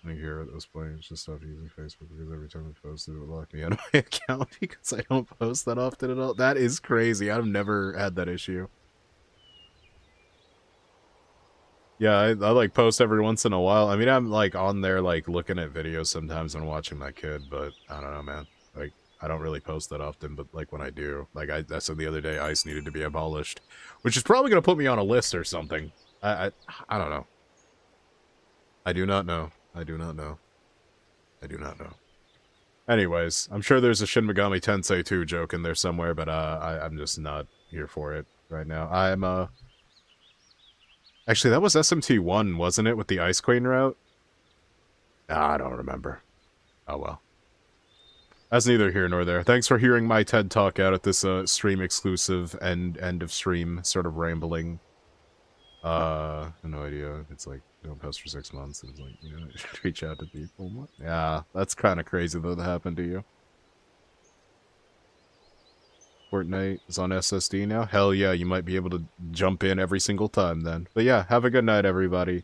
I hear at this point, it's just stopped using Facebook because every time I posted, it would lock me out of my account because I don't post that often at all. That is crazy. I've never had that issue. Yeah, I like post every once in a while. I mean, I'm like on there like looking at videos sometimes and watching my kid, but I don't know, man. Like, I don't really post that often, but like when I do, like I said the other day, ICE needed to be abolished, which is probably going to put me on a list or something. I don't know. I do not know. I do not know. I do not know. Anyways, I'm sure there's a Shin Megami Tensei 2 joke in there somewhere, but I'm just not here for it right now. Actually, that was SMT1, wasn't it, with the Ice Queen route? I don't remember. Oh well. That's neither here nor there. Thanks for hearing my TED Talk out at this stream exclusive and end of stream sort of rambling. I have no idea. It's like, don't post for 6 months. And it's like, you know, reach out to people. What? Yeah, that's kind of crazy that happened to you. Fortnite is on SSD now? Hell yeah, you might be able to jump in every single time then. But yeah, have a good night, everybody.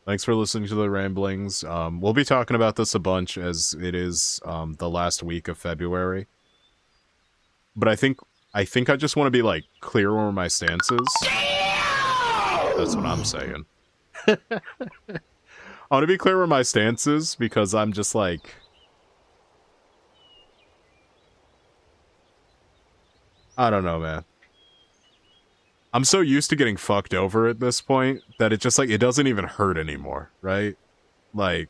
Thanks for listening to the ramblings. We'll be talking about this a bunch as it is the last week of February. But I think I just want to be, like, clear where my stance is. That's what I'm saying. I want to be clear where my stance is, because I'm just like... I don't know, man. I'm so used to getting fucked over at this point that it just, like, it doesn't even hurt anymore, right? Like,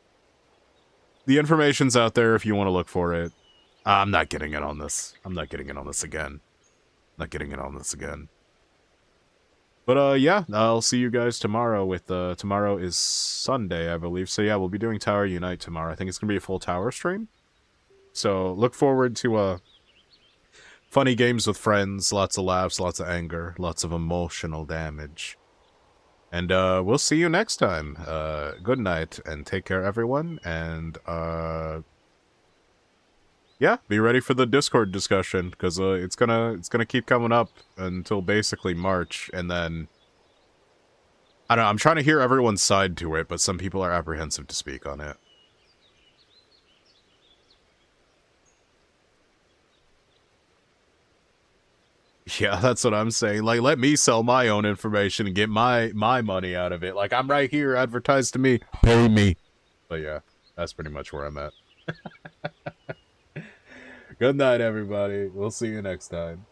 the information's out there if you want to look for it. I'm not getting in on this. I'm not getting in on this again. Not getting in on this again. But, yeah, I'll see you guys tomorrow with, tomorrow is Sunday, I believe. So, yeah, we'll be doing Tower Unite tomorrow. I think it's gonna be a full Tower stream. So, look forward to, funny games with friends, lots of laughs, lots of anger, lots of emotional damage. And, we'll see you next time. Good night, and take care, everyone, and, yeah, be ready for the Discord discussion, because it's gonna keep coming up until basically March, and then I don't know, I'm trying to hear everyone's side to it, but some people are apprehensive to speak on it. Yeah, that's what I'm saying. Like, let me sell my own information and get my money out of it. Like, I'm right here, advertise to me, pay me. But yeah, that's pretty much where I'm at. Good night, everybody. We'll see you next time.